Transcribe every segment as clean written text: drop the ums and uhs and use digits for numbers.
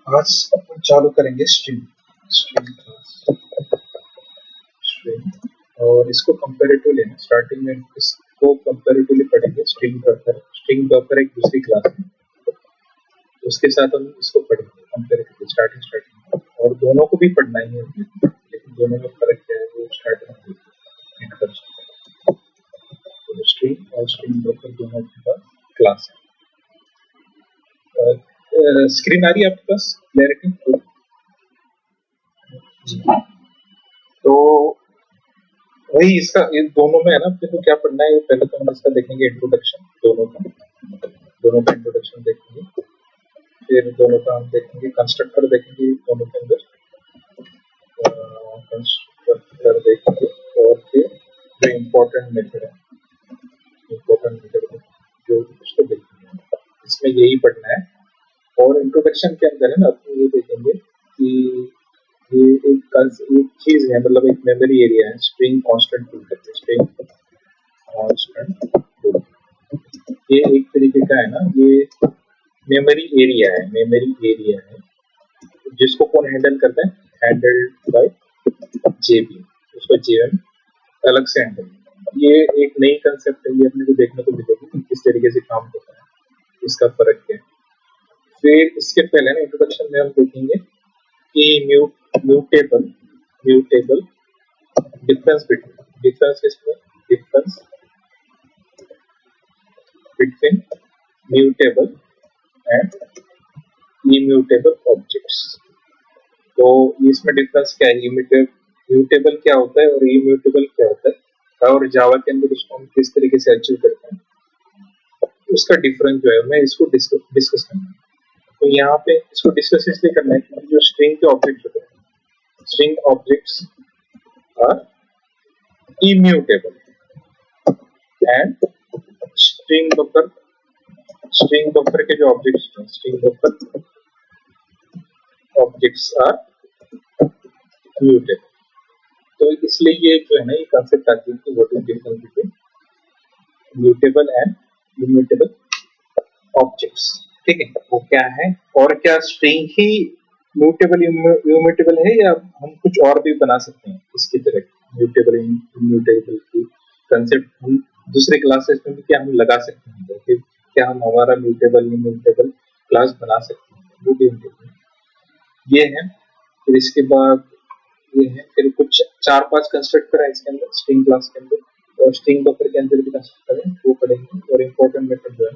आज अपन चालू करेंगे स्ट्रिंग स्ट्रिंग स्ट्रिंग और इसको कंपैरेटिवली ना स्टार्टिंग में इसको कंपैरेटिवली पढ़ेंगे। स्ट्रिंग बफर एक दूसरी क्लास है, उसके साथ हम इसको पढ़ेंगे कंपैरेटिवली स्टार्टिंग और दोनों को भी पढ़ना ही है, लेकिन दोनों में फर्क क्या है वो स्टार्टिंग में इंट्रोडक्शन। तो स्ट्रिंग और स्ट्रिंग बफर दोनों का क्लास है। स्क्रीन आ रही है आपके पास क्लैरिटी? तो वही इसका इन दोनों में है ना, तो क्या पढ़ना है पहले तो हम इसका देखेंगे इंट्रोडक्शन, दोनों का इंट्रोडक्शन देखेंगे, फिर दोनों का हम देखेंगे कंस्ट्रक्टर देखेंगे दोनों के अंदर, कंस्ट्रक्टर देखेंगे और फिर जो इम्पोर्टेंट मेथड जो उसको देखेंगे। इसमें यही पढ़ना है। और इंट्रोडक्शन के अंदर है ना अपन ये देखेंगे कि ये एक चीज है, मतलब एक मेमोरी एरिया है, स्ट्रिंग कांस्टेंट पूल करके स्ट्रिंग कांस्टेंट। ये एक तरीके का है ना, ये मेमोरी एरिया है जिसको कौन हैंडल करता है, हैंडल्ड बाय जेबी, उसको जेएम अलग से हैंडल। ये एक नई कंसेप्ट है, ये अपने को देखने को मिलेगी कि किस तरीके से काम होता है, इसका फर्क क्या है। फिर इसके पहले ना इंट्रोडक्शन में हम देखेंगे कि mutable difference between mutable and immutable objects. तो इसमें डिफरेंस क्या है, म्यूटेबल क्या होता है और इम्यूटेबल क्या होता है, और जावा के अंदर उसको हम किस तरीके से अचीव करते हैं, उसका डिफरेंस जो है मैं इसको डिस्कस करूंगा। तो यहाँ पे इसको डिस्कस इसलिए करना है क्योंकि जो स्ट्रिंग के ऑब्जेक्ट होते हैं, string objects are immutable and string buffer के जो ऑब्जेक्ट्स हैं, string buffer objects are mutable. तो इसलिए ये जो है ना, ये कंसेप्ट आती है कि what is difference between mutable and immutable objects. ठीक है, वो क्या है और क्या स्ट्रिंग ही म्यूटेबल इम्यूटेबल है या हम कुछ और भी बना सकते हैं इसकी तरह, म्यूटेबल इम्यूटेबल की कंसेप्ट हम दूसरे क्लासेस में भी क्या हम लगा सकते हैं, जैसे क्या हम हमारा म्यूटेबल इम्यूटेबल क्लास बना सकते हैं, वो भी हम देखेंगे। ये है। फिर इसके बाद ये है, फिर कुछ 4-5 कंस्ट्रक्टर है इसके अंदर स्ट्रिंग क्लास के अंदर, और स्ट्रिंग बफर के अंदर भी कंस्ट्रक्टर है वो पढ़ेंगे। और इम्पोर्टेंट मेथड जो है,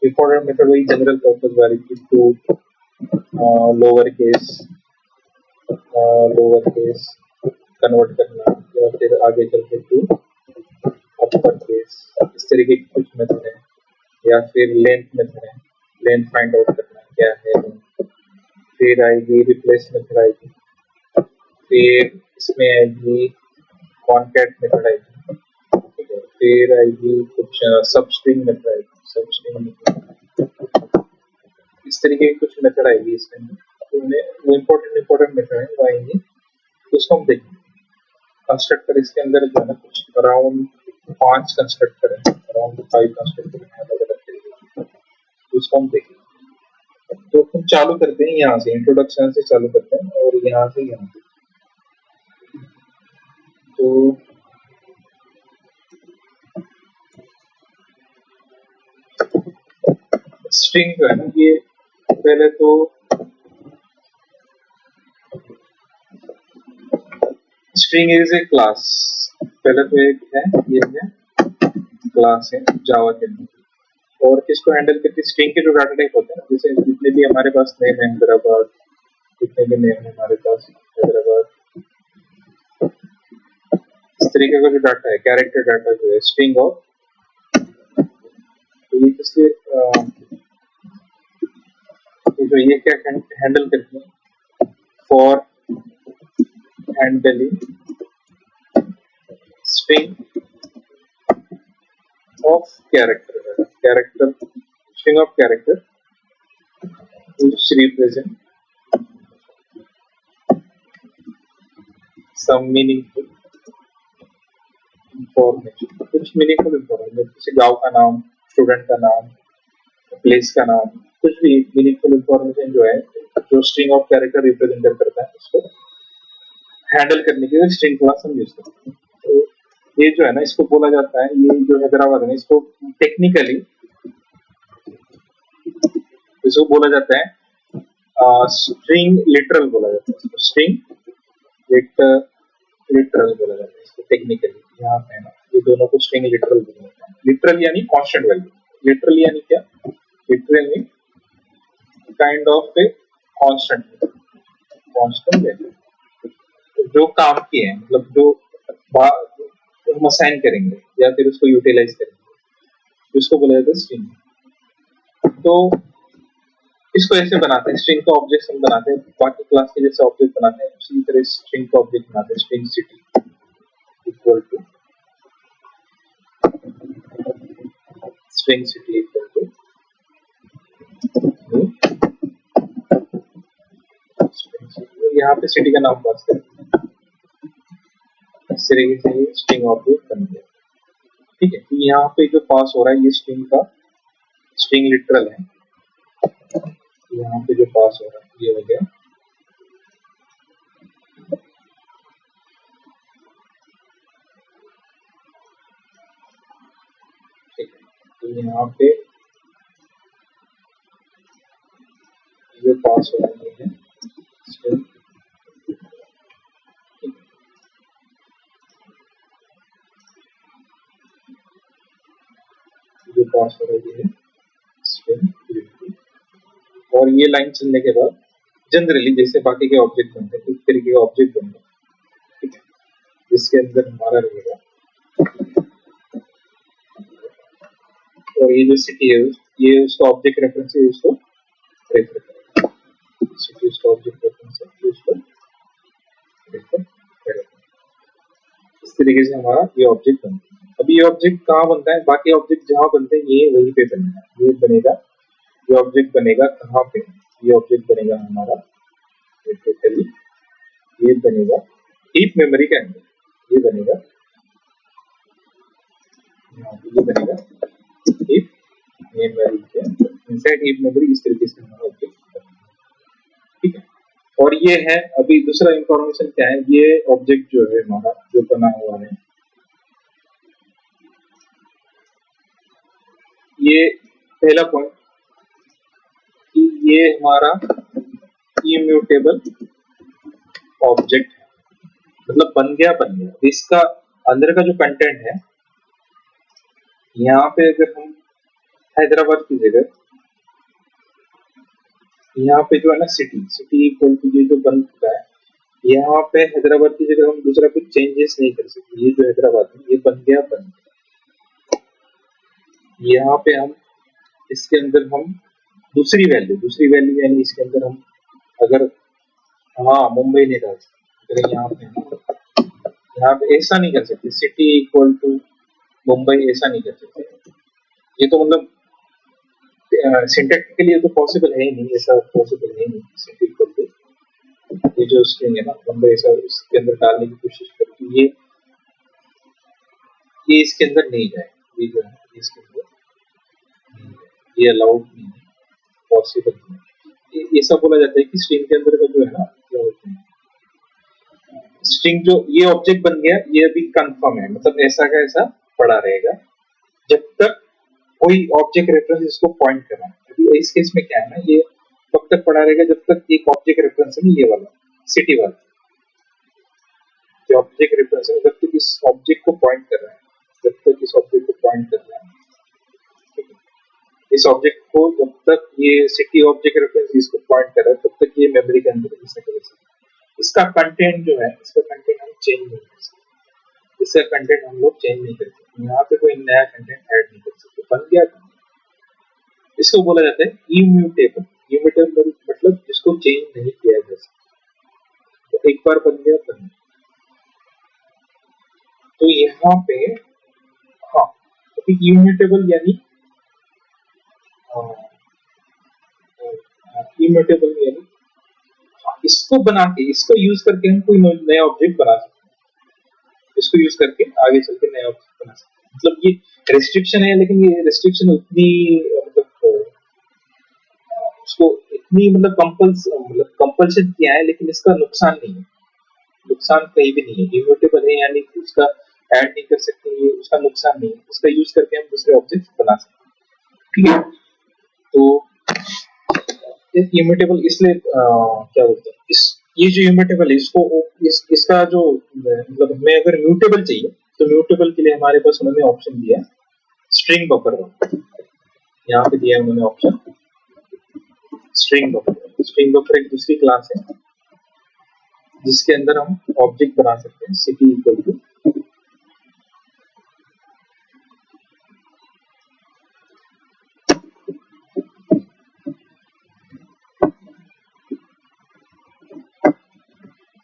इम्पोर्टेंट मेथड वही जनरल पर्पस वाली की टू लोअर केस कन्वर्ट करना, या फिर आगे चल के टू अपर केस, इस तरीके के कुछ मेथड है। या फिर लेंथ मेथड है, लेंथ फाइंड आउट करना क्या है। फिर आएगी रिप्लेस मेथड आएगी, फिर इसमें आएगी कॉन्कैट मेथड आएगी, ठीक है। फिर आएगी कुछ सबस्ट्रिंग मेथड आएगी, इस तरीके की कुछ मेथड आएगी इसमें। तो वो इम्पोर्टेंट मेथड है वो आएंगे, तो उसको हम देखेंगे। कंस्ट्रक्टर इसके अंदर जो है ना, कुछ अराउंड 5 कंस्ट्रक्टर है, अराउंड 5 कंस्ट्रक्टर है अलग अलग तरीके के, तो उसको हम देखेंगे। तो हम चालू करते हैं यहाँ से, इंट्रोडक्शन से चालू करते हैं और यहाँ से यहाँ से। तो स्ट्रिंग जो है ना, ये पहले तो स्ट्रिंग इज ए क्लास, पहले तो एक है, ये है क्लास है जावा के अंदर। और किसको हैंडल करती है, स्ट्रिंग के जो डाटा टाइप होते हैं, जैसे जितने भी हमारे पास नेम है हैदराबाद, जितने भी नेम है हमारे पास हैदराबाद, इस तरीके का जो डाटा है, कैरेक्टर डाटा जो है स्ट्रिंग ऑफ, तो ये किससे जो ये क्या हैंडल करती है, for handling string of character string of character which represent some meaningful information, कुछ मीनिंगफुल इंफॉर्मेशन, जैसे गांव का नाम, स्टूडेंट का नाम, प्लेस का नाम, कुछ भी मीनिंगफुल इंफॉर्मेशन जो है जो स्ट्रिंग ऑफ कैरेक्टर रिप्रेजेंट करता है उसको हैंडल करने के लिए स्ट्रिंग क्लास हम यूज करते हैं। तो ये जो है ना इसको बोला जाता है, ये जो हैदराबाद है इसको टेक्निकली इसको बोला जाता है स्ट्रिंग लिटरल बोला जाता है, स्ट्रिंग लिटरल बोला जाता है इसको टेक्निकली। यहाँ पे ना ये दोनों को स्ट्रिंग लिटरल बोला जाता है। लिटरल यानी कांस्टेंट वैल्यू, लिटरल यानी क्या, literal mean kind of a constant value जो काम की है, मतलब जो हम असाइन करेंगे या फिर उसको यूटिलाइज करेंगे, उसको बोला जाता है स्ट्रिंग। तो इसको ऐसे बनाते हैं, स्ट्रिंग का ऑब्जेक्ट हम बनाते हैं बाकी क्लास के जैसे ऑब्जेक्ट बनाते हैं, उसी तरह स्ट्रिंग का ऑब्जेक्ट बनाते हैं। String city equal to string city equal to यहाँ पे सिटी का नाम पास करते हैं, इस तरीके से ये स्ट्रिंग ऑब्जेक्ट बन गया। ठीक है, तो यहाँ पे जो पास हो रहा है ये स्ट्रिंग का स्ट्रिंग लिटरल है, यहाँ पे जो पास हो रहा है ये हो गया ठीक है। तो यहाँ पे जो पास हो रहा है स्ट्रिंग, जो पास हो रहा है स्ट्रिंग, और ये लाइन चलने के बाद जनरली जैसे बाकी के ऑब्जेक्ट बनते हैं इस तरीके का ऑब्जेक्ट बनता है। ठीक है, जिसके अंदर हमारा रहेगा, और ये जो सिटी है ये उसका ऑब्जेक्ट रेफरेंस है, उसको रेफर करेगा। सिटी उसका ऑब्जेक्ट रेफरेंस है, उसको रेफर करेगा। इस तरीके से हमारा ये ऑब्जेक्ट बनता है। अभी ये ऑब्जेक्ट कहाँ बनता है, बाकी ऑब्जेक्ट जहाँ बनते हैं ये वहीं पे बनेगा, ये बनेगा, ये ऑब्जेक्ट बनेगा कहाँ पे, ये ऑब्जेक्ट बनेगा हमारा टोटली, ये बनेगा हीप मेमोरी के अंदर, ये बनेगा ये बनेगा हीप मेमोरी के अंदर, इनसाइड हीप मेमोरी। इस तरीके से हमारा ऑब्जेक्ट बनेगा। ठीक है, और ये है अभी दूसरा इंफॉर्मेशन क्या है, ये ऑब्जेक्ट जो है हमारा जो बना हुआ है, ये पहला पॉइंट कि ये हमारा इम्यूटेबल ऑब्जेक्ट है, मतलब बन गया। इसका अंदर का जो कंटेंट है, यहाँ पे अगर हम हैदराबाद की जगह यहाँ पे जो है ना सिटी इक्वल टू ये जो बन चुका है, यहाँ पे हैदराबाद की जगह हम दूसरा कुछ चेंजेस नहीं कर सकते। ये जो हैदराबाद है ये बन गया। यहाँ पे हम इसके अंदर हम दूसरी वैल्यू यानी इसके अंदर हम अगर मुंबई नहीं डाल सकते, यहाँ पे ऐसा नहीं कर सकते, सिटी इक्वल टू मुंबई ऐसा नहीं कर सकते। ये तो मतलब सिंटैक्टिकली ये तो पॉसिबल है ही नहीं, ऐसा पॉसिबल है नहीं। सिटी इक्वल टू ये जो स्ट्रिंग है ना मुंबई, ऐसा इसके अंदर डालने की कोशिश करती, ये इसके अंदर नहीं जाए, ये जो है इसके अंदर ये अलाउड नहीं है, पॉसिबल नहीं है। ऐसा बोला जाता है कि स्ट्रिंग के अंदर का जो है ना क्या होता है, स्ट्रिंग जो ये ऑब्जेक्ट बन गया ये अभी कंफर्म है, मतलब ऐसा का ऐसा पड़ा रहेगा जब तक कोई ऑब्जेक्ट रेफरेंस इसको पॉइंट कर रहा है। अभी इस केस में क्या है ना, ये तब तक पड़ा रहेगा जब तक एक ऑब्जेक्ट रेफरेंस है, ये वाला सिटी वाला जो ऑब्जेक्ट रेफरेंस है, जब तक इस ऑब्जेक्ट को पॉइंट कर रहा है, इस ऑब्जेक्ट को जब तक ये सिटी ऑब्जेक्ट रेफरेंस इसको पॉइंट कर रहा है, तब तक ये मेमोरी के अंदर इसका कंटेंट जो है, इसका कंटेंट हम चेंज नहीं कर सकते, इसका कंटेंट हम लोग चेंज नहीं कर सकते, यहाँ पे कोई नया कंटेंट ऐड नहीं कर सकते, बन गया। इसको बोला जाता है इम्यूटेबल मतलब जिसको चेंज नहीं किया जा सकता, तो एक बार बन गया। तो यहाँ पे इम्यूटेबल यानी इम्यूटेबल यानी इसको बना के, इसको यूज करके हम कोई नया ऑब्जेक्ट बना सकते हैं, इसको यूज करके आगे चल के नया ऑब्जेक्ट बना सकते हैं। मतलब ये रेस्ट्रिक्शन है, लेकिन ये रेस्ट्रिक्शन उतनी मतलब उसको नहीं, मतलब कंपल्शन किया है, लेकिन इसका नुकसान नहीं है, नुकसान कहीं भी नहीं है। इम्यूटेबल है यानी कि उसका ऐड नहीं कर सकते, ये उसका नुकसान नहीं है, उसका यूज करके हम दूसरे ऑब्जेक्ट बना सकते हैं। ठीक है, तो इम्यूटेबल इसलिए क्या बोलते हैं, इस ये जो इम्यूटेबल है इसको इसका जो मतलब हमें अगर म्यूटेबल चाहिए तो म्यूटेबल के लिए हमारे पास उन्होंने ऑप्शन दिया स्ट्रिंग बफर वाला। यहाँ पे दिया है उन्होंने option string buffer. String buffer एक दूसरी क्लास है जिसके अंदर हम ऑब्जेक्ट बना सकते हैं सिटी इक्वल टू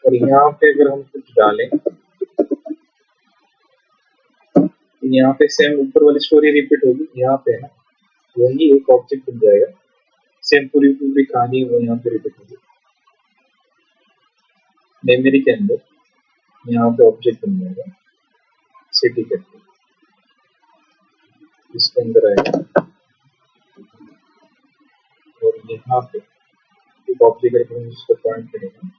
और यहाँ पे अगर हम कुछ डालें तो यहाँ पे सेम ऊपर वाली स्टोरी रिपीट होगी, यहाँ पे है ना वही एक ऑब्जेक्ट बन जाएगा, सेम पूरी पूरी कहानी वो यहाँ पे रिपीट होगी। मेमोरी के अंदर यहाँ पे ऑब्जेक्ट बन जाएगा सिटी करके, इसके अंदर आएगा और यहाँ पे एक ऑब्जेक्ट करके जिसको पॉइंट करेंगे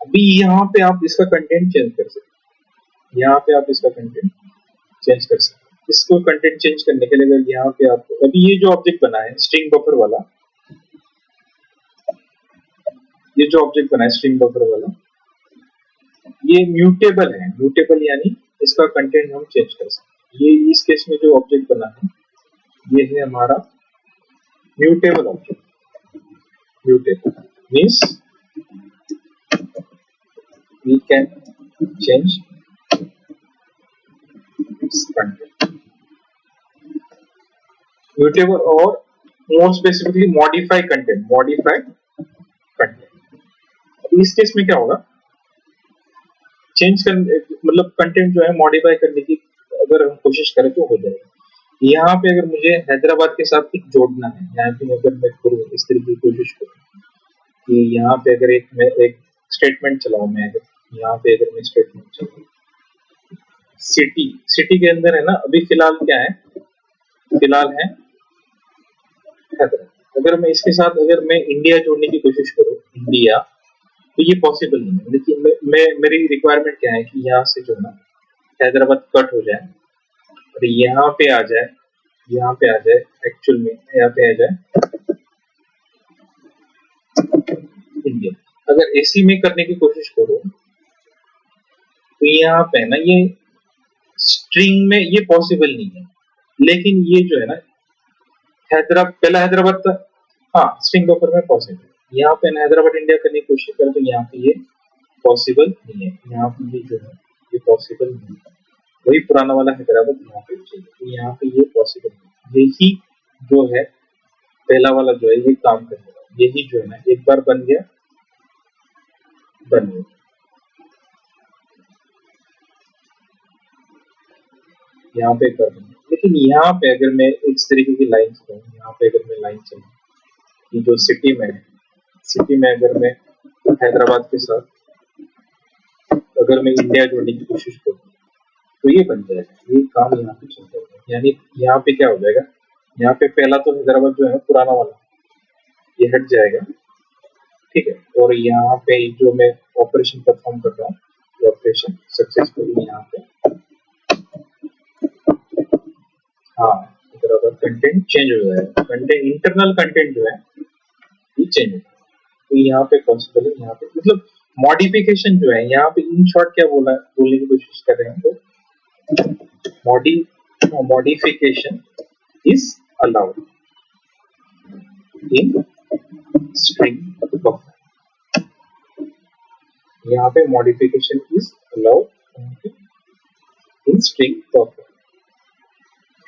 अभी यहाँ पे आप इसका कंटेंट चेंज कर सकते हैं, यहाँ पे आप इसका कंटेंट चेंज कर सकते हैं। इसको कंटेंट चेंज करने के लिए अगर यहाँ पे आपको अभी ये जो ऑब्जेक्ट बना है स्ट्रिंग बफर वाला, ये जो ऑब्जेक्ट बना है स्ट्रिंग बफर वाला ये म्यूटेबल है। म्यूटेबल यानी इसका कंटेंट हम चेंज कर सकते हैं। ये इस केस में जो ऑब्जेक्ट बना है ये है हमारा mutable object. Mutable means we can change its content. Mutable और more specifically modify content. Modify content. अब इस केस में क्या होगा, चेंज कर मतलब कंटेंट जो है मॉडिफाई करने की अगर हम कोशिश करें तो हो जाएगा। यहाँ पे अगर मुझे हैदराबाद के साथ कुछ जोड़ना है, यहाँ पे अगर मैं करूँ इस तरीके की कोशिश करूँ कि यहाँ पे अगर एक स्टेटमेंट चलाऊं, मैं अगर यहाँ पे अगर मैं स्टेटमेंट चलाऊं सिटी के अंदर है ना, अभी फिलहाल क्या है, फिलहाल है हैदराबाद। अगर मैं इसके साथ अगर मैं इंडिया जोड़ने की कोशिश करूँ इंडिया, तो ये पॉसिबल नहीं है। लेकिन मेरी रिक्वायरमेंट क्या है कि यहाँ से जो है ना हैदराबाद कट हो जाए और यहाँ पे आ जाए, यहाँ पे आ जाए एक्चुअल में यहाँ पे आ जाए इंडिया। अगर एसी में करने की कोशिश करो तो यहाँ पे ना ये स्ट्रिंग में ये पॉसिबल नहीं है। लेकिन ये जो है ना हैदराबाद, पहला हैदराबाद था, हाँ स्ट्रिंग बफर में पॉसिबल। यहाँ पे ना हैदराबाद इंडिया करने की कोशिश करें तो यहाँ पे ये पॉसिबल नहीं है, यहाँ पे ये जो है ये पॉसिबल नहीं है। वही पुराना वाला हैदराबाद यहाँ पे चाहिए, तो यहाँ पे ये पॉसिबल नहीं। यही जो है पहला वाला जो है ये काम करेगा, यही जो है ना एक बार बन गया बन गया। यहाँ पे एक बार बन गया, लेकिन यहाँ पे अगर मैं इस तरीके की लाइन चलाऊँ, यहाँ पे अगर मैं लाइन चलाऊँ, ये जो सिटी में है, सिटी में अगर मैं हैदराबाद के साथ अगर मैं इंडिया जोड़ने की कोशिश करूँ तो ये बन जाएगा, ये काम यहाँ पे चल जाएगा। यानी यहाँ पे क्या हो जाएगा, यहाँ पे पहला तो हैदराबाद जो है पुराना वाला ये हट जाएगा, ठीक है। और यहाँ पे जो मैं ऑपरेशन परफॉर्म कर रहा हूँ, ये ऑपरेशन सक्सेसफुली यहाँ पे हाँ हैदराबाद कंटेंट चेंज हो जाएगा। कंटेंट इंटरनल कंटेंट जो है ये चेंज हो, तो यहाँ पे पॉसिबल है। यहाँ पे मतलब मॉडिफिकेशन जो है, यहाँ पे इन शॉर्ट क्या बोलने की कोशिश कर रहे हैं, तो modification is allowed in string buffer. यहाँ पे modification is allowed in string buffer,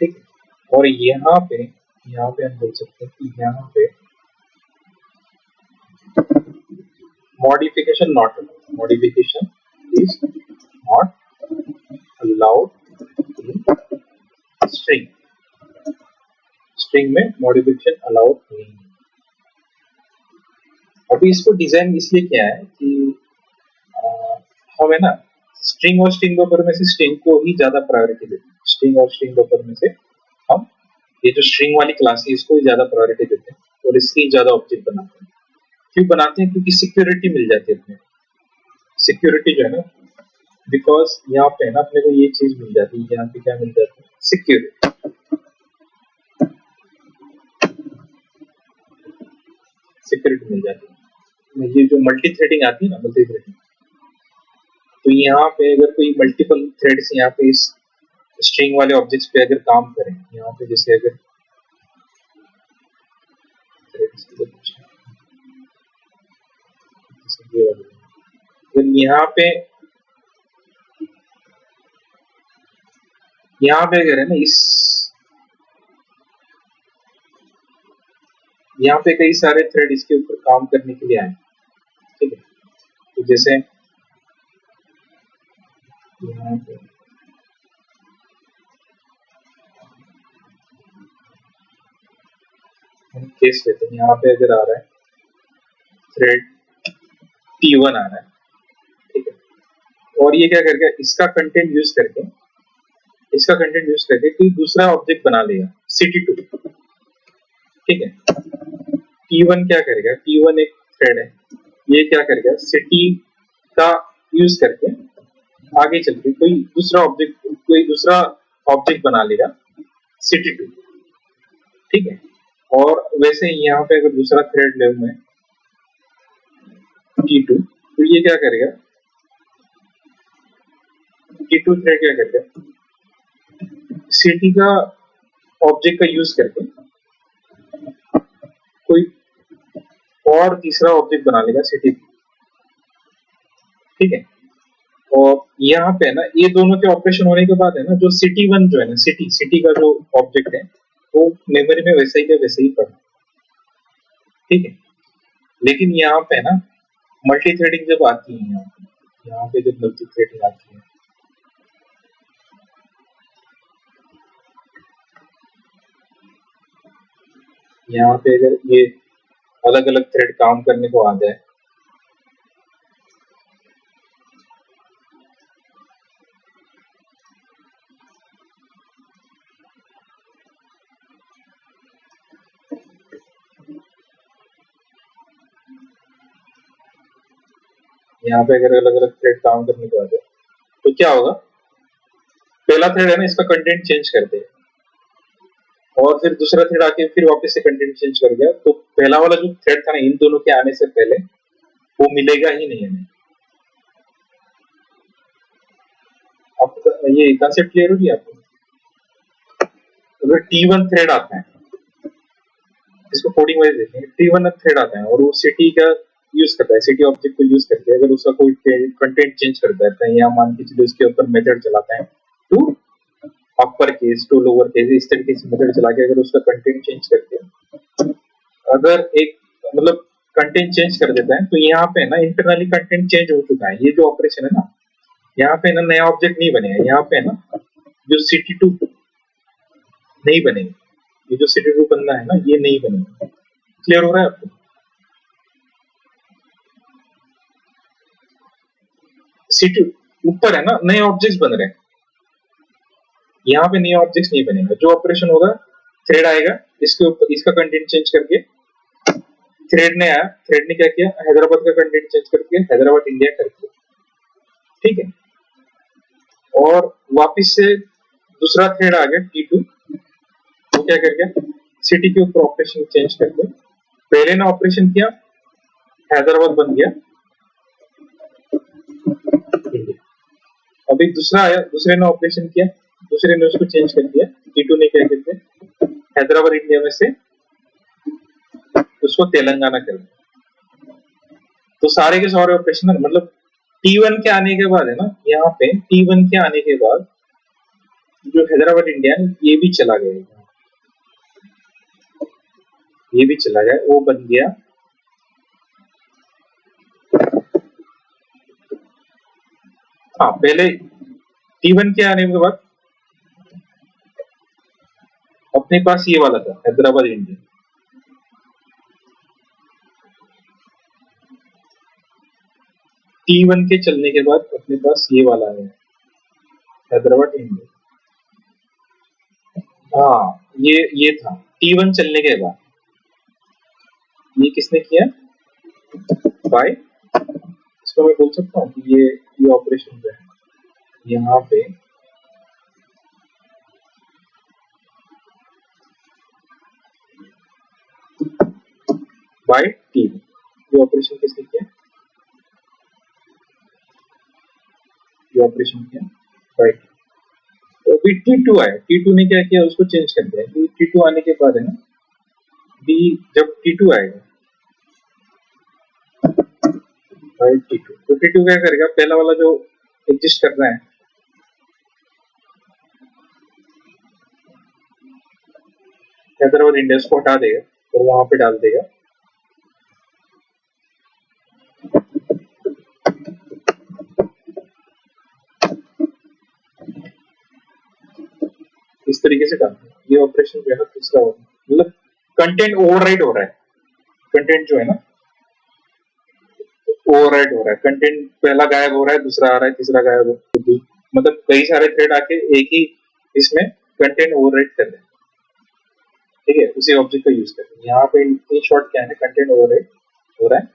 ठीक है। और यहाँ पे हम बोल सकते हैं कि यहाँ पे modification not allowed. Modification is not allowed in string. String में modification allowed नहीं है। अभी इसको डिजाइन इसलिए किया है कि हमें ना स्ट्रिंग और स्ट्रिंग बफर में से स्ट्रिंग को ही ज्यादा प्रायोरिटी देते हैं। स्ट्रिंग और स्ट्रिंग बफर में से हम ये जो स्ट्रिंग वाली क्लास है इसको ही ज्यादा प्रायोरिटी देते हैं और इसकी ज्यादा ऑब्जेक्ट बनाते हैं। क्यों बनाते हैं? क्योंकि सिक्योरिटी मिल जाती है अपने, सिक्योरिटी जो है ना, बिकॉज यहाँ पे है ना अपने को ये चीज मिल जाती है, यहाँ पे क्या मिल जाती है? सिक्योरिटी, सिक्योरिटी मिल जाती है। ये जो मल्टी थ्रेडिंग आती है ना, मल्टी थ्रेडिंग, तो यहाँ पे अगर कोई मल्टीपल थ्रेड्स यहाँ पे इस स्ट्रिंग वाले ऑब्जेक्ट्स पे अगर काम करें, यहाँ पे जैसे अगर यहाँ पे अगर है ना इस यहाँ पे कई सारे थ्रेड इसके ऊपर काम करने के लिए आए, ठीक है। तो जैसे यहाँ पे हम केस लेते हैं, यहाँ पे अगर आ रहा है थ्रेड T1 आ रहा है, ठीक है, और ये क्या करेगा, इसका कंटेंट यूज करके कोई दूसरा ऑब्जेक्ट बना लेगा City2, ठीक है। T1 क्या करेगा, T1 एक थ्रेड है, ये क्या करेगा, सिटी का यूज करके आगे चल के कोई दूसरा ऑब्जेक्ट बना लेगा City2, ठीक है। और वैसे ही यहाँ पे अगर दूसरा थ्रेड ले मैं T2, तो ये क्या करेगा, T2 थ्रेड क्या करेगा, सिटी का ऑब्जेक्ट का यूज करके कोई और तीसरा ऑब्जेक्ट बना लेगा सिटी, ठीक है। और यहाँ पे ना ये दोनों के ऑपरेशन होने के बाद है ना, जो City1 जो है ना, सिटी का जो ऑब्जेक्ट है वो मेमोरी में वैसे ही का वैसे ही पड़ा, ठीक है। लेकिन यहाँ पे ना मल्टी थ्रेडिंग जब आती है, यहाँ पे जब मल्टी थ्रेडिंग आती है, यहाँ पे अगर ये अलग अलग थ्रेड काम करने को आ जाए, यहाँ पे अगर अलग अलग थ्रेड काम करने को आ जाए तो क्या होगा, पहला थ्रेड है ना इसका कंटेंट चेंज कर देगा और फिर दूसरा थ्रेड आके फिर वापस से कंटेंट चेंज कर गया, तो पहला वाला जो थ्रेड था ना इन दोनों के आने से पहले वो मिलेगा ही नहीं हमें। आपको ये कंसेप्ट क्लियर होगी आपको? अगर T1 थ्रेड आता है, इसको कोडिंग वाइज देखेंगे, T1 थ्रेड आता है और वो सिटी का यूज करता है, सिटी ऑब्जेक्ट को यूज करके अगर उसका कोई कंटेंट चेंज कर देता है, या मान के चलिए उसके ऊपर मेथड चलाता है to upper case to lower case, इस तरीके से मेथड चला के अगर उसका कंटेंट चेंज करके अगर एक मतलब कंटेंट चेंज कर देता है, तो यहाँ पे ना इंटरनली कंटेंट चेंज हो चुका है, ये जो ऑपरेशन है ना, यहाँ पे ना नया ऑब्जेक्ट नहीं बनेगा, यहाँ पे ना जो City2 नहीं बनेगा, ये जो City2 बनना है ना ये नहीं बनेगा। क्लियर हो रहा है आपको? City ऊपर है ना नए ऑब्जेक्ट्स बन रहे हैं, यहाँ पे नए ऑब्जेक्ट्स नहीं बनेगा। जो ऑपरेशन होगा, थ्रेड आएगा, इसके ऊपर इसका कंटेंट चेंज करके, थ्रेड ने आया, थ्रेड ने क्या किया, हैदराबाद का कंटेंट चेंज करके हैदराबाद इंडिया कर दिया, ठीक है। और वापिस से दूसरा थ्रेड आ गया T2, वो क्या कर गया, सिटी के ऊपर ऑपरेशन चेंज करके, पहले ने ऑपरेशन किया हैदराबाद बन गया, अभी दूसरा आया, दूसरे ने ऑपरेशन किया, दूसरे ने उसको चेंज कर दिया, T2 ने क्या कहते हैं हैदराबाद इंडिया में से उसको तेलंगाना कर दिया। तो सारे के सारे ऑपरेशन मतलब T1 के आने के बाद है ना, यहाँ पे T1 के आने के बाद जो हैदराबाद इंडिया ये भी चला गया, ये भी चला गया, वो बन गया हाँ, पहले T1 के आने के बाद अपने पास ये वाला था हैदराबाद इंडिया, T1 के चलने के बाद अपने पास ये वाला है, हैदराबाद इंडिया। हाँ, ये था T1 चलने के बाद। ये किसने किया? बाय, इसको मैं बोल सकता हूँ कि ये ऑपरेशन जो है यहाँ पे बाय T1, ये ऑपरेशन किसने किया? ये ऑपरेशन किया बाय। तो अभी T2 आया, T2 ने क्या किया? उसको चेंज कर दिया। T2 आने के बाद है ना, बी जब T2 आएगा बाय T2, तो T2 क्या करेगा? पहला वाला जो एग्जिस्ट कर रहा है हैदराबाद इंडिया को हटा देगा और वहां पे डाल देगा इस तरीके से डाल देगा। ये ऑपरेशन जो है ना दूसरा होगा, मतलब कंटेंट ओवरराइड हो रहा है। कंटेंट जो है ना ओवरराइड हो रहा है, कंटेंट पहला गायब हो रहा है, दूसरा आ रहा है, तीसरा गायब हो रहा है, मतलब कई सारे थ्रेड आके एक ही इसमें कंटेंट ओवरराइड कर रहे हैं। ठीक है, उसी ऑब्जेक्ट का यूज कर रहे हैं। यहाँ पे इन शॉर्ट क्या है ना, कंटेंट ओवरराइड हो रहा है,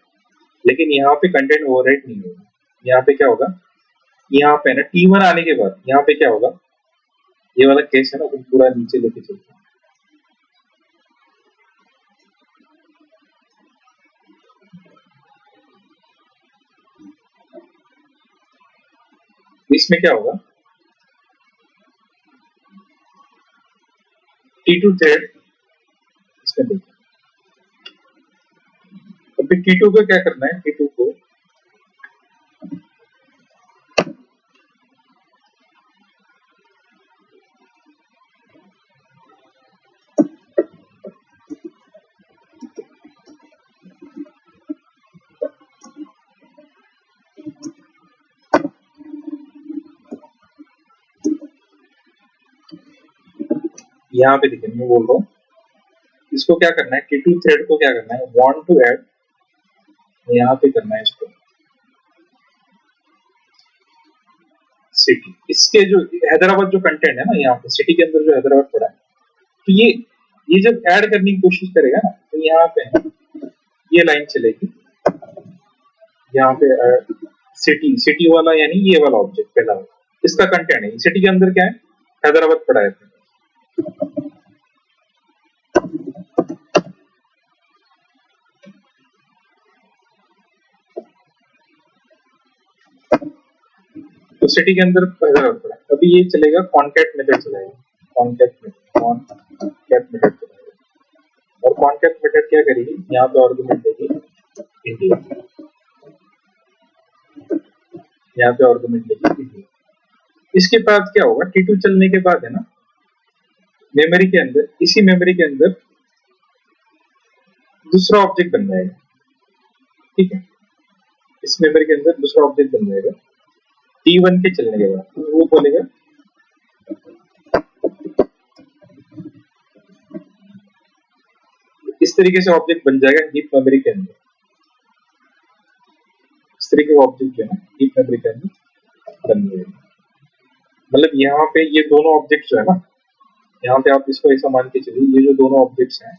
लेकिन यहाँ पे कंटेंट ओवरराइड नहीं होगा। यहाँ पे क्या होगा? यहाँ पे ना T1 आने के बाद यहाँ पे क्या होगा? ये वाला केस है ना, तुम पूरा नीचे लेके चलते हैं। इसमें क्या होगा? T2 थ्रेड इसमें देखो, अभी T2 को क्या करना है? T2 को यहाँ पे देखिए, मैं बोल रहा हूँ इसको क्या करना है? T2 थ्रेड को क्या करना है? वांट टू ऐड, यहाँ पे करना है इसको सिटी। इसके जो हैदराबाद जो कंटेंट है ना, यहाँ पे सिटी के अंदर जो हैदराबाद पड़ा है, तो ये जब ऐड करने की कोशिश करेगा ना, तो यहाँ पे ये लाइन चलेगी, यहाँ पे सिटी सिटी वाला, यानी ये वाला ऑब्जेक्ट पहला वाला, इसका कंटेंट है। सिटी के अंदर क्या है? हैदराबाद पड़ा है। तो सिटी के अंदर हैदराबाद पड़ा है। अभी ये चलेगा कॉन्कैट मेथड चलाएगा, कॉन्कैट मेथड चलाएगा। और कॉन्कैट मेथड क्या करेगी? यहाँ पे आर्गुमेंट देगी इंडिया, यहाँ पे आर्गुमेंट देगी इंडिया। इसके बाद क्या होगा? T2 चलने के बाद है ना, मेमोरी के अंदर, इसी मेमोरी के अंदर दूसरा ऑब्जेक्ट बन जाएगा। ठीक है, इस मेमोरी के अंदर दूसरा ऑब्जेक्ट बन जाएगा T1 के चलने के बाद। वो बोलेगा इस तरीके से ऑब्जेक्ट बन जाएगा डीप मेमोरी के अंदर। इस तरीके का ऑब्जेक्ट जो है ना डीप मेमोरी के अंदर बन जाएगा। मतलब यहाँ पे ये दोनों ऑब्जेक्ट जो है ना, यहाँ पे आप इसको ऐसा मान के चलिए, ये जो दोनों ऑब्जेक्ट्स हैं,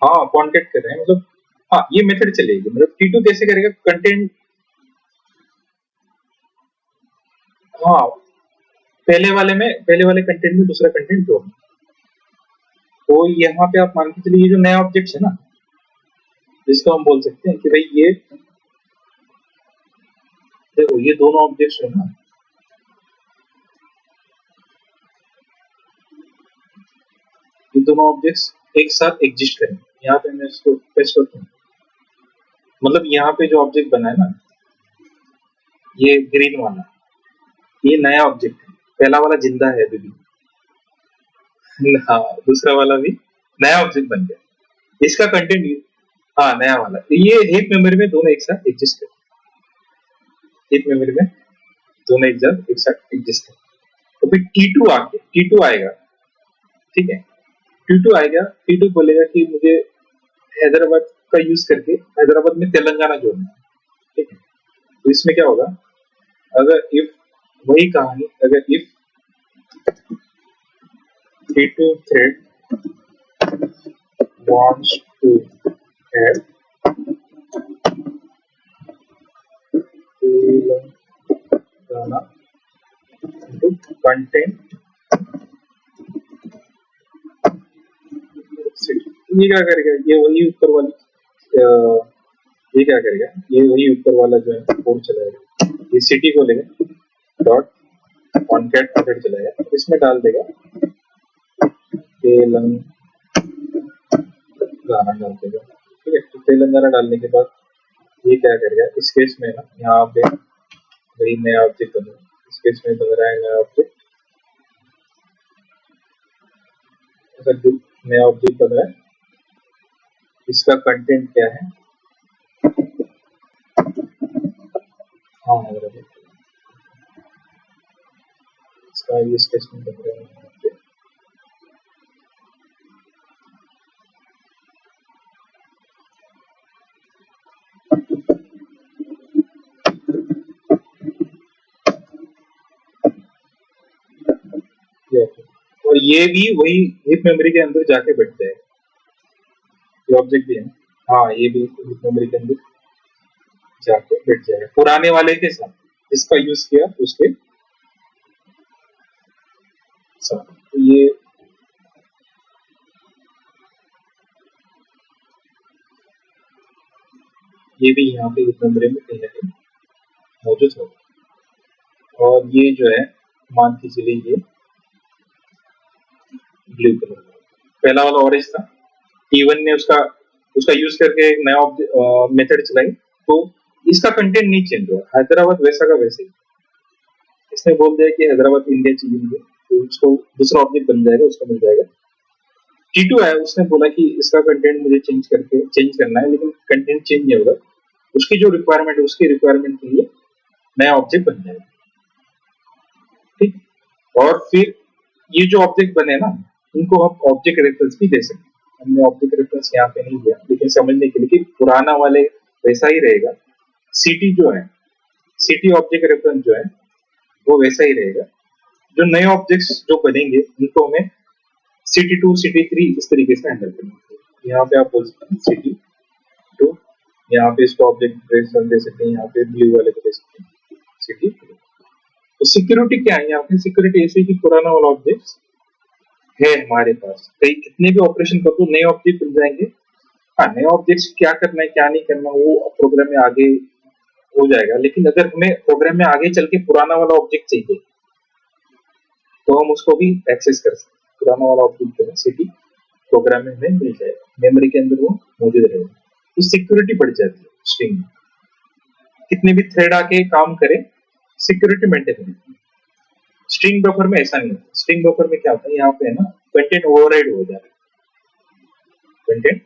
हाँ कॉन्टेक्ट कर रहे हैं, मतलब हाँ ये मेथड चलेगी। मतलब T2 कैसे करेगा? कंटेंट, हाँ पहले वाले कंटेंट में दूसरा कंटेंट जोड़ना। तो यहाँ पे आप मान के चलिए, ये जो नया ऑब्जेक्ट है ना, जिसको हम बोल सकते हैं कि भाई ये देखो, ये दोनों ऑब्जेक्ट्स है ना, ये दोनों ऑब्जेक्ट्स एक साथ एग्जिस्ट करें। यहाँ पे मैं इसको पेस्ट करता हूँ, मतलब यहाँ पे जो ऑब्जेक्ट बना है ना, ये ग्रीन वाला, ये नया ऑब्जेक्ट है। पहला वाला जिंदा है अभी भी, हाँ दूसरा वाला भी नया ऑब्जेक्ट बन गया। इसका कंटेंट, हाँ नया वाला, तो ये एक मेमोरी में दोनों एक साथ एग्जिस्ट करते, एक मेमोरी में दोनों एक साथ एग्जिस्ट करते। तो फिर T2 आएगा, ठीक है, T2 आएगा, T2 बोलेगा कि मुझे हैदराबाद का यूज करके हैदराबाद में तेलंगाना जोड़ना है। ठीक है। तो इसमें क्या होगा, अगर इफ, वही कहानी, अगर if T2 thread wants to add Telangana into content city, ये क्या करेगा, ये वही ऊपर वाली ये क्या करेगा, ये वही ऊपर वाला जो है कोड चलाएगा, ये सिटी को लेगा, डॉट कॉन्कैट मेथड चलाएगा, इसमें डाल देगा तेलंगाना डाल देगा। ठीक है, तो तेलंगाना डालने के बाद ये क्या करेगा, इस केस में ना यहाँ पे वही नया ऑब्जेक्ट बन रहा है, इस केस में बन रहा है नया ऑब्जेक्ट, नया ऑब्जेक्ट बन रहा है, इसका कंटेंट क्या है, हाँ इसका इस केस में बन रहा है ऑब्जेक्ट, और ये भी वही हीप मेमोरी के अंदर जाके बैठते हैं, ये ऑब्जेक्ट भी है, हाँ ये भी हीप मेमोरी के अंदर जाके बैठ जाएगा पुराने वाले के साथ, जिसका यूज किया उसके साथ। तो ये भी यहाँ पे हीप मेमोरी में कहीं ना कहीं मौजूद होगा, और ये जो है मान के चलिए ये ब्लू कलर, पहला वाला ऑरेंज था, T1 ने उसका यूज करके एक नया मेथड चलाई, तो इसका कंटेंट नहीं चेंज हुआ, हैदराबाद वैसा का वैसे ही, इसने बोल दिया कि हैदराबाद इंडिया चाहिए मुझे, तो उसको दूसरा ऑब्जेक्ट बन जाएगा, उसको मिल जाएगा। T2 है, उसने बोला कि इसका कंटेंट मुझे चेंज करना है, लेकिन कंटेंट चेंज नहीं होगा, उसकी जो रिक्वायरमेंट है उसकी रिक्वायरमेंट के लिए नया ऑब्जेक्ट बन जाएगा। ठीक, और फिर ये जो ऑब्जेक्ट बने ना, इनको हम ऑब्जेक्ट रेफरेंस भी दे सकते हैं, हमने ऑब्जेक्ट रेफरेंस यहाँ पे नहीं दिया, लेकिन समझने के लिए कि पुराना वाले वैसा ही रहेगा, सिटी जो है, सिटी ऑब्जेक्ट रेफरेंस जो है वो वैसा ही रहेगा, जो नए ऑब्जेक्ट्स जो बनेंगे उनको हमें City2 City3 इस तरीके से हैंडल करना है। यहाँ पे आप बोल सकते हैं City2, यहाँ पे इसको ऑब्जेक्ट रेफरेंस दे सकते हैं, यहाँ पे ब्लू वाले को दे सकते हैं City। तो सिक्योरिटी क्या है यहाँ पे, सिक्योरिटी ऐसे कि पुराना वाला ऑब्जेक्ट है हमारे पास, कई कितने भी ऑपरेशन कर दो नए ऑब्जेक्ट मिल जाएंगे। हाँ, नए ऑब्जेक्ट्स क्या करना है क्या नहीं करना वो प्रोग्राम में आगे हो जाएगा, लेकिन अगर हमें प्रोग्राम में आगे चल के पुराना वाला ऑब्जेक्ट चाहिए तो हम उसको भी एक्सेस कर सकते हैं, पुराना वाला ऑब्जेक्ट जो है सिटी प्रोग्राम में हमें मिल जाएगा, मेमोरी के अंदर वो मौजूद रहेगा, तो सिक्योरिटी बढ़ जाती है स्ट्रिंग में, कितने भी थ्रेड आके काम करें सिक्योरिटी मेंटेन रहती है। स्ट्रिंग बफर में ऐसा नहीं होता, स्ट्रिंग बफर में क्या होता है, यहाँ पे है ना कंटेंट ओवरराइड हो जाता है, कंटेंट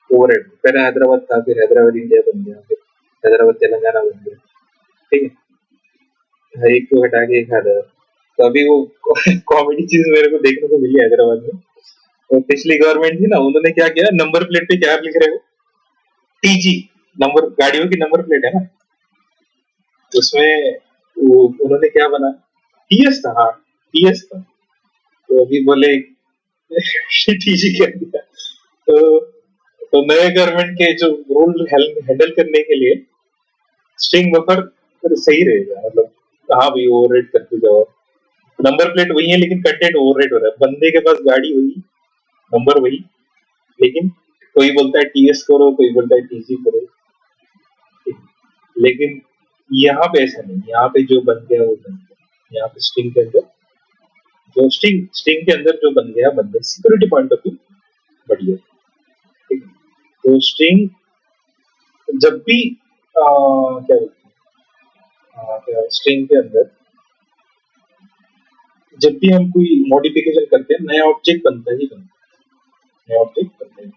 ओवरराइड, पहले हैदराबाद था, फिर हैदराबाद इंडिया बन गया, फिर हैदराबाद तेलंगाना बन गया, ठीक है, एक को हटा के एक हैदराबाद। तो अभी वो कॉमेडी चीज मेरे को देखने को मिली हैदराबाद में, तो पिछली गवर्नमेंट थी ना, उन्होंने क्या किया, नंबर प्लेट पे क्या लिख रहे हो, टीजी, नंबर गाड़ियों की नंबर प्लेट है ना, उसमें उन्होंने क्या बना, टीएस था, हाँ टीएस था, तो अभी बोले टीजी क्या दिया, तो नए गवर्नमेंट के जो रूल हैंडल करने के लिए स्ट्रिंग बफर सही रहेगा, मतलब कहाँ भी ओवरराइड करते जाओ, नंबर प्लेट वही है लेकिन कंटेंट ओवरराइड हो रहा है, बंदे के पास गाड़ी वही, नंबर वही, लेकिन कोई बोलता है टीएस करो, कोई बोलता है टीसी करो, लेकिन यहाँ पे ऐसा नहीं, यहाँ पे जो बन गया वो बन गया, यहाँ पे स्ट्रिंग के अंदर जो स्ट्रिंग के अंदर जो बन गया सिक्योरिटी पॉइंट ऑफ व्यू बढ़िया, ठीक है। तो स्ट्रिंग जब भी क्या बोलते हैं, स्ट्रिंग के अंदर जब भी हम कोई मॉडिफिकेशन करते हैं नया ऑब्जेक्ट बनता ही बनता है, नया ऑब्जेक्ट बनता है,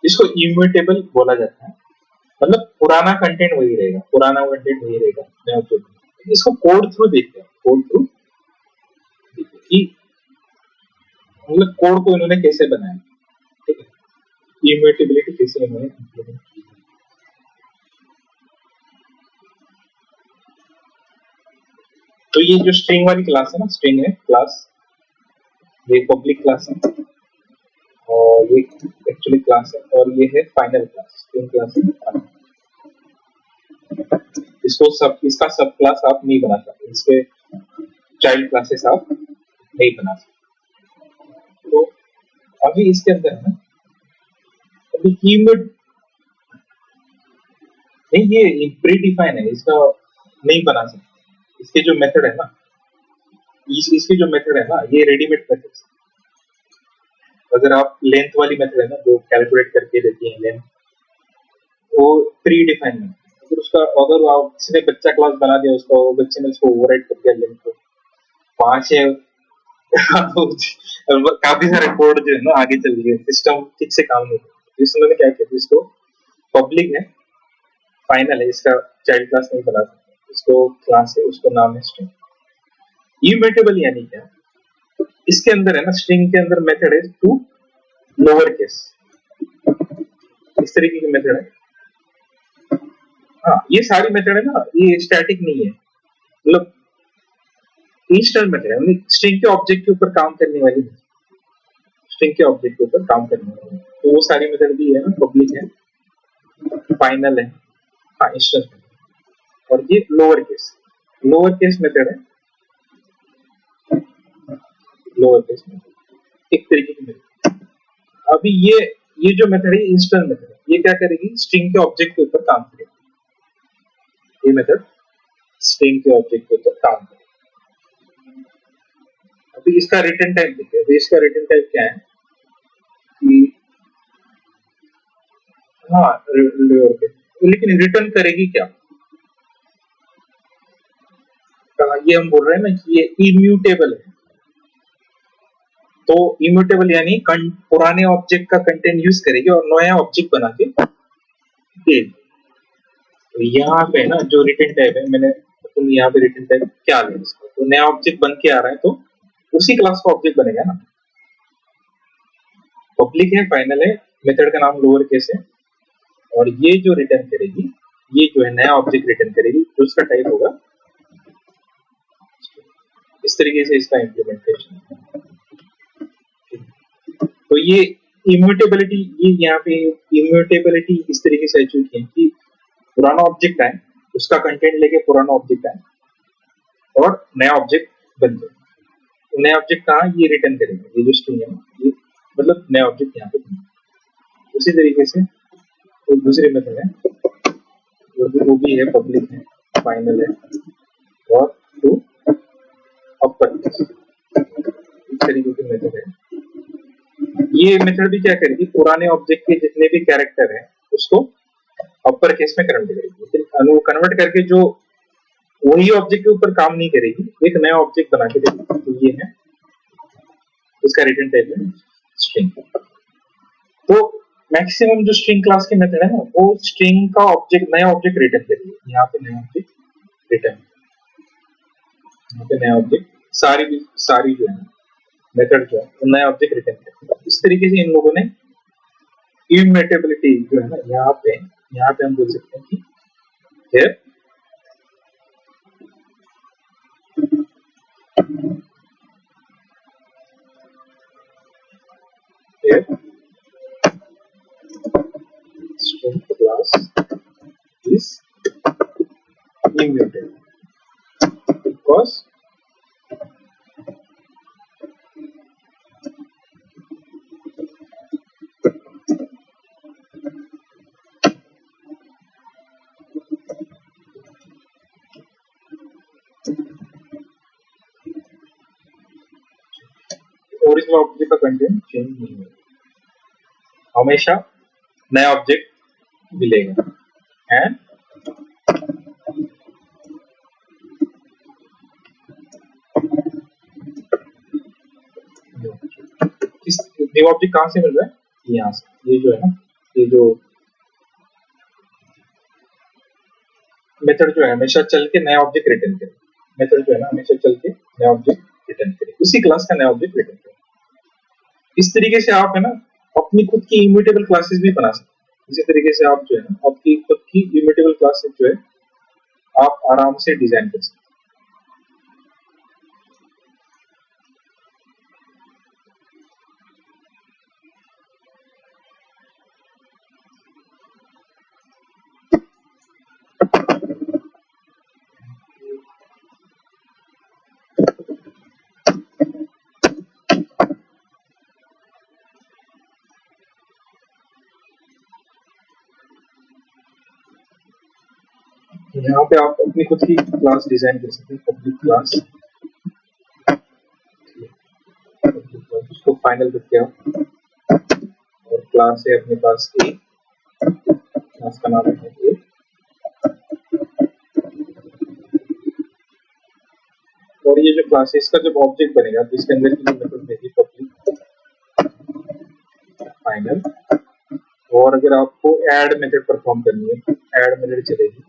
इसको इम्यूटेबल बोला जाता है, मतलब पुराना कंटेंट वही रहेगा, पुराना कंटेंट वही रहेगा, नया ऑब्जेक्ट। इसको कोड थ्रू देखते हैं, कोड थ्रू कि मतलब कोड को इन्होंने कैसे बनाया, ठीक है, इम्यूटेबिलिटी कैसे इन्होंने इम्प्लीमेंट की। तो ये जो स्ट्रिंग वाली क्लास है ना, स्ट्रिंग है क्लास, ये पब्लिक क्लास है और ये एक्चुअली क्लास है, और ये है फाइनल क्लास, स्ट्रिंग क्लास है। इसको सब, इसका सब क्लास आप नहीं बना सकते, इसके चाइल्ड क्लासेस आप नहीं बना सकते। तो अभी इसके अंदर है ना, अभी कीवर्ड नहीं, ये प्री डिफाइन है, इसका नहीं बना सकते। इसके जो मेथड है ना, इसके जो मेथड है ना, ये रेडीमेड मेथड। अगर आप लेंथ वाली मेथड है ना, जो कैलकुलेट करके देती है लेंथ, वो प्री डिफाइन है। अगर उसका, अगर आप किसी ने बच्चा क्लास बना दिया उसका, वो बच्चे ने उसको ओवरराइड कर दिया लेंथ को, वहां से काफी सारे कोड जो है ना आगे चल गए, सिस्टम ठीक से काम नहीं करता। इसने क्या किया, इसको पब्लिक है, फाइनल है, इसका चाइल्ड क्लास नहीं बना सकते, इसको क्लास है, उसको नाम है स्ट्रिंग। इम्यूटेबल यानी क्या, इसके अंदर है ना, स्ट्रिंग के अंदर मेथड है टू लोअर केस, इस तरीके की मेथड है। हाँ, ये सारी मेथड है ना, ये स्टैटिक नहीं है, मतलब इंस्टेंट मेथड है, स्ट्रिंग के ऑब्जेक्ट के ऊपर काम करने वाली, स्ट्रिंग के ऑब्जेक्ट के ऊपर काम करने वाली। तो वो सारी मेथड भी है ना, पब्लिक है, फाइनल है, हाँ इंस्टेंट है, और ये लोअर केस मेथड है, लोअर केस मेथड एक तरीके की मेथड। अभी ये जो मेथड है इंस्टेंट मेथड है, ये क्या करेगी, स्ट्रिंग के ऑब्जेक्ट के ऊपर काम करेगी। ये मेथड स्ट्रिंग के ऑब्जेक्ट के ऊपर काम करेगी। अभी इसका रिटर्न टाइप देखिए, अभी इसका रिटर्न टाइप क्या है कि, हाँ लोअर केस, लेकिन रिटर्न करेगी क्या, ये हम बोल रहे हैं ना कि ये इम्यूटेबल है। तो इम्यूटेबल यानी पुराने ऑब्जेक्ट का कंटेंट यूज करेगी और नया ऑब्जेक्ट बना के दे। तो यहाँ पे ना जो रिटर्न टाइप है, मैंने तुम यहाँ पे रिटर्न टाइप क्या लें इसको, तो नया ऑब्जेक्ट बन के आ रहा है तो उसी क्लास का ऑब्जेक्ट बनेगा ना। पब्लिक है, फाइनल है, मेथड का नाम लोअर केस है, और ये जो रिटर्न करेगी, ये जो है नया ऑब्जेक्ट रिटर्न करेगी, जो उसका टाइप होगा। इस तरीके से इसका इम्प्लीमेंटेशन है। तो ये इम्यूटेबिलिटी, ये यहाँ पे इम्यूटेबिलिटी इस तरीके से अचीव की है कि पुराना ऑब्जेक्ट आए, उसका कंटेंट लेके पुराना ऑब्जेक्ट आए और नया ऑब्जेक्ट बन जाए। तो नया ऑब्जेक्ट कहाँ, ये रिटर्न करेगा, ये जो स्ट्रिंग है ये, मतलब नया ऑब्जेक्ट यहाँ पे बन। उसी तरीके से एक दूसरी मेथड है, वो भी है, पब्लिक है, फाइनल है, और टू अपर केस, इस तरीके की मेथड है। ये मेथड भी क्या करेगी, पुराने ऑब्जेक्ट के जितने भी कैरेक्टर हैं उसको अपर केस में कन्वर्ट करेगी, लेकिन वो कन्वर्ट करके जो वही ऑब्जेक्ट के ऊपर काम नहीं करेगी, एक नया ऑब्जेक्ट बना के देगी। तो ये है इसका रिटर्न टाइप है स्ट्रिंग। तो मैक्सिमम जो स्ट्रिंग क्लास की मेथड है ना, वो स्ट्रिंग का ऑब्जेक्ट, नया ऑब्जेक्ट रिटर्न करेगी। यहाँ पे नया ऑब्जेक्ट रिटर्न, यहाँ पे नया ऑब्जेक्ट, सारी जो है मेथड जो है नया ऑब्जेक्ट रिटर्न करेगी। इस तरीके से इन लोगों ने इम्यूटेबिलिटी जो है ना, यहाँ पे हम बोल सकते हैं कि here string class is immutable because original object का कंटेंट चेंज नहीं होगा, हमेशा नया ऑब्जेक्ट मिलेगा। एंड न्यू ऑब्जेक्ट कहाँ से मिल रहा है, यहाँ से, ये जो है ना, ये जो मेथड जो है हमेशा चल के नया ऑब्जेक्ट रिटर्न करे, मेथड जो है ना हमेशा चल के नया ऑब्जेक्ट रिटर्न करे, उसी क्लास का नया ऑब्जेक्ट रिटर्न करे। इस तरीके से आप है ना अपनी खुद की इम्यूटेबल क्लासेस भी बना सकते हैं। इसी तरीके से आप जो है ना आपकी खुद की इम्यूटेबल क्लासेस जो है आप आराम से डिजाइन कर सकते हैं। यहाँ पे आप अपनी खुद की क्लास डिजाइन कर सकते हैं, पब्लिक क्लास, उसको फाइनल करके आप, और क्लास है अपने पास ए, क्लास का नाम है ए, और ये जो क्लास है इसका जब ऑब्जेक्ट बनेगा तो इसके अंदर की जो मेथड रहेगी पब्लिक फाइनल, और अगर आपको ऐड मेथड परफॉर्म करनी है ऐड मेथड चलेगी।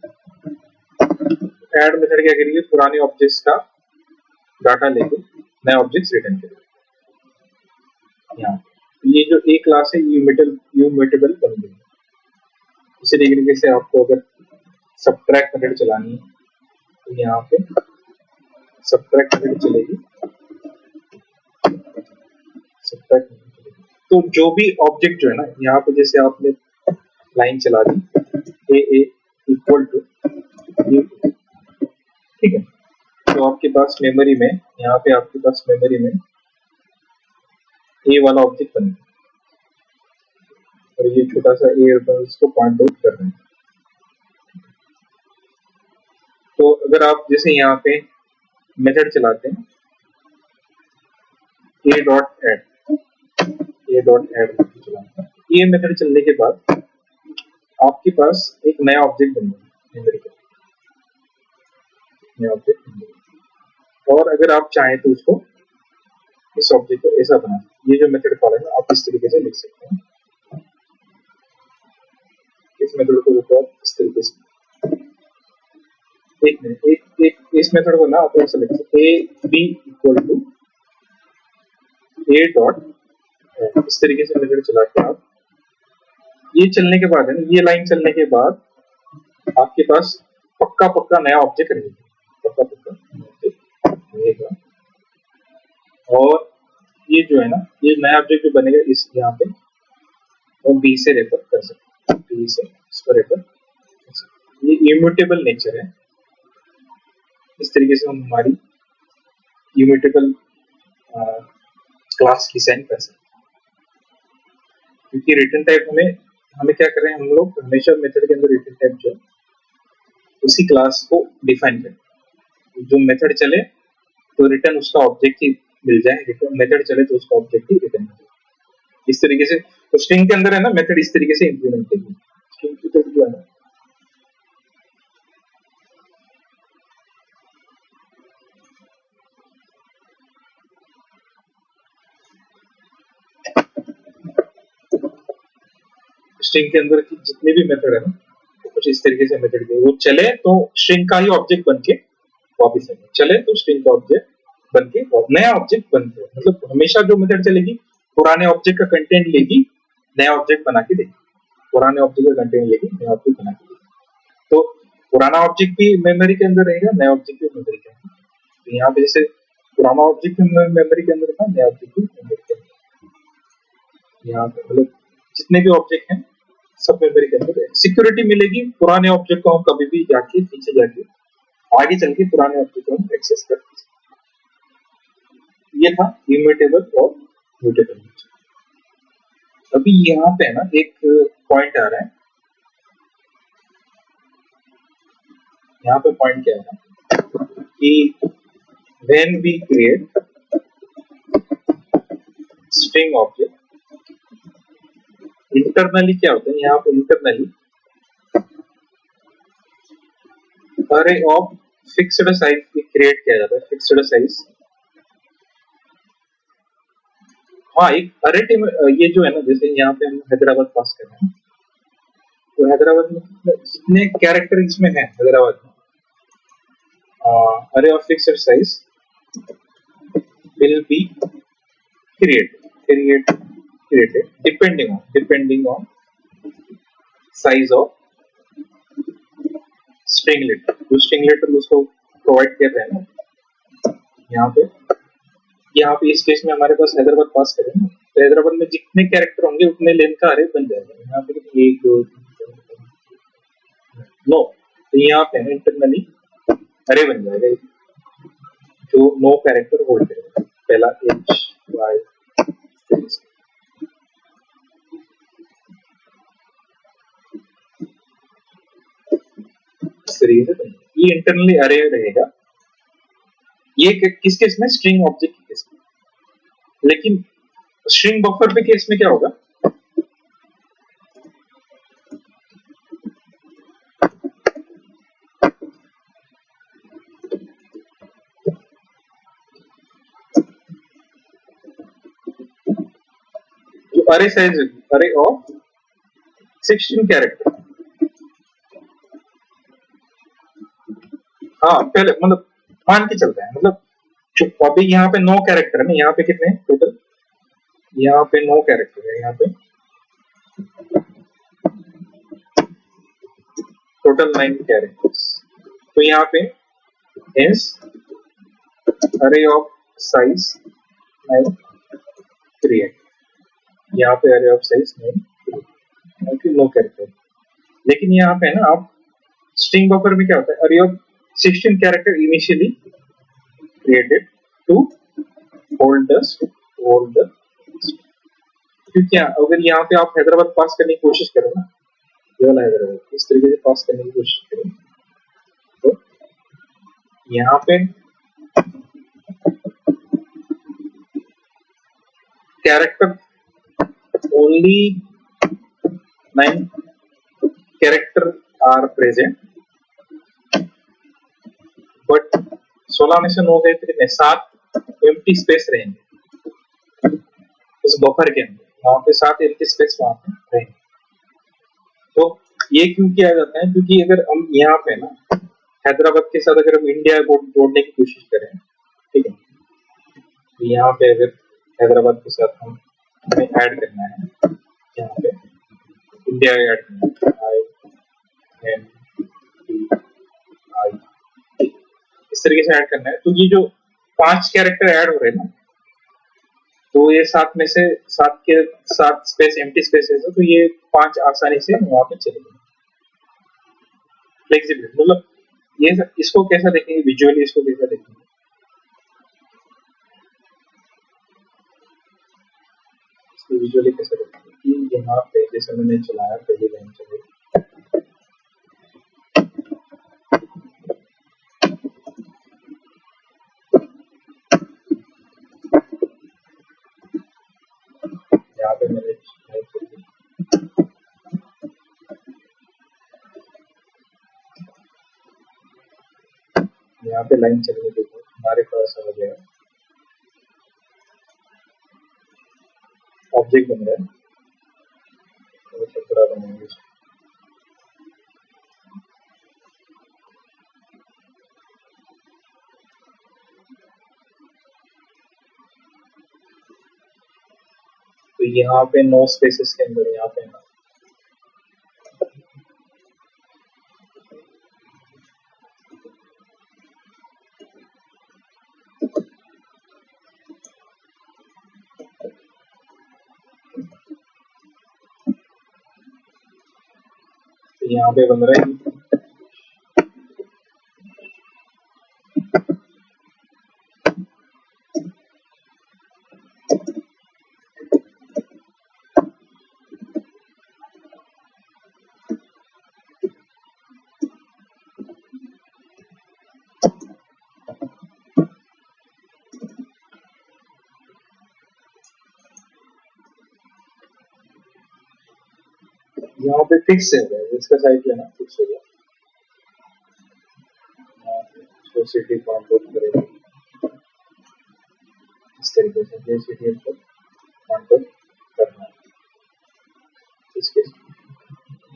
ऐड मेथड क्या करेगी, पुराने ऑब्जेक्ट्स का डाटा लेके नए ऑब्जेक्ट्स रिटर्न करेगा। यहाँ ये जो ए क्लास है इम्यूटेबल बन गई। इसी तरीके से आपको अगर सबट्रैक्ट मेथड चलानी है तो यहाँ पे सबट्रैक्ट मेथड चलेगी, सबट्रैक्ट मेथड चलेगी। तो जो भी ऑब्जेक्ट जो है ना, यहाँ पे जैसे आपने लाइन चला दी ए इक्वल टू, ठीक है, तो आपके पास मेमोरी में, यहाँ पे आपके पास मेमोरी में ए वाला ऑब्जेक्ट बनेगा, और ये छोटा सा ए इसको पॉइंट आउट कर रहे हैं। तो अगर आप जैसे यहाँ पे मेथड चलाते हैं ए डॉट ऐड चलाते हैं, ये मेथड चलने के बाद आपके पास एक नया ऑब्जेक्ट बन जाएगा मेमोरी का, नया ऑब्जेक्ट बन जाएगा। और अगर आप चाहें तो उसको, इस ऑब्जेक्ट को ऐसा बना, ये जो मेथड कॉल है ना, आप इस तरीके से लिख सकते हैं। इस मेथड को लिखो आप इस तरीके से, एक मिनट, एक इस मेथड को ना आप ऐसा लिख सकते हैं, a b equal to a dot, इस तरीके से मेथड चला के आप, ये चलने के बाद है ना, ये लाइन चलने के बाद आपके पास पक्का नया ऑब्जेक्ट रहेगा, पक्का रहेगा। और ये जो है ना, ये नया ऑब्जेक्ट जो बनेगा इस यहाँ पे, वो बी से रेफर कर सकते हैं, बी से इसको रेफर कर सकते हैं। ये इम्यूटेबल नेचर है, इस तरीके से हम हमारी इम्यूटेबल क्लास डिजाइन कर सकते हैं। क्योंकि रिटर्न टाइप हमें क्या कर रहे हैं, हम लोग हमेशा मेथड के अंदर रिटर्न टाइप जो उसी क्लास को डिफाइन करें, जो मेथड चले तो रिटर्न उसका ऑब्जेक्ट ही मिल जाए, रिटर्न मेथड चले तो उसका ऑब्जेक्ट ही रिटर्न मिल जाए। इस तरीके से तो स्ट्रिंग के अंदर है ना, मेथड इस तरीके से इंप्लीमेंट करेगी। स्ट्रिंग मेथड जो है ना, स्ट्रिंग के अंदर की जितने भी मेथड है ना, तो कुछ इस तरीके से मेथड के वो चले तो स्ट्रिंग का ही ऑब्जेक्ट बन के वापिस आएगा, चले तो स्ट्रिंग का ऑब्जेक्ट बन के नया ऑब्जेक्ट बनते हैं। मतलब हमेशा जो मेथड चलेगी पुराने ऑब्जेक्ट का कंटेंट लेगी, नया ऑब्जेक्ट बना के देगी, पुराने ऑब्जेक्ट का कंटेंट लेगी, नया ऑब्जेक्ट बना के देगी। तो पुराना ऑब्जेक्ट भी मेमोरी के अंदर रहेगा, नया ऑब्जेक्ट भी मेमोरी के अंदर। तो यहाँ पे जैसे पुराना ऑब्जेक्ट भी मेमोरी के अंदर था, नया ऑब्जेक्ट भी मेमोरी के अंदर। यहाँ पे मतलब जितने भी ऑब्जेक्ट हैं सब मेमोरी के अंदर है। सिक्योरिटी मिलेगी, पुराने ऑब्जेक्ट को हम कभी भी जाके पीछे जाके आगे चल के पुराने ऑब्जेक्ट को हम एक्सेस कर सकते। ये था इम्यूटेबल और म्यूटेबल। अभी यहाँ पे ना एक पॉइंट आ रहा है, यहाँ पे पॉइंट क्या है कि when we create string object, internally क्या होता है, यहाँ पे इंटरनली अरे ऑफ फिक्स्ड साइज क्रिएट किया जाता है, फिक्स्ड साइज। हाँ, एक अरे ये जो है ना, जैसे यहाँ पे हम हैदराबाद पास कर रहे हैं, तो हैदराबाद में जितने कैरेक्टर इसमें है हैदराबाद में, अरे of fixed size will be created depending on size of स्ट्रिंगलेट। जो स्ट्रिंगलेट उसको प्रोवाइड कर रहे हैं ना, यहाँ पे इस केस में हमारे पास हैदराबाद पास करें ना, तो हैदराबाद में जितने कैरेक्टर होंगे उतने लेंथ का अरे बन जाएगा। यहाँ पे 1 2 3 4 9, तो यहाँ पे इंटरनली अरे बन जाएगा जो 9 कैरेक्टर होल्ड करेगा, पहला H Y इस तरीके से बनेगा। ये इंटरनली अरे रहेगा, ये किस केस में, स्ट्रिंग ऑब्जेक्ट के केस में। लेकिन स्ट्रिंग बफर पे केस में क्या होगा, जो अरे साइज, अरे ऑफ 16 कैरेक्टर, हाँ पहले मतलब मान के चलते हैं, मतलब जो अभी यहाँ पे 9 कैरेक्टर है ना, यहाँ पे कितने हैं टोटल, यहाँ पे 9 कैरेक्टर है, यहाँ पे टोटल 9 कैरेक्टर्स। तो यहाँ पे is array of size 9 create, यहाँ पे array of size 9 create, no character. लेकिन यहाँ पे ना आप स्ट्रिंग बफर में क्या होता है, array of 16 character initially created to hold the क्योंकि अगर यहाँ पे आप हैदराबाद पास करने की कोशिश करें ना, ये वाला हैदराबाद इस तरीके से पास करने की कोशिश करें, तो यहाँ पे character only 9 character are present, but 16 में से 9 गए, फिर 7 empty space रहेंगे उस बफर के अंदर, वहां पे 7 empty space वहां पे रहेंगे। तो ये क्यों किया जाता है, क्योंकि अगर हम यहाँ पे ना हैदराबाद के साथ अगर हम इंडिया को जोड़ने की कोशिश करें, ठीक है, तो यहाँ पे अगर हैदराबाद के साथ हमें ऐड करना है, यहाँ पे इंडिया ऐड करना है, INDI इस तरीके से ऐड करना है, तो ये जो 5 कैरेक्टर ऐड हो रहे हैं ना, तो ये 7 में से 7 के 7 स्पेस एम्प्टी स्पेसेस है, तो ये 5 आसानी से वहां पे चले गए। फ्लेक्सिबिलिटी मतलब ये इसको कैसा देखेंगे विजुअली, इसको कैसा देखेंगे, इसको विजुअली कैसा देखेंगे कि यहाँ पे जैसे मैंने चलाया, पहली लाइन चलाई, यहाँ पे मैंने यहाँ पे लाइन चलने के बाद हमारे पास हो गया ऑब्जेक्ट बन रहा है, पूरा बनाएंगे। तो यहाँ पे 9 स्पेसेस के अंदर यहाँ पे ना तो यहाँ पे बन रहा है यहाँ पे फिक्स है, इसका साइज लेना फिक्स हो गया, इसको सिटी काउंट करेगा इस तरीके से, ये सिटी को काउंट करना है इसके।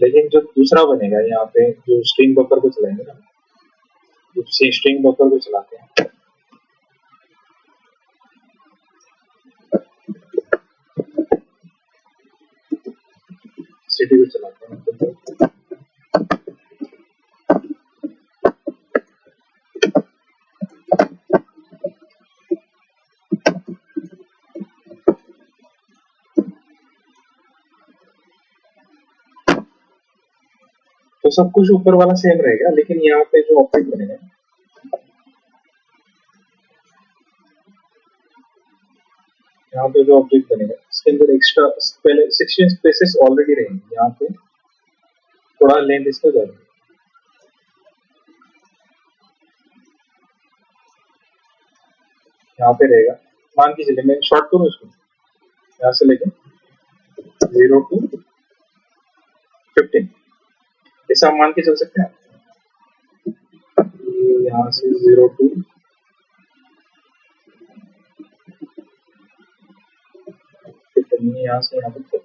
लेकिन जो दूसरा बनेगा यहाँ पे, जो स्ट्रिंग बफर को चलाएंगे ना, जो स्ट्रिंग बफर को चलाते हैं, सिटी को चलाते हैं, तो सब कुछ ऊपर वाला सेम रहेगा, लेकिन यहाँ पे जो ऑब्जेक्ट बनेगा, यहाँ पे जो ऑब्जेक्ट बनेगा इसके अंदर एक्स्ट्रा पहले 16 स्पेसेस ऑलरेडी रहेंगे, यहाँ पे थोड़ा लेंथ इसका ज्यादा, यहाँ पे रहेगा, मान के चलिए मैं शॉर्ट करूँ इसको, यहाँ से लेके 0 to 15, ऐसा मान के चल सकते हैं। यहाँ से 0 to 15, यहाँ से यहाँ तक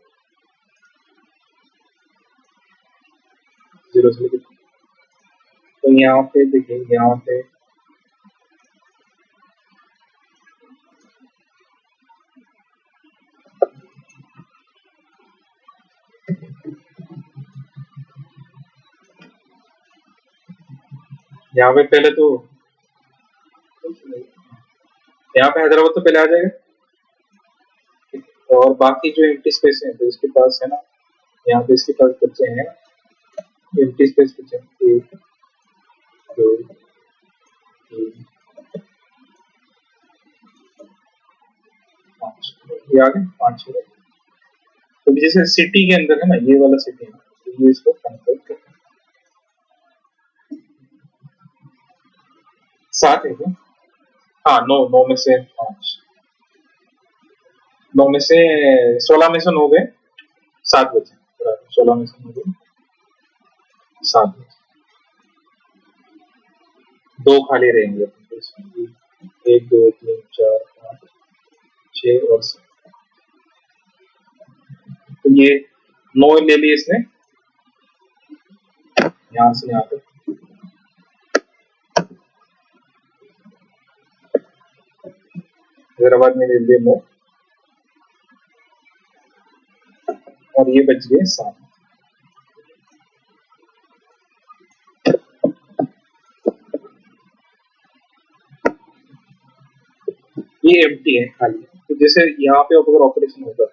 0 से लेके, तो यहाँ पे देखिए, यहाँ पे पहले तो यहाँ पे हैदराबाद तो पहले आ जाएगा, और बाकी जो एम्प्टी स्पेस है तो इसके पास है ना, यहाँ पे इसके पास बच्चे हैं एम्प्टी स्पेस बच्चे, 1 2 3 5, ये आ गए 5 6। तो जैसे सिटी के अंदर है ना, ये वाला सिटी है, तो ये इसको कंट्रोल करते हैं। 7 है क्या? हाँ 9 में से 5, 9 में से 16 में से 9 गए, 7 बचे, 16 में से 9 गए 7 बचे, 2 खाली रहेंगे 1 2 3 4 5 6 और 7। तो ये 9 ले लिए इसने, यहाँ से यहाँ तक, हैदराबाद में ले लिए 9, और ये बच गए 7। ये एम्प्टी है, खाली। तो जैसे यहाँ पे अगर ऑपरेशन होगा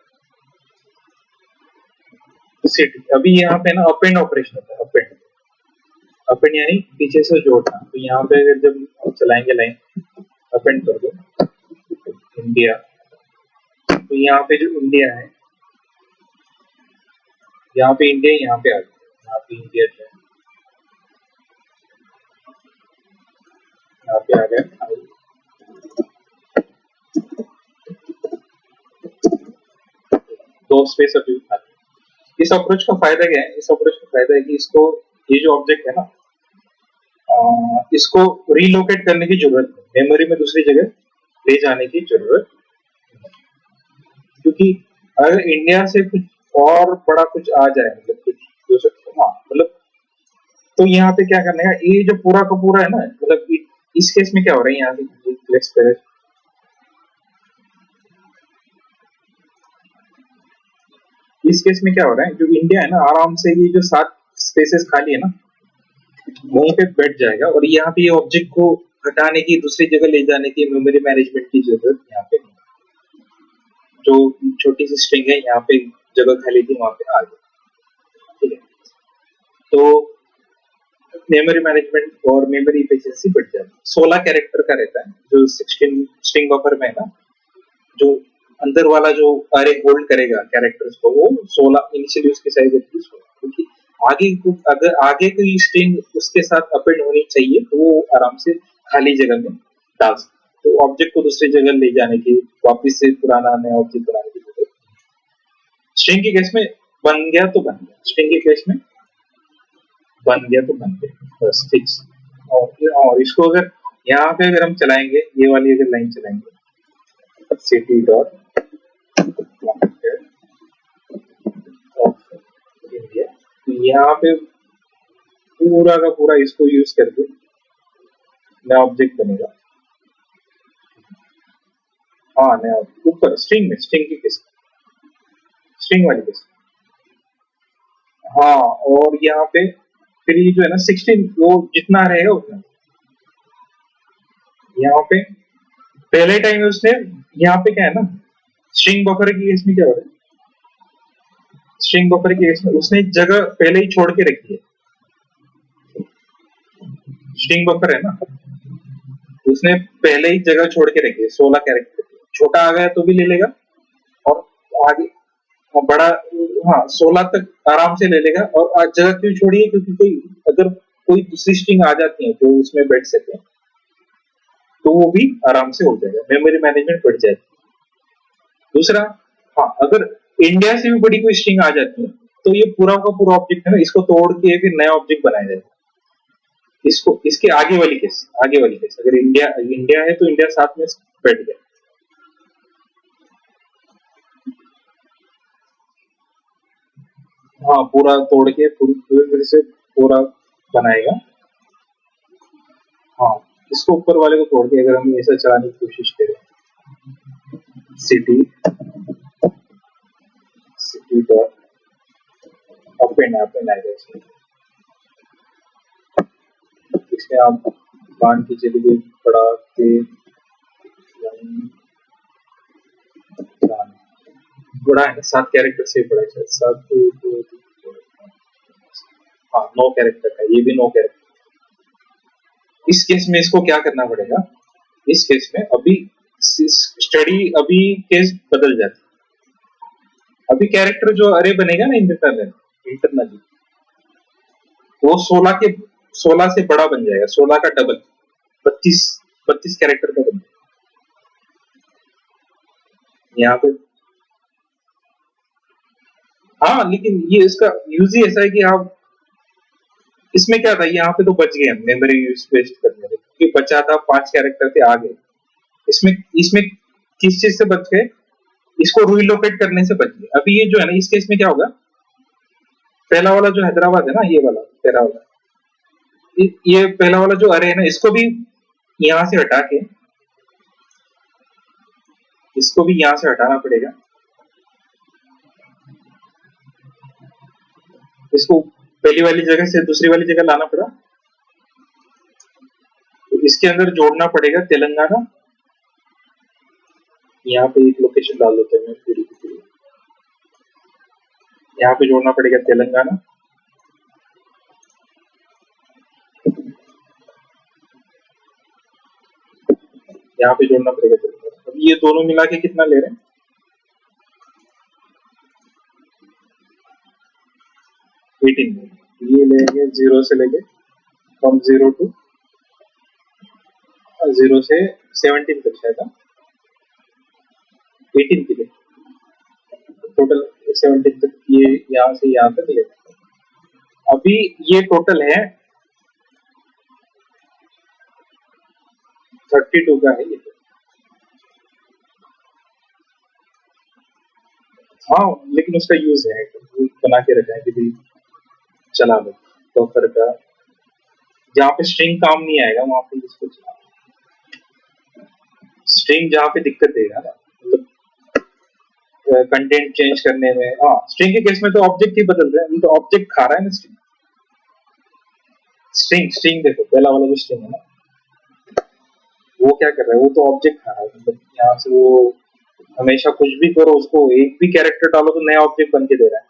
सिटी, अभी यहाँ पे ना अप एंड ऑपरेशन होता है, अप एंड यानी पीछे से जोड़ना। तो यहाँ पे अगर जब हम चलाएंगे लाइन, अप एंड कर दो इंडिया, तो यहाँ पे जो इंडिया है, यहाँ पे इंडिया, यहाँ पे आ गया, यहाँ पे इंडिया जो है यहाँ पे आ गया। दो स्पेस अभी इस अप्रोच का फायदा क्या है? इस अप्रोच का फायदा है कि इसको, ये जो ऑब्जेक्ट है ना, इसको रीलोकेट करने की जरूरत नहीं, मेमोरी में दूसरी जगह ले जाने की जरूरत, क्योंकि अगर इंडिया से कुछ और बड़ा कुछ आ जाए, मतलब कुछ जो मतलब, तो यहाँ पे क्या करने का, ये जो पूरा का पूरा है ना, मतलब इस केस में क्या हो रहा है, यहाँ से इस केस में क्या हो रहा है, जो इंडिया है ना, आराम से ये जो 7 स्पेसेस खाली है ना, वहीं पे बैठ जाएगा, और यहाँ पे ये ऑब्जेक्ट को हटाने की, दूसरी जगह ले जाने की, मेमोरी मैनेजमेंट की जरूरत यहाँ पे नहीं। जो छोटी सी स्ट्रिंग है, यहाँ पे जगह खाली थी, वहां पे आ गई, ठीक है। तो मेमोरी मैनेजमेंट और मेमोरी एफिशिएंसी बढ़ जाएगी। 16 कैरेक्टर का रहता है, जो 16 स्ट्रिंग बफर में है ना, जो अंदर वाला जो अरे होल्ड करेगा कैरेक्टर्स को, वो 16 इनिशियली उसकी साइज होती है 16, क्योंकि आगे अगर आगे कोई स्ट्रिंग उसके साथ अपेंड होनी चाहिए, तो वो आराम से खाली जगह में डाल सकते, तो ऑब्जेक्ट को दूसरी जगह ले जाने की, वापस से पुराना नया ऑब्जेक्ट बनाने की जरूरत। स्ट्रिंग के केस में बन गया तो बन गया, स्ट्रिंग के केस में बन गया तो बन गया, बस फिक्स। और इसको अगर यहाँ पे अगर हम चलाएंगे, ये वाली अगर लाइन चलाएंगे, सिटी डॉट इंडिया, तो यहाँ पे पूरा का पूरा इसको यूज करके नया ऑब्जेक्ट बनेगा। हाँ, नया ऊपर स्ट्रिंग में, स्ट्रिंग की केस, स्ट्रिंग वाली केस। हाँ, और यहाँ पे फिर ये जो है ना 16, वो जितना रहेगा उतना। यहाँ पे पहले टाइम उसने, यहाँ पे क्या है ना, स्ट्रिंग बफर की केस में क्या हो रहा है, स्ट्रिंग बफर की केस में उसने जगह पहले ही छोड़ के रखी है। स्ट्रिंग बफर है ना, उसने पहले ही जगह छोड़ के रखी है, 16 कैरेक्टर, छोटा आ गया तो भी ले लेगा, और आगे और बड़ा, हाँ 16 तक आराम से ले लेगा। और आज जगह क्यों छोड़ी है, क्योंकि कोई अगर कोई दूसरी स्ट्रिंग आ जाती है जो उसमें बैठ सके, तो वो भी आराम से हो जाएगा, मेमोरी मैनेजमेंट बढ़ जाएगी। दूसरा, हाँ, अगर इंडिया से भी बड़ी कोई स्ट्रिंग आ जाती है तो ये पूरा का पूरा ऑब्जेक्ट है ना, इसको तोड़ के फिर नया ऑब्जेक्ट बनाया जाएगा। इसको इसके आगे वाली केस अगर इंडिया इंडिया है तो इंडिया साथ में बैठ गया। हाँ, पूरा तोड़ के पूरी पूरी तरह से पूरा बनाएगा। हाँ, इसको ऊपर वाले को तोड़ के अगर हम ऐसा चलाने की कोशिश करें, city city dot up and आएगा इसमें। इसमें आप मान के चलिए बढ़ा के बड़ा है, 7 कैरेक्टर से बड़ा है, 7 हाँ 9 कैरेक्टर का, ये भी 9 कैरेक्टर। इस केस में इसको क्या करना पड़ेगा, इस केस में अभी स्टडी अभी केस बदल जाती है। अभी कैरेक्टर जो अरे बनेगा ना इंटरनली वो 16 से बड़ा बन जाएगा, 16 का डबल 32 कैरेक्टर का बन जाएगा। यहाँ पे हाँ, लेकिन ये इसका यूज ही ऐसा है कि आप इसमें क्या था, यहाँ पे तो बच गए मेमोरी यूज वेस्ट करने में, क्योंकि बचा था 5 कैरेक्टर थे आगे। इसमें इसमें किस चीज से बच गए, इसको रिलोकेट करने से बच गए। अभी ये जो है ना, इस केस में क्या होगा, पहला वाला जो हैदराबाद है ना, ये वाला पहला वाला, ये पहला वाला जो अरे है ना, इसको भी यहाँ से हटा के इसको भी यहाँ से हटाना पड़ेगा। इसको पहली वाली जगह से दूसरी वाली जगह लाना पड़ा, तो इसके अंदर जोड़ना पड़ेगा तेलंगाना। यहाँ पे एक लोकेशन डाल देते हैं पूरी की पूरी, यहाँ पे जोड़ना पड़ेगा तेलंगाना। यहाँ पे जोड़ना पड़ेगा तेलंगाना। अब ये दोनों मिला के कितना ले रहे हैं, 18। ये लेंगे 0 से लेके फ्रॉम 0 टू 0 से 17 तक शायद 18 के लिए टोटल 17 तक, ये यहाँ से यहाँ तक लेगा। अभी ये टोटल है 32 का है ये। हाँ, लेकिन उसका यूज है, बना के रखा है कि भाई चला लो बफर का, जहाँ पे स्ट्रिंग काम नहीं आएगा वहां पे इसको चला, स्ट्रिंग जहाँ पे दिक्कत देगा ना, मतलब कंटेंट चेंज करने में। हाँ, स्ट्रिंग के केस में तो ऑब्जेक्ट ही बदल रहे हैं, तो ऑब्जेक्ट खा रहा है ना स्ट्रिंग। स्ट्रिंग स्ट्रिंग देखो, पहला वाला जो स्ट्रिंग है ना, वो क्या कर रहा है, वो तो ऑब्जेक्ट खा रहा है, मतलब यहाँ से वो हमेशा कुछ भी करो, उसको एक भी कैरेक्टर डालो तो नया ऑब्जेक्ट बन के दे रहा है।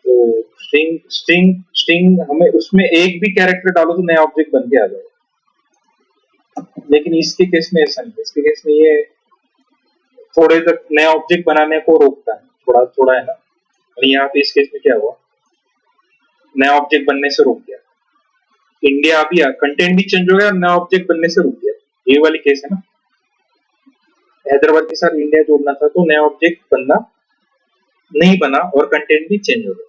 तो स्ट्रिंग स्ट्रिंग स्ट्रिंग हमें उसमें एक भी कैरेक्टर डालो तो नया ऑब्जेक्ट बन के आ जाएगा। लेकिन इसके केस में ऐसा नहीं है, इसके केस में ये थोड़े तक नया ऑब्जेक्ट बनाने को रोकता है, थोड़ा थोड़ा है ना। और यहाँ पे इस केस में क्या हुआ, नया ऑब्जेक्ट बनने से रोक दिया। इंडिया अभी कंटेंट भी चेंज हो गया, नया ऑब्जेक्ट बनने से रुक गया। ये वाली केस है ना, हैदराबाद के साथ इंडिया जोड़ना था तो नया ऑब्जेक्ट बनना नहीं बना और कंटेंट भी चेंज हो गया।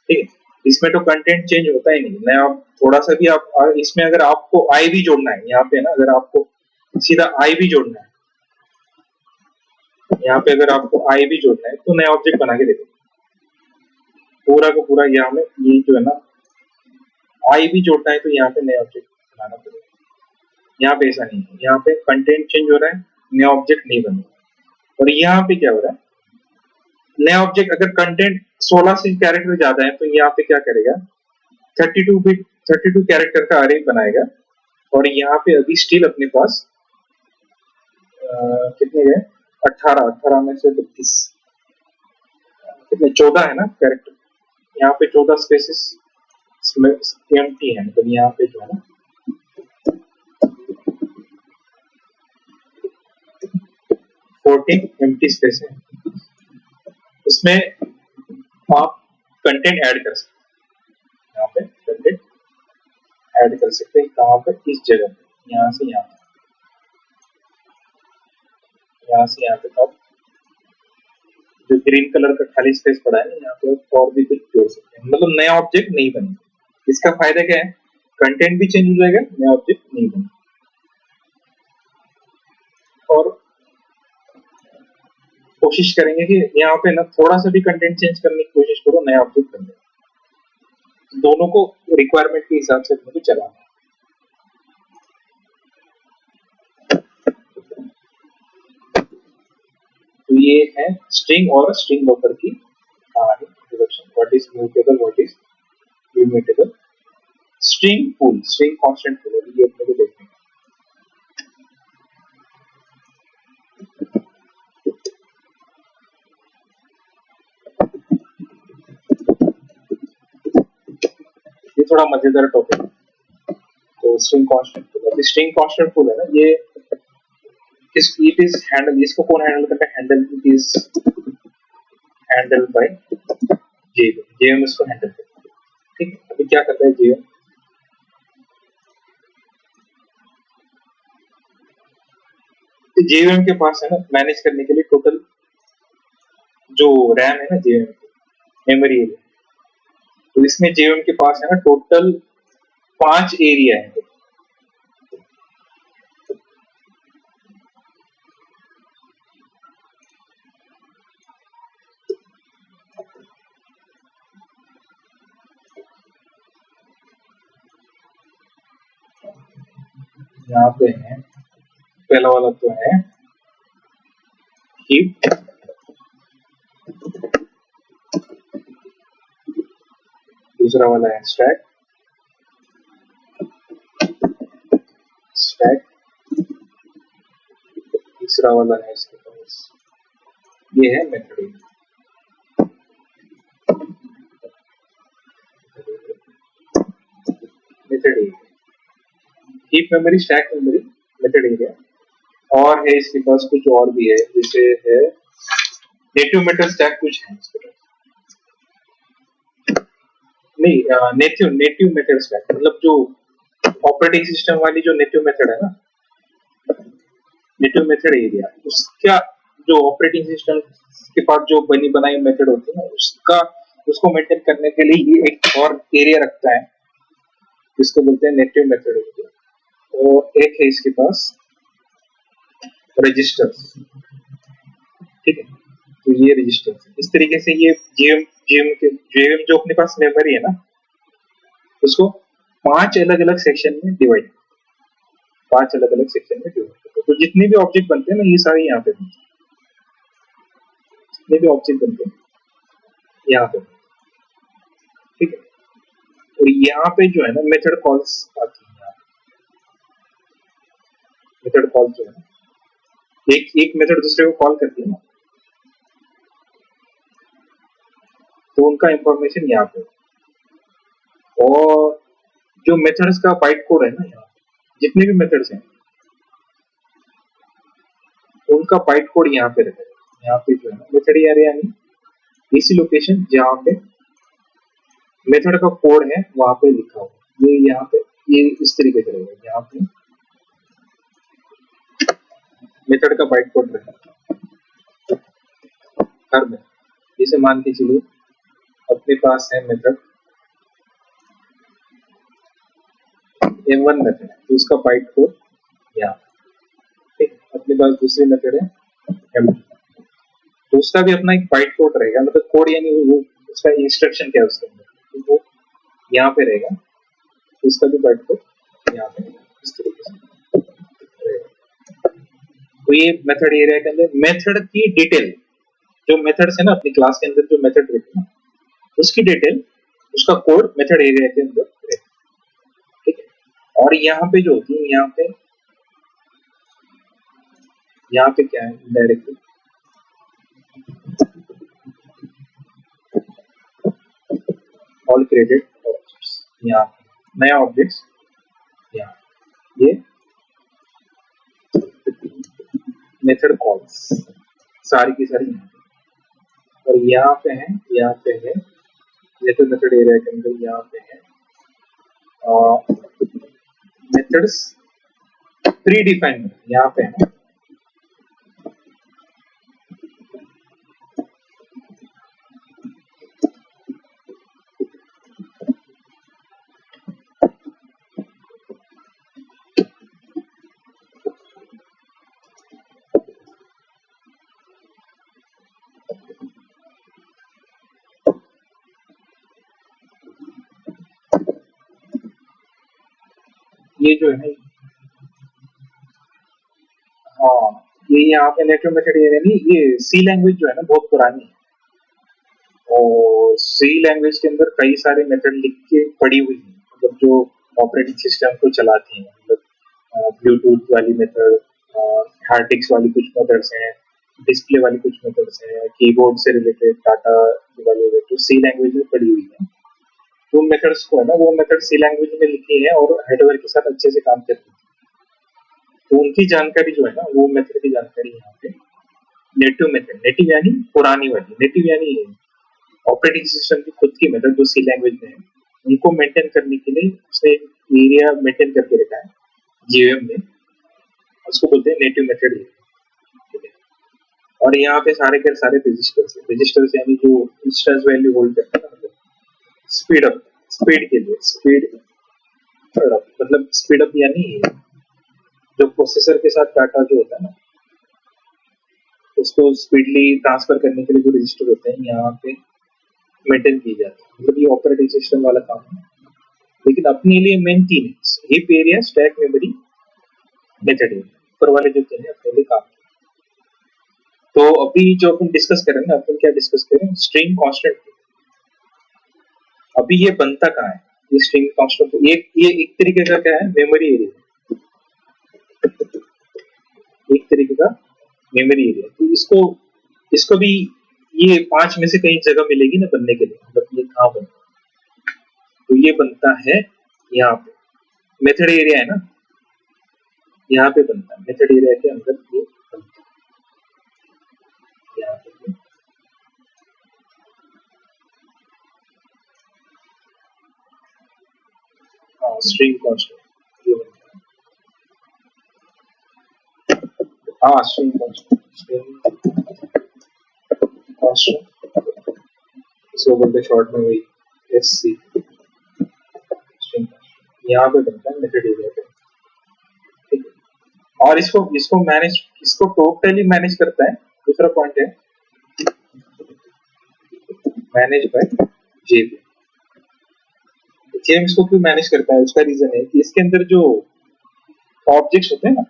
ठीक है, इसमें तो कंटेंट चेंज होता ही नहीं, नया थोड़ा सा भी आप इसमें अगर आपको आई भी जोड़ना है, यहाँ पे ना अगर आपको सीधा आई भी जोड़ना है, यहाँ पे अगर आपको आई भी जोड़ना है तो नया ऑब्जेक्ट बना के देखो, पूरा का पूरा यहाँ में ये जो है ना, आई भी जोड़ना है तो यहाँ पे नया ऑब्जेक्ट बनाना पड़ेगा। यहाँ पे ऐसा नहीं है, यहाँ पे कंटेंट चेंज हो रहा है, नया ऑब्जेक्ट नहीं बन रहा। और यहाँ पे क्या हो रहा है, नया ऑब्जेक्ट अगर कंटेंट 16 से कैरेक्टर ज्यादा है तो यहाँ पे क्या करेगा, 32 कैरेक्टर का अरे बनाएगा। और यहाँ पे अभी स्टिल अपने पास कितने गए, 18 में से 32, कितने 14 है ना कैरेक्टर, यहाँ पे 14 स्पेसेस एम्प्टी है, मतलब यहाँ पे जो है ना 14 एम्प्टी स्पेस है, उसमें आप कंटेंट ऐड कर सकते हैं। ऐड कर सकते हैं कहाँ पे, इस जगह पे, यहाँ से यहाँ, यहाँ से यहाँ पे आप जो ग्रीन कलर का खाली स्पेस पड़ा है ना, यहाँ पे और भी कुछ जोड़ सकते हैं, मतलब नया ऑब्जेक्ट नहीं बनेगा। इसका फायदा क्या है, कंटेंट भी चेंज हो जाएगा, नया ऑब्जेक्ट नहीं बनेगा। और कोशिश करेंगे कि यहाँ पे ना थोड़ा सा भी कंटेंट चेंज करने की कोशिश करो, नया ऑब्जेक्ट बन जाए। दोनों को रिक्वायरमेंट के हिसाब से अपने को चलाना। तो ये है स्ट्रिंग और स्ट्रिंग बफर की कहानी, introduction. What is mutable, what is immutable, string pool, string constant pool, ये अपने को देखना है। ये थोड़ा मजेदार टॉपिक है। तो स्ट्रिंग कांस्टेंट पूल, अभी स्ट्रिंग कांस्टेंट पूल है ना, ये इट इज हैंडल, इसको कौन हैंडल करता है, handle, it is handle bye JVM, JVM इसको हैंडल करता है। ठीक है, अभी क्या करता है जेवीएम, जेवीएम के पास है ना मैनेज करने के लिए टोटल जो रैम है ना जेवीएम मेमोरी एरिया, तो इसमें जेवीएम के पास है ना टोटल 5 एरिया है। यहाँ पे है पहला वाला तो है हीप, दूसरा वाला है स्टैक, स्टैक, तीसरा वाला है इसके पास, ये है method, method area, heap memory, stack memory, method area. और है इसके पास कुछ और भी है, जैसे है नेटिव मेथड स्टैक कुछ है इसके पास, नहीं नेटिव नेटिव मेथड स्टैक मतलब जो ऑपरेटिंग सिस्टम वाली जो नेटिव मेथड है ना, नेटिव मेथड एरिया, उसका जो ऑपरेटिंग सिस्टम के पास जो बनी बनाई मेथड होती है ना, उसका उसको मेंटेन करने के लिए ये एक और एरिया रखता है, जिसको बोलते हैं नेटिव मेथड एरिया। और एक है इसके पास रजिस्टर्स, ठीक है, तो ये रजिस्टर्स इस तरीके से ये जेवीएम जो अपने पास मेमोरी है ना, उसको 5 अलग अलग सेक्शन में डिवाइड, 5 अलग अलग सेक्शन में डिवाइड करते हैं। तो जितने भी ऑब्जेक्ट बनते हैं ना, ये सारे यहाँ पे बनते हैं, जितने भी ऑब्जेक्ट बनते हैं यहाँ पे, ठीक है। और यहाँ पे जो है ना मेथड कॉल्स आती है, मेथड कॉल जो है ना, एक एक मेथड दूसरे को कॉल करती है ना, तो उनका इंफॉर्मेशन यहाँ पे, और जो मेथड्स का बाइट कोड है ना, यहाँ जितने भी मेथड्स हैं उनका बाइट कोड यहाँ पे रहता है। यहाँ पे जो है ना मेथड एरिया यानी इसी लोकेशन जहाँ पे मेथड का कोड है वहां पे लिखा हुआ, ये यहाँ पे ये इस तरीके से रहेगा, यहाँ पे मेथड का बाइट कोड रहेगा हर में। जैसे मान के चलिए अपने पास है मेथड m1 मेथड, तो उसका बाइट कोड यहाँ, ठीक। अपने पास दूसरी मेथड है m2, तो उसका भी अपना एक बाइट कोड रहेगा, मतलब कोड यानी वो उसका इंस्ट्रक्शन क्या है उसके अंदर, तो वो यहाँ पे रहेगा, उसका भी बाइट कोड यहाँ पे इस तरीके से रहेगा। तो ये मेथड एरिया के अंदर मेथड की डिटेल, जो मेथड्स है ना अपनी क्लास के अंदर जो मेथड रहते हैं उसकी डिटेल, उसका कोड मेथड एरिया के अंदर रहेगा, ठीक है। और यहाँ पे जो होती है, यहाँ पे क्या है डायरेक्टली ऑल क्रिएटेड ऑब्जेक्ट्स, यहाँ नया ऑब्जेक्ट्स, यहाँ ये मेथड कॉल्स सारी की सारी यहाँ, और यहाँ पे है ये तो मेथड एरिया के अंदर यहाँ पे है मेथड्स प्री डिफाइंड यहाँ पे है ना, ये जो है ना, हाँ ये यहाँ पे नेटिव मेथड ये नहीं, ये सी लैंग्वेज जो है ना बहुत पुरानी है, और सी लैंग्वेज के अंदर कई सारे मेथड लिख के पड़ी हुई है, मतलब जो ऑपरेटिंग सिस्टम को चलाती हैं, मतलब ब्लूटूथ वाली मेथड, हार्ड डिस्क वाली कुछ मेथड्स हैं, डिस्प्ले वाली कुछ मेथड्स हैं, कीबोर्ड से रिलेटेड डाटा वाले, तो सी लैंग्वेज में पड़ी हुई है। तो मेथड्स को है ना, वो मेथड सी लैंग्वेज में लिखी है और हार्डवेयर के साथ अच्छे से काम करती है, तो उनकी जानकारी जो है ना, वो मेथड की जानकारी यहाँ पे नेटिव मेथड, नेटिव यानी पुरानी वाली, नेटिव यानी ऑपरेटिंग सिस्टम की खुद की मेथड जो सी लैंग्वेज में है, उनको मेंटेन करने के लिए उसने एरिया मेंटेन करके रखा है जीएम में, उसको बोलते हैं नेटिव मेथड। और यहाँ पे सारे के सारे रजिस्टर्स यानी जो इंस्टेंस वैल्यू होल्ड करते हैं ना, मतलब स्पीड अप, स्पीड के लिए स्पीड अप, मतलब स्पीड अप यानी जो प्रोसेसर के साथ डाटा जो होता है ना, उसको स्पीडली ट्रांसफर करने के लिए जो रजिस्टर होते हैं यहाँ पे मेंटेन की जाती है, मतलब ये ऑपरेटिंग सिस्टम वाला काम है। लेकिन अपने लिए मेन तीन है, heap area, stack memory, method area, ऊपर वाले जो तीन है अपने लिए काम। तो अभी जो अपन डिस्कस करेंगे, अपन क्या डिस्कस करें, स्ट्रिंग कांस्टेंट। अभी ये बनता कहाँ है, ये स्ट्रिंग कांस्टेंट, ये एक तरीके का क्या है, मेमोरी एरिया, एक तरीके का मेमोरी एरिया। तो इसको इसको भी ये पांच में से कहीं जगह मिलेगी ना बनने के लिए, मतलब ये कहाँ बनता है, तो ये बनता है यहाँ पे, मेथड एरिया है ना, यहाँ पे बनता है मेथड एरिया के अंदर, ये बनता है यहाँ पे, हाँ स्ट्रिंग कांस्टेंट ये बनता है, हाँ स्ट्रिंग कांस्टेंट, स्ट्रिंग कांस्टेंट, इसको बोलते हैं शॉर्ट में वही एससी, स्ट्रिंग यहाँ पे बनता है मेथड एरिया पे, ठीक है। और इसको इसको मैनेज, इसको टोटली मैनेज करता है, दूसरा पॉइंट है मैनेज बाय जेबी। जेम्स को क्यों मैनेज करता है, उसका रीजन है कि इसके अंदर जो ऑब्जेक्ट्स होते हैं ना,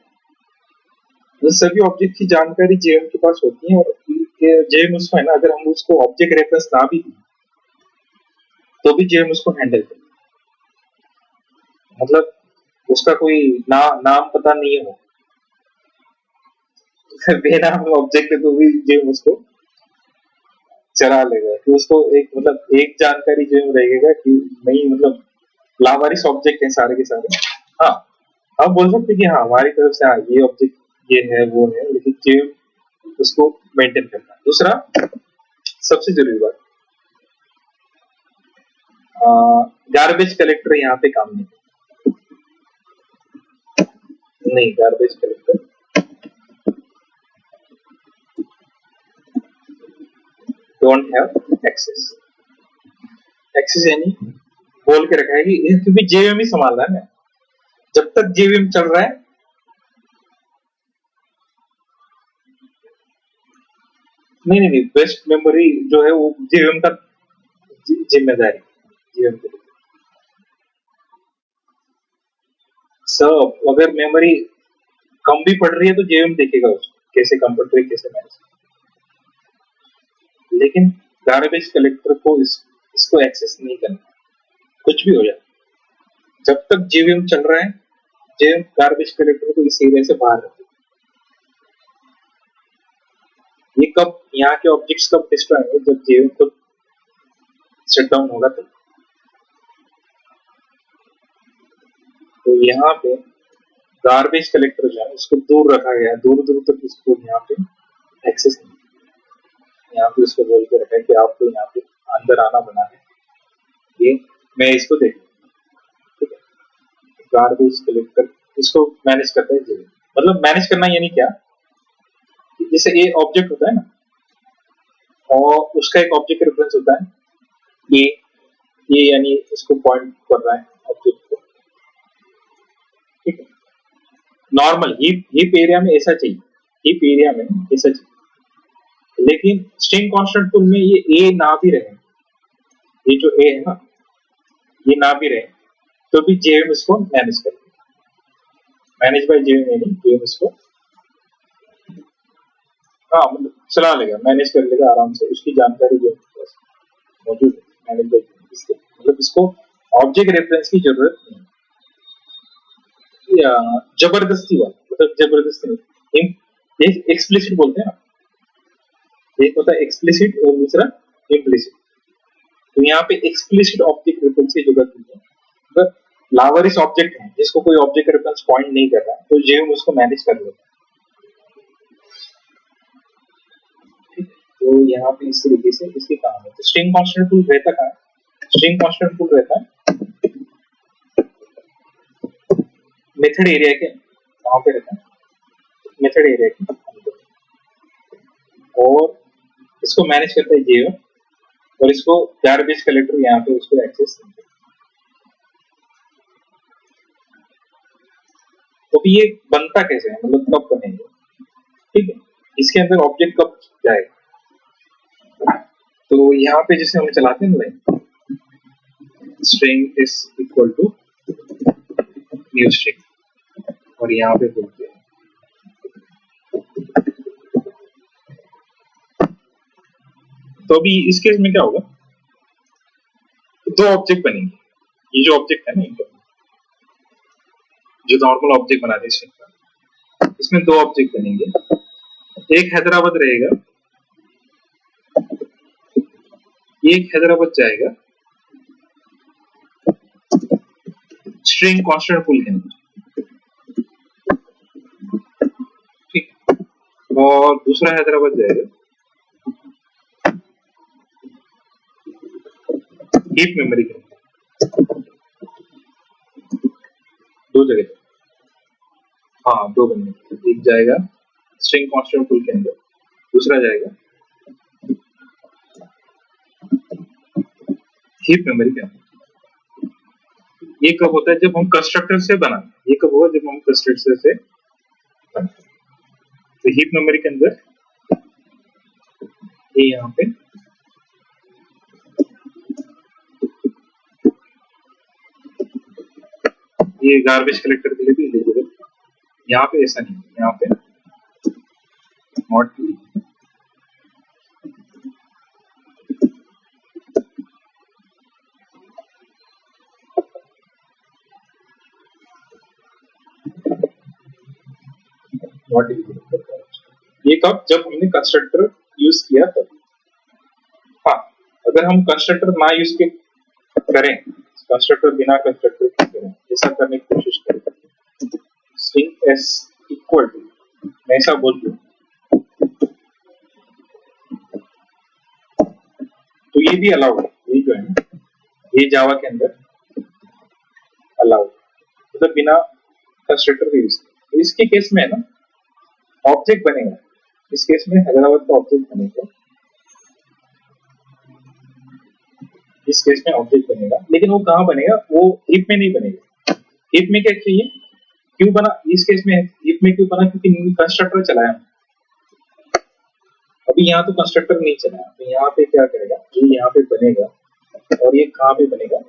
वो सभी ऑब्जेक्ट की जानकारी जेएम के पास होती है, और जेएम उसको है ना, अगर हम उसको ऑब्जेक्ट रेफरेंस ना भी दें तो भी जेएम उसको हैंडल करे, मतलब उसका कोई नाम पता नहीं हो, बेनाम ऑब्जेक्ट है तो भी जेएम उसको चरा लेगा, कि उसको एक मतलब एक जानकारी जेएम रहेगा कि नहीं, मतलब लावारिस ऑब्जेक्ट है सारे के सारे। हाँ हम बोल सकते कि हाँ हमारी तरफ से हाँ ये ऑब्जेक्ट ये है वो है, लेकिन जेएम उसको मेंटेन करना। दूसरा सबसे जरूरी बात, गार्बेज कलेक्टर यहाँ पे काम नहीं, garbage collector don't have access, access यानी बोल के रखा है कि क्योंकि जेवीएम ही संभाल रहा है ना, जब तक जेवीएम चल रहा है, नहीं बेस्ट मेमोरी जो है वो जेवीएम का जिम्मेदारी, जेवीएम के लिए सब, अगर मेमोरी कम भी पड़ रही है तो जेवीएम देखेगा उसको कैसे कम पड़ रही है, कैसे मैनेज, लेकिन गार्बेज कलेक्टर को इसको एक्सेस नहीं करना, कुछ भी हो जाए, जब तक जेवीएम चल रहा है, जेवीएम गार्बेज कलेक्टर को इस एरिया से बाहर रखे। ये कब यहाँ के ऑब्जेक्ट्स कब डिस्ट्रॉय होंगे, जब जेवीएम खुद शट डाउन होगा तो यहाँ पे गार्बेज कलेक्टर जो है उसको दूर रखा गया, दूर दूर तक इसको यहाँ पे एक्सेस नहीं, यहाँ पे उसको बोल के रखा है कि आपको यहाँ पे अंदर आना बना है, ये मैं इसको देख, ठीक है। गार्बेज कलेक्टर इसको मैनेज करता है JVM। मतलब मैनेज करना यानी क्या, जैसे ये ऑब्जेक्ट होता है ना, और उसका एक ऑब्जेक्ट रेफरेंस होता है ये यानी इसको पॉइंट कर रहा है ऑब्जेक्ट को, ठीक है। नॉर्मल हीप एरिया में ऐसा चाहिए, हीप एरिया में ऐसा चाहिए, लेकिन स्ट्रिंग कांस्टेंट पुल में ये ए ना भी रहे, ये जो ए है ना ये ना भी रहे, तो भी JVM इसको मैनेज करेगा। मैनेज बाय JVM यानी JVM इसको हाँ मतलब चला लेगा, मैनेज कर लेगा आराम से, उसकी जानकारी जो मौजूद है मैनेज बाय JVM, मतलब इसको ऑब्जेक्ट रेफरेंस की जरूरत नहीं है। जबरदस्ती वाला मतलब जबरदस्ती नहीं, एक एक्सप्लिसिट बोलते हैं ना, एक होता है एक्सप्लिसिट और दूसरा इम्प्लिसिट। तो यहाँ पे एक्सप्लिसिट ऑब्जेक्ट रेफरेंस की जरूरत नहीं है, अगर लावरिस ऑब्जेक्ट है जिसको कोई ऑब्जेक्ट रेफरेंस पॉइंट नहीं कर रहा है तो JVM उसको मैनेज कर लेता है। तो यहाँ पे इस तरीके से इसकी काम है। तो स्ट्रिंग कांस्टेंट पुल रहता कहाँ है, स्ट्रिंग कांस्टेंट पुल रहता है मेथड एरिया के, वहां पे रहता है मेथड एरिया के, और इसको मैनेज करता है JVM, और इसको गार्बेज कलेक्टर यहाँ पे उसको एक्सेस नहीं करता। तो ये बनता कैसे है, मतलब कब बनेगा, ठीक है, इसके अंदर ऑब्जेक्ट कब जाएगा। तो यहाँ पे जैसे हम चलाते हैं ना, string is equal to new string, और यहाँ पे बोलते हैं तो अभी इस केस में क्या होगा, दो ऑब्जेक्ट बनेंगे। ये जो ऑब्जेक्ट है ना जो नॉर्मल ऑब्जेक्ट बनाते हैं स्ट्रिंग का, इसमें दो ऑब्जेक्ट बनेंगे, एक हैदराबाद रहेगा, एक हैदराबाद जाएगा स्ट्रिंग कांस्टेंट पुल के अंदर, ठीक, और दूसरा हैदराबाद जाएगा हीप मेमोरी के अंदर, दो जगह, हाँ दो बनेंगे, एक जाएगा स्ट्रिंग कांस्टेंट पुल के अंदर, दूसरा जाएगा हीप मेमोरी के अंदर। ये कब होता है, जब हम कंस्ट्रक्टर से बनाते हैं, ये कब होगा जब हम कंस्ट्रक्टर से बनाते हैं। तो हीप मेमोरी के अंदर ये यहाँ पे ये गार्बेज कलेक्टर के लिए भी एलिजिबल, यहाँ पे ऐसा नहीं, यहाँ पे नॉट नॉट एलिजिबल। ये कब, जब हमने कंस्ट्रक्टर यूज किया तब। हाँ, अगर हम कंस्ट्रक्टर ना यूज के करें, कंस्ट्रक्टर बिना कंस्ट्रक्टर के करें, ऐसा करने की कोशिश करें, स्ट्रिंग एस इक्वल टू, मैं ऐसा बोल दूं तो ये भी अलाउड है, ये जो है ना ये जावा के अंदर अलाउड, मतलब बिना कंस्ट्रक्टर के यूज। तो इसके केस में है ना ऑब्जेक्ट बनेगा, इस केस में हैदराबाद का ऑब्जेक्ट बनेगा, इस केस में ऑब्जेक्ट बनेगा, लेकिन वो कहाँ बनेगा, वो हीप में नहीं बनेगा। हीप में क्या चाहिए, क्यों बना इस केस में हीप में, क्यों बना, क्योंकि कंस्ट्रक्टर चलाया, अभी यहाँ तो कंस्ट्रक्टर नहीं चला, तो यहाँ पे क्या करेगा, जो यहाँ पे बनेगा, और ये कहाँ पे बनेगा,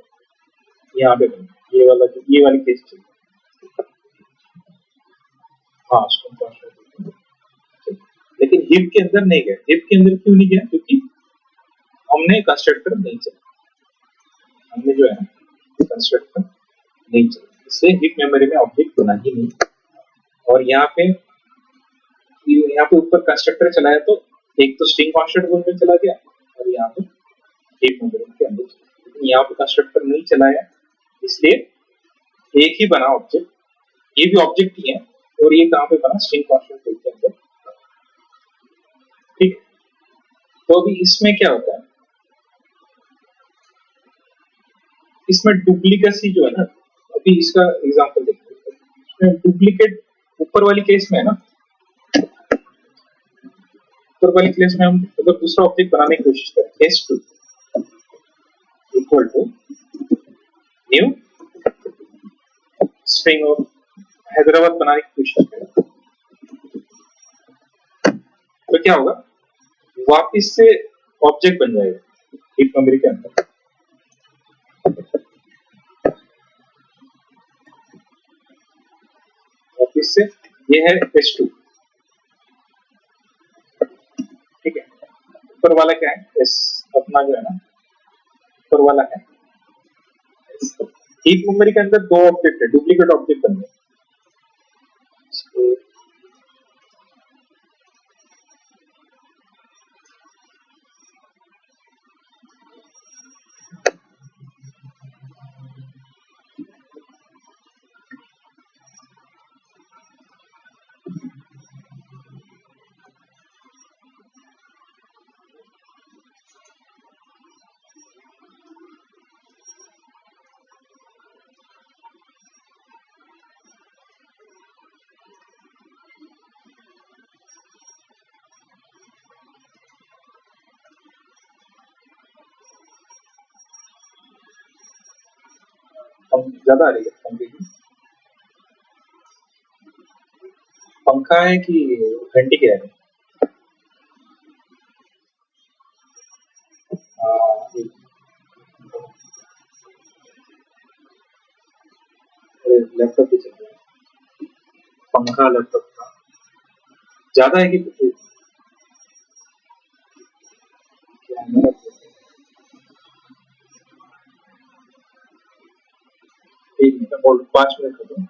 यहाँ पे बनेगा, ये वाली केस चाहिए। हाँ लेकिन हीप के अंदर नहीं गया, हीप के अंदर क्यों नहीं गया, क्योंकि हमने कंस्ट्रक्टर नहीं चला, हमने जो है ना कंस्ट्रक्टर नहीं चला, इससे हीप मेमोरी में ऑब्जेक्ट बना ही नहीं। और यहाँ पे ऊपर कंस्ट्रक्टर चलाया तो एक तो स्ट्रिंग कांस्टेंट पुल में चला गया, और यहाँ पे हीप मेमोरी के अंदर, यहाँ पे कंस्ट्रक्टर नहीं चलाया, इसलिए एक ही बना ऑब्जेक्ट, ये भी ऑब्जेक्ट ही है, और ये कहाँ पे बना, स्ट्रिंग कांस्टेंट पुल के अंदर, ठीक। तो अभी इसमें क्या होता है, इसमें डुप्लीकेसी जो है ना, अभी इसका एग्जांपल देखते हैं। इसमें डुप्लीकेट ऊपर वाली केस में है ना, ऊपर वाली केस में हम अगर दूसरा ऑब्जेक्ट बनाने की कोशिश करें, s2 equal to new string of Hyderabad बनाने की कोशिश करें, तो क्या होगा, वापिस से ऑब्जेक्ट बन जाएगा हीप मेमोरी के अंदर। वापिस से ये है s2, ठीक है। ऊपर वाला क्या है, s, अपना जो है ना ऊपर वाला है s। हीप मेमोरी के अंदर दो ऑब्जेक्ट है, डुप्लीकेट ऑब्जेक्ट बन गए। ज्यादा आ रही है पंखे की, पंखा है कि घंटी के है? लैपटॉप भी चल रहा है, पंखा लैपटॉप का ज्यादा है कि एक मिनट और 5 मिनट खत्म।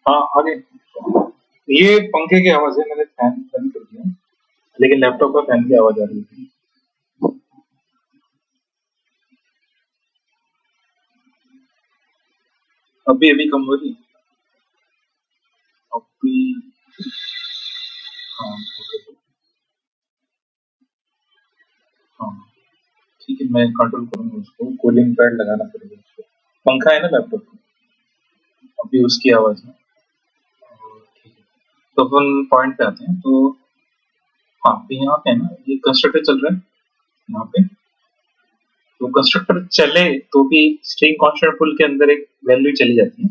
हाँ आगे, ये पंखे की आवाज है, मैंने फैन बंद कर दिया, लेकिन लैपटॉप का फैन की आवाज आ रही है। अभी अभी कम हो रही है अभी। हाँ okay, हाँ ठीक है, मैं कंट्रोल करूंगा उसको, कूलिंग पैड लगाना पड़ेगा उसको। पंखा है ना लैपटॉप में, अभी उसकी आवाज है। ठीक है, तो अपन पॉइंट पे आते हैं। तो हाँ, तो यहाँ पे है ना, ये कंस्ट्रक्टर चल रहा है यहाँ पे। तो कंस्ट्रक्टर चले तो भी स्ट्रिंग कांस्टेंट फुल के अंदर एक वैल्यू चली जाती है,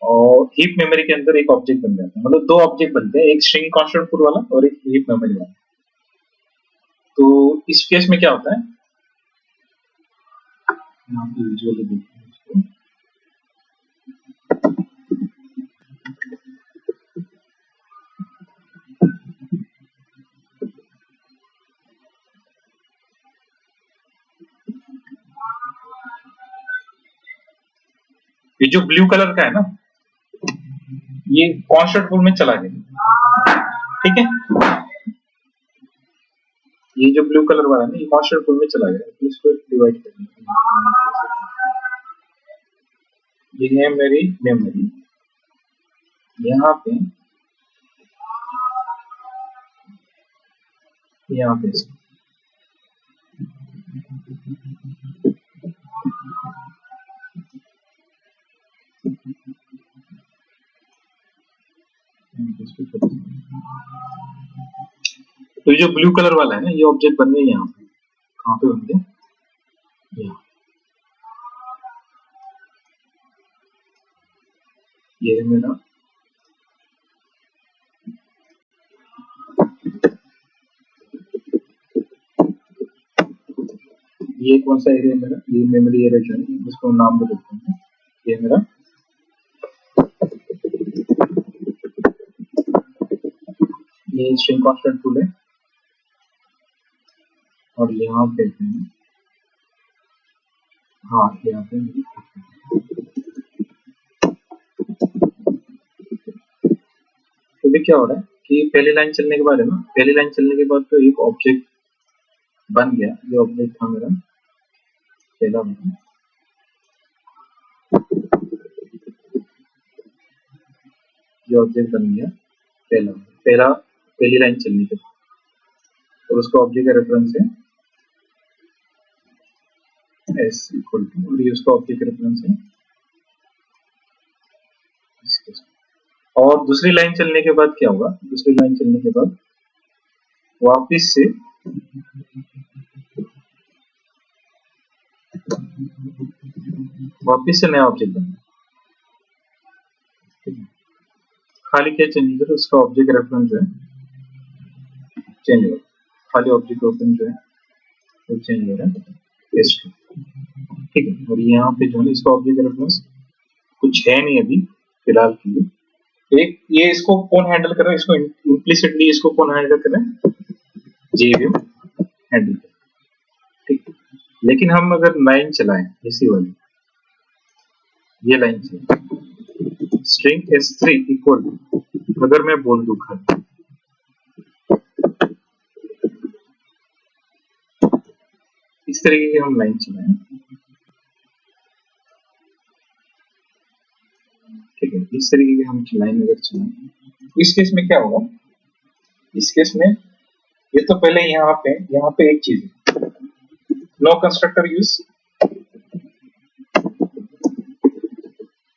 और हीप मेमोरी के अंदर एक ऑब्जेक्ट बन जाता है। मतलब दो ऑब्जेक्ट बनते हैं, एक स्ट्रिंग कांस्टेंट फुल वाला और एक हीप मेमोरी वाला। तो इस केस में क्या होता है, यहाँ पे विजुअली देखते हैं इसको। ये जो ब्लू कलर का है ना, ये कांस्टेंट फुल में चला गया, ठीक है। ये जो ब्लू कलर वाला है ना, ये कांस्टेंट फुल में चला गया, तो इसको डिवाइड करेंगे। ये है मेरी मेमोरी, यहाँ पे यहाँ पे तो ये जो ब्लू कलर वाला है ना, ये ऑब्जेक्ट बन गए यहाँ पे। कहाँ पे बन गए, यहाँ। ये है मेरा, ये कौन सा एरिया है मेरा, ये मेमोरी एरिया जो है, जिसको नाम दे देते हैं, ये मेरा, ये स्ट्रिंग कांस्टेंट फुल है। और यहाँ पे हाँ, यहाँ पे तो भी क्या हो रहा है कि पहली लाइन चलने के बाद है ना, पहली लाइन चलने के बाद तो एक ऑब्जेक्ट बन गया। ये ऑब्जेक्ट था मेरा पहला वाला, ये ऑब्जेक्ट बन गया पहला पहला पहली लाइन चलने के बाद, और उसका ऑब्जेक्ट का रेफरेंस है एस इक्वल टू, और ये उसका ऑब्जेक्ट का रेफरेंस है इसके साथ। और दूसरी लाइन चलने के बाद क्या होगा, दूसरी लाइन चलने के बाद वापिस से नया ऑब्जेक्ट बनेगा। खाली क्या चेंज है, उसका ऑब्जेक्ट रेफरेंस जो है चेंज हो रहा है, खाली ऑब्जेक्ट रेफरेंस जो है वो चेंज हो रहा है एस2, ठीक है। और यहाँ पे जो है इसका ऑब्जेक्ट रेफरेंस कुछ है नहीं अभी फिलहाल के लिए। एक ये इसको कौन हैंडल कर रहा है, इसको इम्प्लिसिटली इसको कौन हैंडल कर रहा है, जेवीएम हैंडल कर, ठीक है। लेकिन हम अगर लाइन चलाएं इसी वाली, ये लाइन चलाएं स्ट्रिंग s3 इक्वल टू, अगर मैं बोल दूं खाली इस तरीके की हम लाइन चलाएं, ठीक है, इस तरीके की हम लाइन अगर चलाएं, इस केस में क्या होगा, इस केस में ये तो पहले यहाँ पे एक चीज है, no constructor use,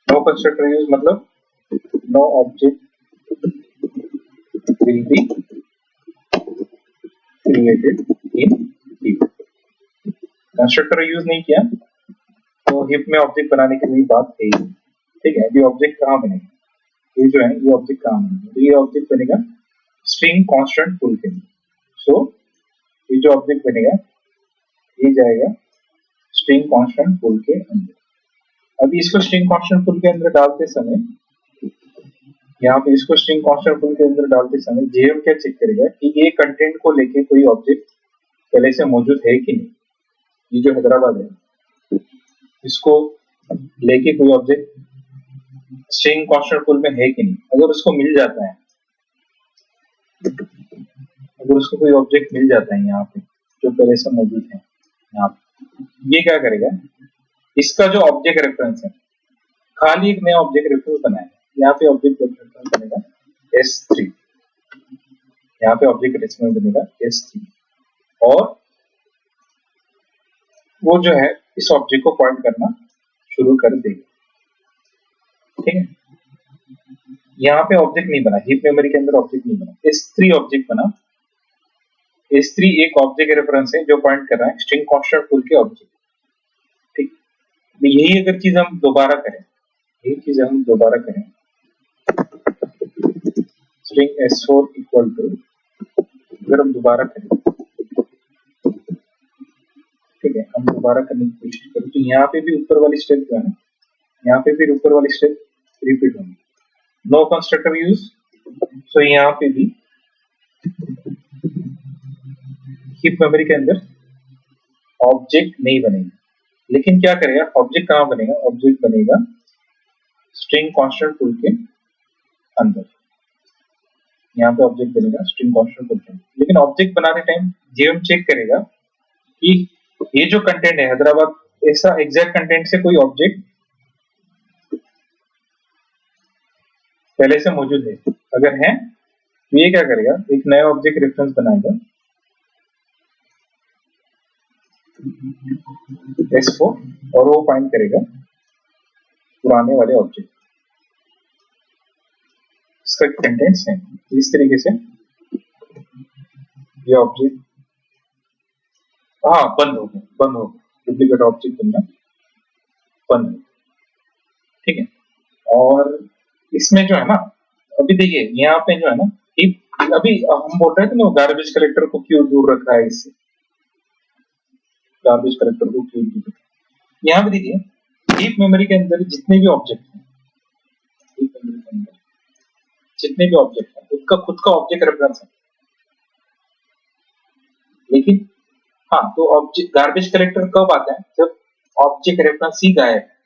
no constructor use मतलब no object will be created in heap. Constructor use नहीं किया तो हीप में ऑब्जेक्ट बनाने की कोई बात है ही, ठीक है। अभी ऑब्जेक्ट कहाँ बनेगा, ये जो है ये ऑब्जेक्ट कहाँ बनेगा, तो ये ऑब्जेक्ट बनेगा स्ट्रिंग कांस्टेंट फुल के अंदर। सो ये जो ऑब्जेक्ट बनेगा ये जाएगा स्ट्रिंग कांस्टेंट फुल के अंदर। अभी इसको स्ट्रिंग कांस्टेंट फुल के अंदर डालते समय, यहाँ पे इसको स्ट्रिंग कांस्टेंट फुल के अंदर डालते समय जेएम क्या चेक करेगा कि ये कंटेंट को लेके कोई ऑब्जेक्ट पहले से मौजूद है कि नहीं। ये जो हैदराबाद है, इसको लेके कोई ऑब्जेक्ट स्ट्रिंग कांस्टेंट पुल में है कि नहीं। अगर उसको मिल जाता है, अगर उसको कोई ऑब्जेक्ट मिल जाता है यहाँ पे जो पहले से मौजूद है यहाँ पे, ये क्या करेगा, इसका जो ऑब्जेक्ट रेफरेंस है, खाली एक नया ऑब्जेक्ट रेफरेंस बनाएगा। यहाँ पे ऑब्जेक्ट रेफरेंस बनेगा S3, यहाँ पे ऑब्जेक्ट रेफरेंस बनेगा S3, और वो जो है इस ऑब्जेक्ट को पॉइंट करना शुरू कर देगा। ठीक है, यहाँ पे ऑब्जेक्ट नहीं बना, हीप मेमोरी के अंदर ऑब्जेक्ट नहीं बना, S3 ऑब्जेक्ट बना। S3 एक ऑब्जेक्ट रेफरेंस है जो पॉइंट कर रहा है स्ट्रिंग कांस्टेंट पुल के ऑब्जेक्ट। ठीक, यही अगर चीज हम दोबारा करें, यही चीज हम दोबारा करें, स्ट्रिंग S4 इक्वल टू, अगर हम दोबारा करें, ठीक है, हम दोबारा करने की कोशिश करें, तो यहाँ पे भी ऊपर वाली स्टेप जो है ना, यहाँ पे फिर ऊपर वाली स्टेप रिपीट होगी। नो कंस्ट्रक्टर यूज, सो यहाँ पे भी हीप मेमोरी के अंदर ऑब्जेक्ट नहीं बनेगा, लेकिन क्या करेगा, ऑब्जेक्ट कहाँ बनेगा, ऑब्जेक्ट बनेगा स्ट्रिंग कांस्टेंट पुल के अंदर। यहाँ पे ऑब्जेक्ट बनेगा स्ट्रिंग कांस्टेंट पुल के अंदर, लेकिन ऑब्जेक्ट बनाने टाइम जेएम चेक करेगा कि ये जो कंटेंट है हैदराबाद, ऐसा एग्जैक्ट कंटेंट से कोई ऑब्जेक्ट पहले से मौजूद है। अगर है तो ये क्या करेगा, एक नया ऑब्जेक्ट रेफरेंस बनाएगा S4, और वो फाइंड करेगा पुराने वाले ऑब्जेक्ट, इसका कंटेंट्स है। इस तरीके से ये ऑब्जेक्ट बंद हो गया, डुप्लीकेट ऑब्जेक्ट बनना बंद हो। ठीक है, और इसमें जो है ना, अभी देखिए यहाँ पे जो है ना, अभी हम बोल रहे थे ना गार्बेज कलेक्टर को क्यों दूर रखा है, इससे गार्बेज कलेक्टर को क्यों दूर रखा है। यहाँ पे देखिए डीप मेमोरी के अंदर जितने भी ऑब्जेक्ट हैं, डीप मेमोरी के अंदर जितने भी ऑब्जेक्ट हैं, उसका खुद का ऑब्जेक्ट रेफरेंस है, लेकिन तो ऑब्जेक्ट गार्बेज कलेक्टर कब आता है, जब ऑब्जेक्ट रेफरेंस ही गायब है,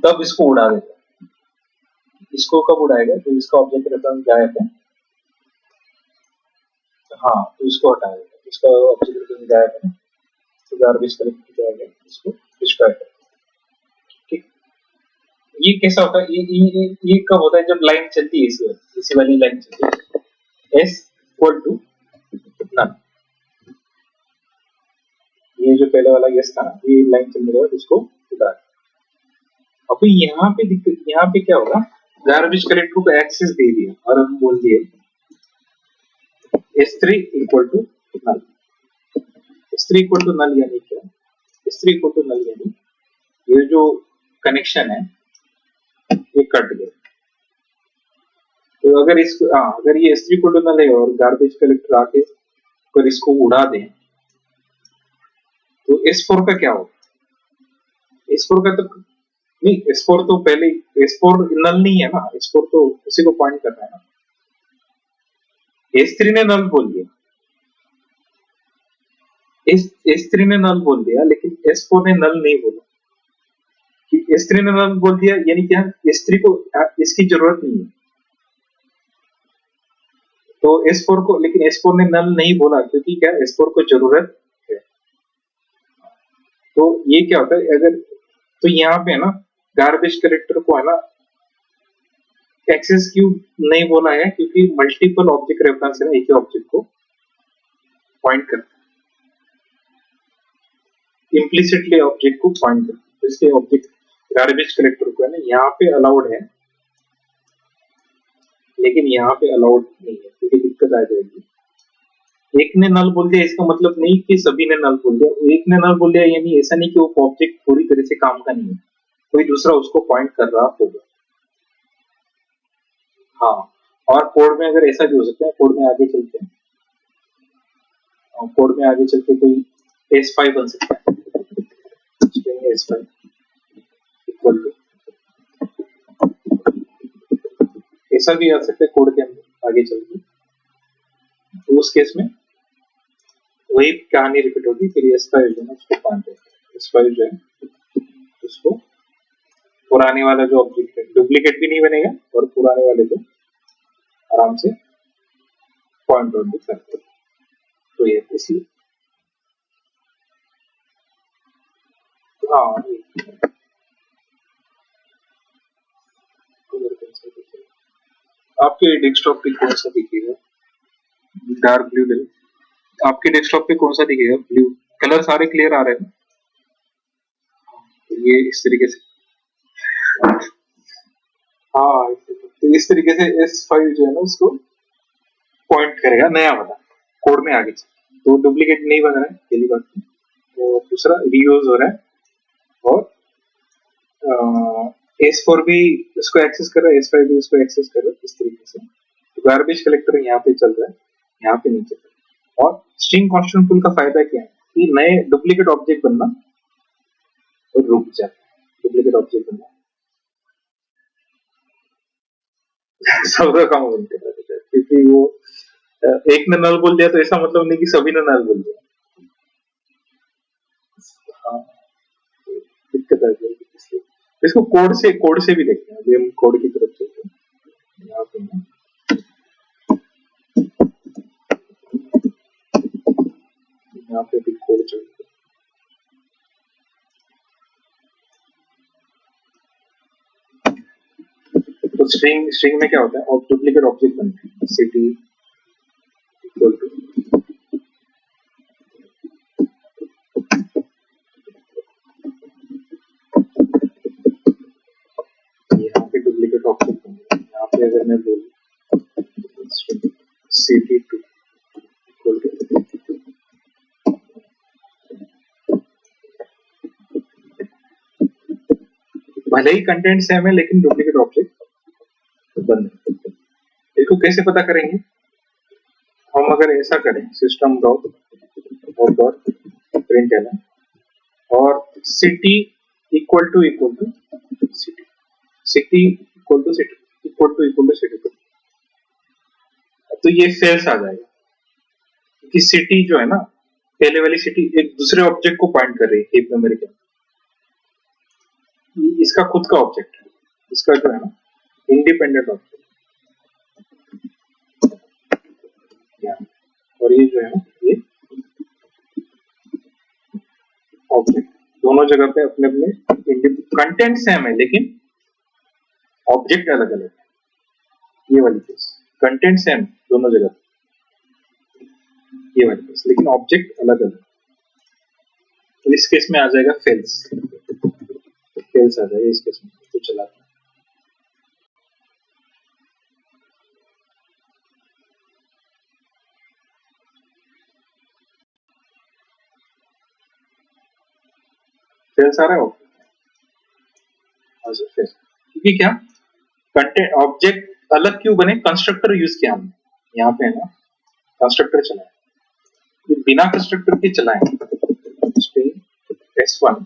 तब इसको उड़ा देता है। इसको कब उड़ाएगा, जब इसका ऑब्जेक्ट रेफरेंस गायब है, तो इसको हटा देगा। इसका ऑब्जेक्ट रेफरेंस गायब है तो गार्बेज कलेक्टर जाएगा, इसको डिस्ट्रॉय करेगा। ठीक, ये कैसा होता है, ये कब होता है, जब लाइन चलती है, इसी वाली लाइन चलती है, S इक्वल टू नन। ये जो पहले वाला यस था, ये लाइन चलने के बाद इसको उड़ा। अभी यहाँ पे दिक्कत, यहाँ पे क्या होगा, गार्बेज कलेक्टर को एक्सेस दे दिया और हम बोल दिए S3 equal to null. S3 equal to null यानी क्या, S3 इक्वल टू नल यानी ये जो कनेक्शन है ये कट गया। तो अगर इसको अगर ये S3 इक्वल टू नल है और गार्बेज कलेक्टर आके अगर इसको उड़ा दे, तो S4 का क्या होगा, S4 का तो नहीं, S4 तो पहले, S4 नल नहीं है ना, S4 तो उसी को पॉइंट कर रहा है ना। S3 ने नल बोल दिया, S3 ने नल बोल दिया, लेकिन S4 ने नल नहीं बोला। कि S3 ने नल बोल दिया यानी क्या, S3 को इसकी जरूरत नहीं है, तो S4 को, लेकिन S4 ने नल नहीं बोला क्योंकि क्या, S4 को जरूरत है। तो ये क्या होता है, अगर तो यहाँ पे है ना, गार्बेज कलेक्टर को है ना एक्सेस क्यों नहीं बोला है, क्योंकि मल्टीपल ऑब्जेक्ट रेफरेंस है ना, एक ही ऑब्जेक्ट को पॉइंट करता है, इम्प्लिसिटली ऑब्जेक्ट को पॉइंट करता है। इसलिए ऑब्जेक्ट गार्बेज कलेक्टर को है ना यहाँ पे अलाउड है, लेकिन यहाँ पे अलाउड नहीं है, क्योंकि दिक्कत आ जाएगी। एक ने नल बोल दिया इसका मतलब नहीं कि सभी ने नल बोल दिया, एक ने नल बोल दिया यानी ऐसा नहीं कि वो ऑब्जेक्ट पूरी तरह से काम का नहीं है, कोई दूसरा उसको पॉइंट कर रहा होगा। और कोड में अगर ऐसा भी हो सकता है, कोड में आगे चलते हैं, कोड में आगे चलते कोई S5 बन सकता है, S5 इक्वल टू, ऐसा भी आ सकता है कोड के अंदर आगे चलते। तो उस केस में वही कहानी रिपीट होगी, फिर S5 जो है उसको पान देगा, S5 जो है उसको पुराने वाला जो ऑब्जेक्ट है डुप्लीकेट भी नहीं बनेगा और पुराने वाले को आराम से पॉइंट आउट भी करते हैं। तो ये इसलिए हाँ आपके डेस्कटॉप पे कौन सा दिखेगा? डार्क ब्लू कलर आपके डेस्कटॉप पे कौन सा दिखेगा? ब्लू कलर सारे क्लियर आ रहे हैं ना? तो ये इस तरीके से हाँ तो इस तरीके से S5 जो है ना उसको पॉइंट करेगा नया वाला कोड में आगे से। तो डुप्लीकेट नहीं बन रहा है पहली बात। तो दूसरा रीयूज हो रहा है और S4 भी इसको एक्सेस कर रहा है, S5 भी इसको एक्सेस कर रहा है इस तरीके से। तो गार्बेज कलेक्टर यहाँ पे चल रहा है, यहाँ पे नहीं चल रहा है। और स्ट्रिंग कांस्टेंट पुल का फायदा क्या है कि नए डुप्लीकेट ऑब्जेक्ट बनना और रुक जाता है। डुप्लीकेट ऑब्जेक्ट बनना सबका काम बनते हैं क्योंकि वो एक ने नल बोल दिया तो ऐसा मतलब नहीं कि सभी ने नल बोल दिया। हाँ, दिक्कत आ जाएगी इसलिए इसको कोड से भी देखते हैं। अभी हम कोड की तरफ चलते हैं। यहाँ पे ना यहाँ पे भी कोड चलते हैं। तो स्ट्रिंग में क्या होता है और डुप्लीकेट ऑब्जेक्ट बनते हैं। सिटी इक्वल टू यहाँ पे डुप्लीकेट ऑब्जेक्ट बनते हैं। यहाँ पे अगर मैं बोलूँ cd2 इक्वल टू भले ही कंटेंट सेम है लेकिन डुप्लीकेट ऑब्जेक्ट बन है। इसको कैसे पता करेंगे? हम अगर ऐसा करें सिस्टम डॉट प्रिंट और city equal to city city equal to city equal to city तो ये फेल्स आ जाएगा क्योंकि सिटी जो है ना पहले वाली सिटी एक दूसरे ऑब्जेक्ट को पॉइंट कर रही है हीप मेमोरी के। इसका खुद का ऑब्जेक्ट है, इसका जो है ना इंडिपेंडेंट ऑब्जेक्ट और ये जो है ना ये ऑब्जेक्ट दोनों जगह पे अपने अपने कंटेंट सेम है लेकिन ऑब्जेक्ट अलग अलग है। ये वाली केस कंटेंट सेम दोनों जगह, ये वाली केस लेकिन ऑब्जेक्ट अलग अलग। तो इस केस में आ जाएगा फेल्स आ जाएगा इस केस में। तो चला फेल्स आ रहा है क्योंकि क्या कंटेंट ऑब्जेक्ट अलग क्यों बने? कंस्ट्रक्टर यूज किया हमने यहाँ पे है ना कंस्ट्रक्टर चलाए बिना कंस्ट्रक्टर के चलाए S1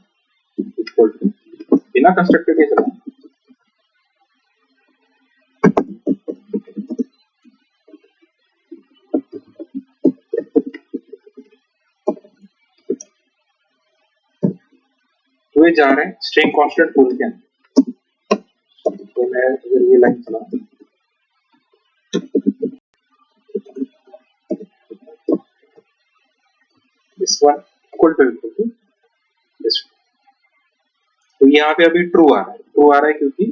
इक्वल टू बिना कंस्ट्रक्टर के चलाए तो ये जा रहे हैं स्ट्रिंग कांस्टेंट पुल के अंदर। तो मैं अगर ये line चलाऊं S1 equal to S2 तो यहाँ पे अभी ट्रू आ रहा है क्योंकि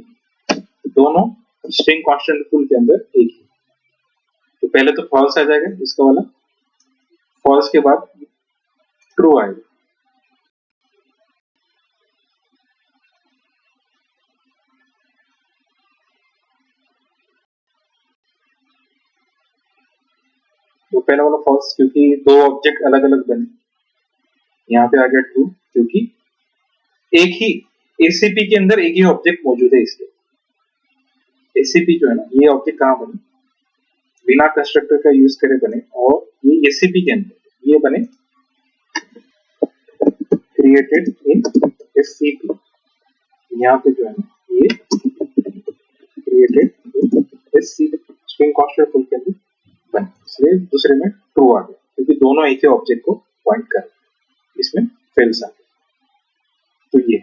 दोनों स्ट्रिंग कांस्टेंट पुल के अंदर एक ही। तो पहले तो फॉल्स आ जाएगा इसका वाला, फॉल्स के बाद ट्रू आएगा। तो पहला वाला फॉल्स क्योंकि दो ऑब्जेक्ट अलग अलग बने। यहाँ पे आ गया ट्रू क्योंकि एक ही एसीपी के अंदर एक ही ऑब्जेक्ट मौजूद है इसलिए। एसीपी जो है ना ये ऑब्जेक्ट कहाँ बने? बिना कंस्ट्रक्टर का यूज करे बने और ये एसीपी के अंदर ये बने क्रिएटेड इन एससीपी। यहाँ पे जो है ना ये created in SCP string constant pool के अंदर बने इसलिए दूसरे में ट्रू आ गया क्योंकि दोनों एक ही ऑब्जेक्ट को पॉइंट कर इसमें फेल्स आ गया। तो ये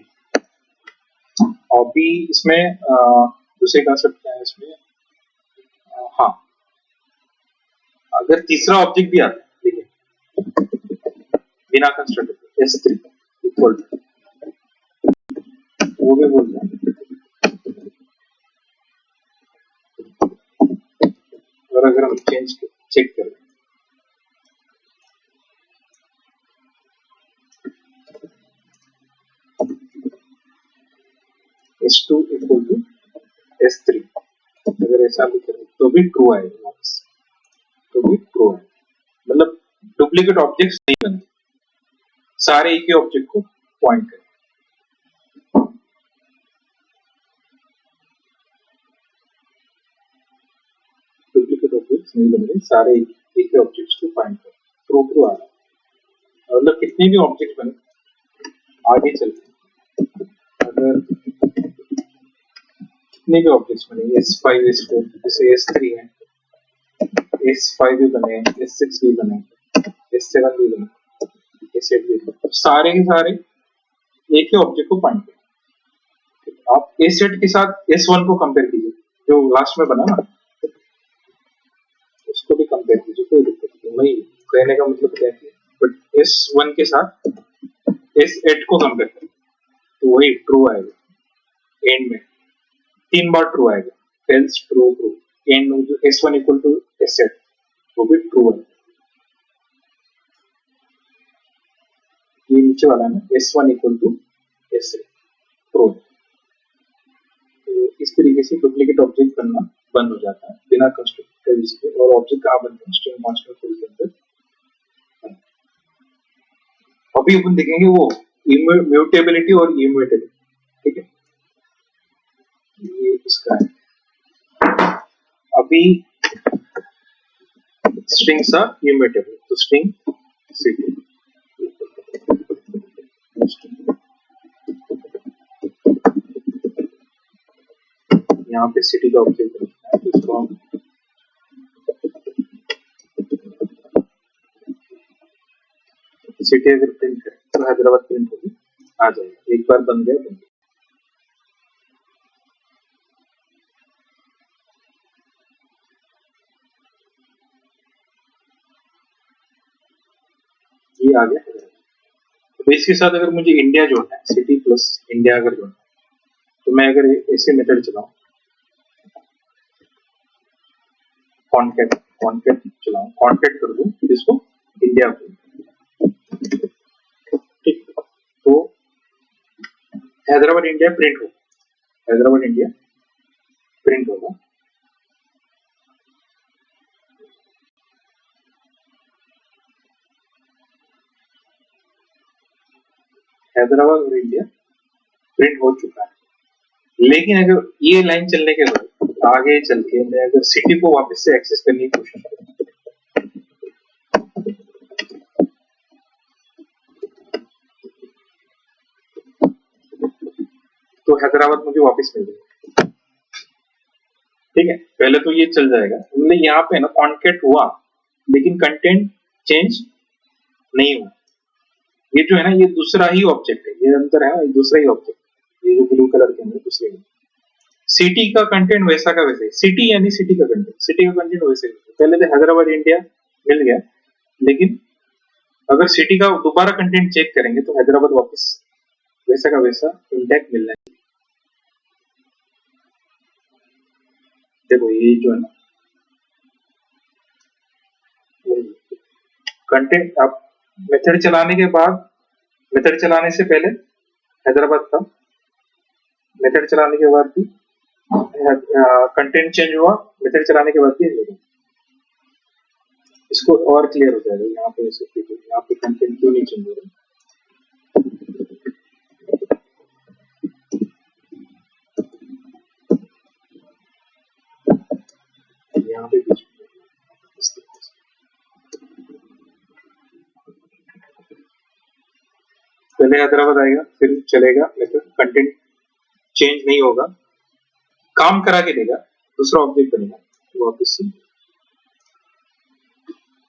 अभी इसमें दूसरे कंसेप्ट क्या है इसमें, हाँ, अगर तीसरा ऑब्जेक्ट भी आता है, देखिए बिना कंस्ट्रक्टेड S3 इक्वल टू, वो भी बोल रहे हैं, और अगर हम चेक करें S2 इक्वल टू S3, अगर ऐसा भी करें तो भी ट्रू आएगा वापस, तो भी ट्रू है, मतलब डुप्लीकेट ऑब्जेक्ट्स नहीं बने, सारे एक ही ऑब्जेक्ट को पॉइंट करें। डुप्लीकेट ऑब्जेक्ट्स नहीं बने, सारे एक ही ऑब्जेक्ट्स को पॉइंट करें, ट्रू आ रहा है। मतलब कितने भी ऑब्जेक्ट बने, आगे चलते अगर कितने भी ऑब्जेक्ट्स बने, S5 S4 जैसे S3 है, S5 भी बने, S6 भी बने, S7 भी बने, S8 भी बने, सारे के सारे एक ही ऑब्जेक्ट को पॉइंट करें। आप S8 के साथ S1 को कंपेयर कीजिए, जो लास्ट में बना ना, उसको भी कंपेयर कीजिए, कोई दिक्कत नहीं। वही कहने का मतलब क्या है, बट S1 के साथ S8 को कंपेयर करें तो वही ट्रू आएगा एंड में, 3 बार ट्रू आएगा, एल्स ट्रू ट्रू, एंड में जो S1 इक्वल टू S8 वो भी ट्रू है। ये नीचे वाला है ना, S1 equal to S8 true. तो इस तरीके से डुप्लीकेट ऑब्जेक्ट बनना बंद हो जाता है बिना कंस्ट्रक्टर के, और ऑब्जेक्ट कहाँ बनते हैं, स्ट्रिंग कांस्टेंट के अंदर। अभी अपन देखेंगे वो म्यूटेबिलिटी और इम्यूटेबिलिटी, ठीक है, ये इसका है। अभी स्ट्रिंग्स आर इम्यूटेबल, तो स्ट्रिंग सिटी, यहाँ पे सिटी का ऑब्जेक्ट है, तो इसको हम सिटी अगर प्रिंट करें तो हैदराबाद प्रिंट होगी, आ जाएगा, एक बार बन गया। ये आ गया। तो इसके साथ अगर मुझे इंडिया जोड़ना है, सिटी प्लस इंडिया अगर जोड़ना है, तो मैं अगर ऐसे मेथड चलाऊं, कॉन्केट चलाऊं, कॉन्केट कर दूं इसको इंडिया को, ठीक, तो हैदराबाद इंडिया प्रिंट होगा, हैदराबाद इंडिया प्रिंट होगा। हैदराबाद और इंडिया प्रिंट हो चुका है, लेकिन अगर ये लाइन चलने के बाद आगे चल के मैं अगर सिटी को वापस से एक्सेस करने की कोशिश करूँ, तो हैदराबाद मुझे वापस मिल जाएगा, ठीक है। पहले तो ये चल जाएगा, मतलब यहाँ पे ना कॉन्केट हुआ लेकिन कंटेंट चेंज नहीं हुआ। ये जो है ना, ये दूसरा ही ऑब्जेक्ट है, ये अंतर है ना, ये दूसरा ही ऑब्जेक्ट, ये जो ब्लू कलर के अंदर दूसरे। सिटी का कंटेंट वैसा का वैसे, सिटी यानी सिटी का कंटेंट वैसे, पहले तो हैदराबाद इंडिया मिल गया, लेकिन अगर सिटी का दोबारा कंटेंट चेक करेंगे तो हैदराबाद वापस वैसा का वैसा इंटैक्ट मिलना है। देखो ये जो है ना, कंटेंट आप मेथड चलाने के बाद, मेथड चलाने से पहले हैदराबाद था, मेथड चलाने के बाद भी कंटेंट चेंज हुआ, मेथड चलाने के बाद भी इसको और क्लियर हो जाएगा। यहाँ पे यहाँ पे कंटेंट क्यों नहीं चेंज हो रहा, यहाँ पे पहले हैदराबाद आएगा, फिर चलेगा मेथड, कंटेंट चेंज नहीं होगा, काम करा के देगा, दूसरा ऑब्जेक्ट बनेगा वापस से।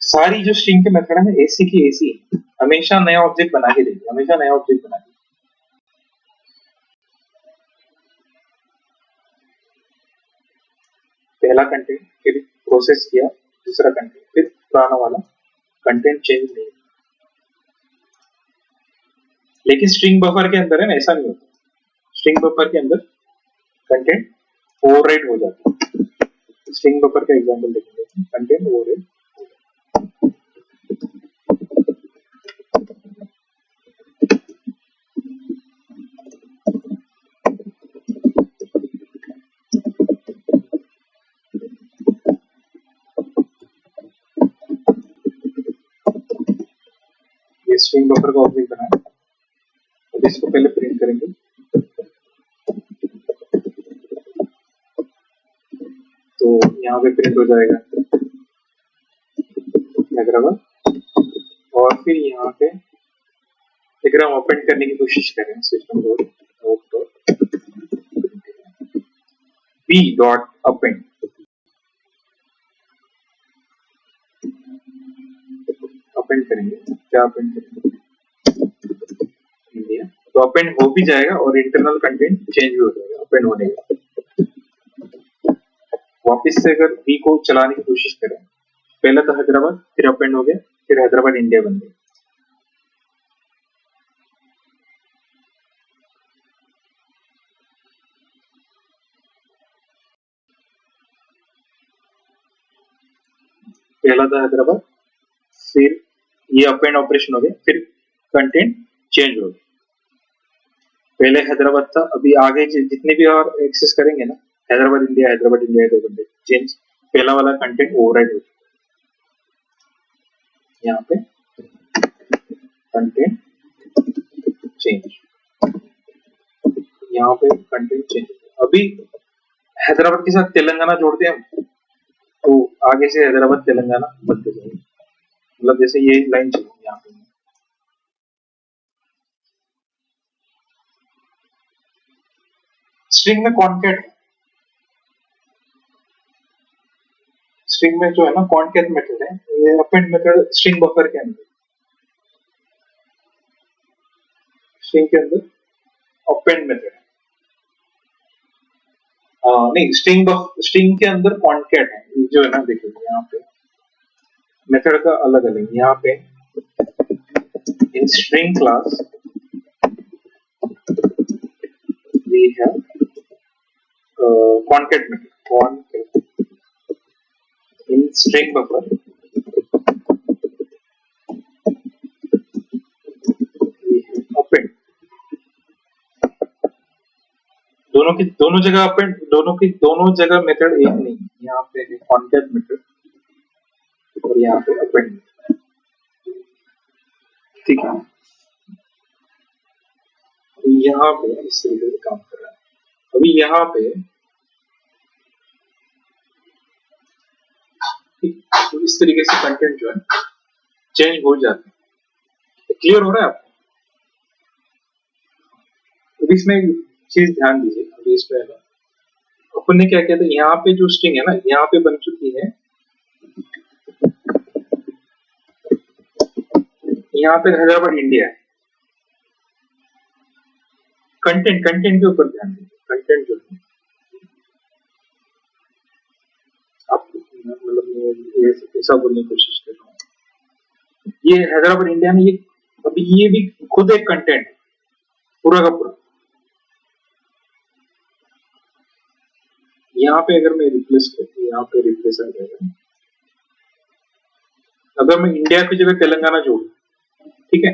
सारी जो स्ट्रिंग के मेथड है ना, ऐसी की ऐसी हमेशा नया ऑब्जेक्ट बना के देगी, हमेशा नया ऑब्जेक्ट बना के। पहला कंटेंट, फिर प्रोसेस किया दूसरा कंटेंट, फिर पुराना वाला कंटेंट चेंज नहीं। लेकिन स्ट्रिंग बफर के अंदर है ना, ऐसा नहीं होता। स्ट्रिंग बफर के अंदर कंटेंट ओवरराइट हो जाता है। स्ट्रिंग बफर का एग्जांपल देखेंगे, कंटेंट ओवरराइट। ये स्ट्रिंग बफर का ऑब्जेक्ट बना है, तो इसको पहले प्रिंट करेंगे। तो यहाँ पे प्रिंट हो जाएगा हैदराबाद, और फिर यहाँ पे अगर हम ओपन करने की कोशिश करें system b dot append, append करेंगे, क्या अपेंड करेंगे, इंडिया, तो अपेंड हो भी जाएगा और इंटरनल कंटेंट चेंज भी हो जाएगा अपेंड होने के। वापिस से अगर बी को चलाने की कोशिश करें, पहले तो हैदराबाद, फिर अपेंड हो गया, फिर हैदराबाद इंडिया बन गया। पहला था हैदराबाद, फिर ये अपेंड ऑपरेशन हो गया, फिर कंटेंट चेंज हो गया। पहले हैदराबाद था, अभी आगे जितने भी और एक्सेस करेंगे ना, Hyderabad India, Hyderabad India, Hyderabad change, पहला वाला कंटेंट ओवरराइड हो चुका है। यहाँ पे कंटेंट चेंज, यहाँ पे कंटेंट चेंज। अभी हैदराबाद के साथ तेलंगाना जोड़ते हैं हम, तो आगे से हैदराबाद तेलंगाना बनते जाएंगे, मतलब जैसे ये लाइन चलेगी यहाँ पे। स्ट्रिंग में कॉन्कैट, स्ट्रिंग में जो है ना कॉन्कैट मेथड है, ये अपेंड मेथड स्ट्रिंग बफर के अंदर, स्ट्रिंग के अंदर अपेंड मेथड है। नहीं, स्ट्रिंग के अंदर कॉन्कैट है, ये जो है ना, देखिए यहाँ पे मेथड का अलग अलग, यहाँ पे in string class we have concat method, concat in string buffer we have append. दोनों की दोनों जगह अपेंड, दोनों की दोनों जगह मेथड एक नहीं, यहाँ पे कॉन्कैट मेथड और यहाँ पे अपेंड, ठीक है। यहाँ पे इस तरीके से काम कर रहा है। अभी यहाँ पे तो इस तरीके से कंटेंट जो है चेंज हो जाते हैं। क्लियर हो रहा है आपको? अभी इसमें चीज ध्यान दीजिए, अभी इसमें अपन ने क्या किया था, यहाँ पे जो स्ट्रिंग है ना, यहाँ पे बन चुकी है, यहाँ पे हैदराबाद इंडिया है। कंटेंट के ऊपर ध्यान दीजिए, कंटेंट जो है आप, मतलब ये ऐसा बोलने की कोशिश कर रहा हूँ, ये हैदराबाद इंडिया में, ये अभी ये भी खुद एक कंटेंट है पूरा का पूरा। यहाँ पे अगर मैं रिप्लेस करती हूँ, यहाँ पे रिप्लेस आ जाएगा। अगर मैं इंडिया की जगह तेलंगाना जोड़ू, ठीक है,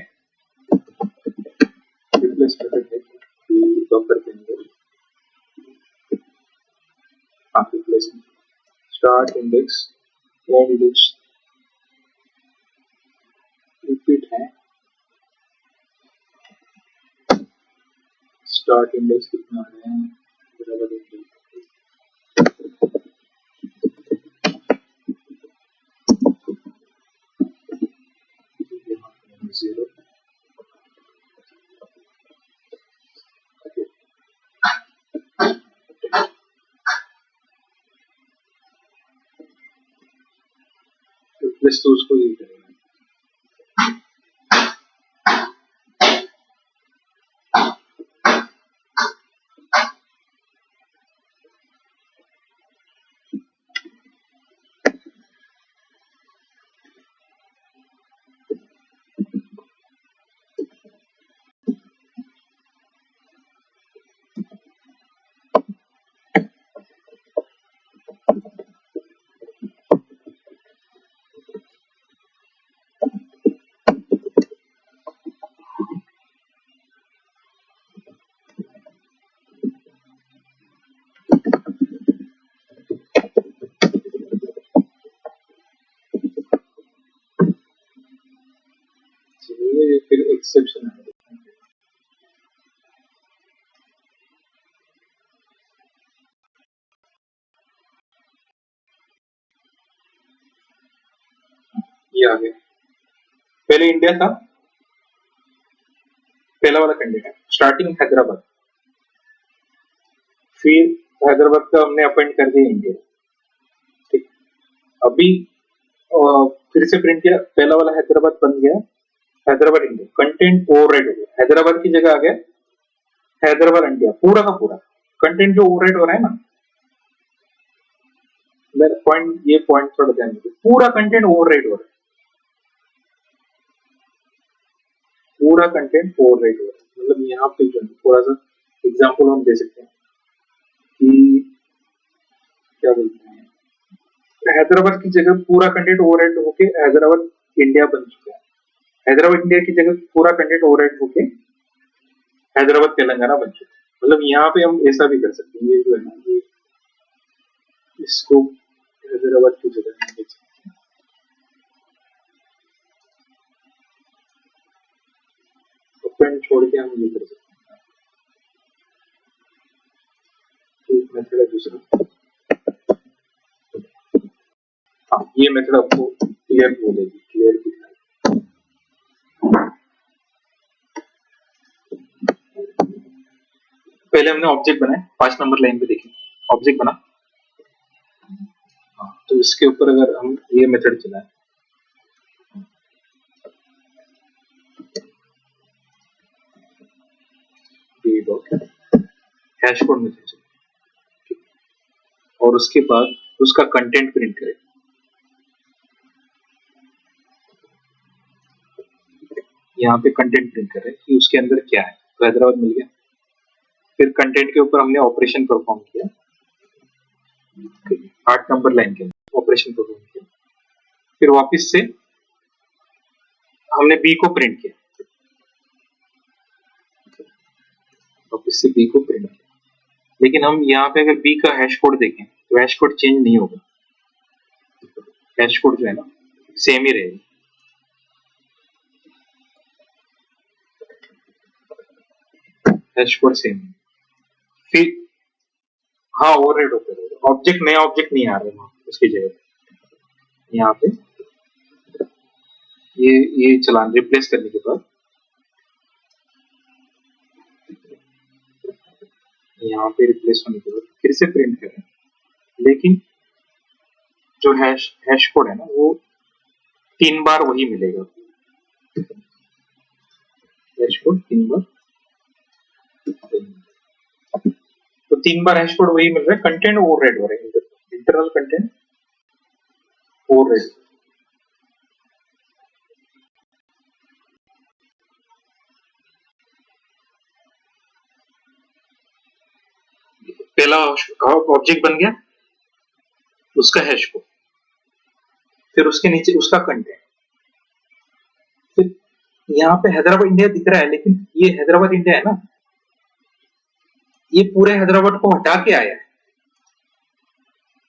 रिप्लेस करके डॉक्टर के अंदर, हाँ replace, start index, and index repeat है, स्टार्ट इंडेक्स कितना है, बराबर जीरो, रिप्लेस तो उसको ही करेगा। एक्सेप्शन है। ये आ गया, पहले इंडिया था, पहला वाला कैंडिडेट स्टार्टिंग हैदराबाद, फिर हैदराबाद का हमने अपॉइंट कर दिया इंडिया। ठीक, अभी फिर से प्रिंट किया, पहला वाला हैदराबाद बन गया हैदराबाद इंडिया, कंटेंट ओवरराइड हो गया, हैदराबाद की जगह आ गया हैदराबाद इंडिया, पूरा का पूरा कंटेंट जो ओवरराइड हो रहा है ना, पॉइंट, ये पॉइंट थोड़ा ध्यान दीजिए, पूरा कंटेंट ओवरराइड हो रहा है, पूरा कंटेंट ओवरराइड हो रहा है। मतलब यहाँ पे जो थोड़ा सा एग्जांपल हम दे सकते हैं कि क्या बोलते हैं, हैदराबाद की जगह पूरा कंटेंट ओवरराइड होके हैदराबाद इंडिया बन चुका है, हैदराबाद इंडिया की जगह पूरा कंटेंट ओवरराइड होके हैदराबाद तेलंगाना बन चुका है। मतलब यहाँ पे हम ऐसा भी कर सकते हैं, ये जो है ना, ये इसको हैदराबाद की जगह हम देख सकते हैं, ओपन छोड़ के हम ये कर सकते हैं। एक मेथड है दूसरा, हाँ ये मेथड आपको क्लियर बोलेगी, क्लियर दिखाएगी। पहले हमने ऑब्जेक्ट बनाया, 5 नंबर लाइन पे देखिए ऑब्जेक्ट बना, हाँ, तो इसके ऊपर अगर हम ये मेथड चलाएं, हैश कोड मेथड चलाएं और उसके बाद उसका कंटेंट प्रिंट करें। यहाँ पे कंटेंट प्रिंट करें कि उसके अंदर क्या है, तो हैदराबाद मिल गया। फिर कंटेंट के ऊपर हमने ऑपरेशन परफॉर्म किया, 8 नंबर लाइन के अंदर ऑपरेशन परफॉर्म किया, फिर वापस से हमने बी को प्रिंट किया, वापस से बी को प्रिंट किया। लेकिन हम यहाँ पे अगर बी का हैश कोड देखें तो हैश कोड चेंज नहीं होगा, हैश कोड जो है ना सेम ही रहेगा। हैश कोड सेम, फिर हाँ ओवरराइड होता है, ऑब्जेक्ट नया ऑब्जेक्ट नहीं आ रहा है उसकी जगह पे। यहाँ पे ये चलान रिप्लेस करने के बाद यहाँ पे रिप्लेस होने के बाद फिर से प्रिंट करें, लेकिन जो हैश कोड है ना वो 3 बार वही मिलेगा, हैश कोड 3 बार, तो 3 बार हैश कोड वही मिल रहा है, कंटेंट ओवरराइड हो रहा है, इंटरनल कंटेंट ओवरराइड। पहला ऑब्जेक्ट बन गया, उसका हैश कोड, फिर उसके नीचे उसका कंटेंट, फिर यहाँ पे हैदराबाद इंडिया दिख रहा है, लेकिन ये हैदराबाद इंडिया है ना, ये पूरे हैदराबाद को हटा के आया है।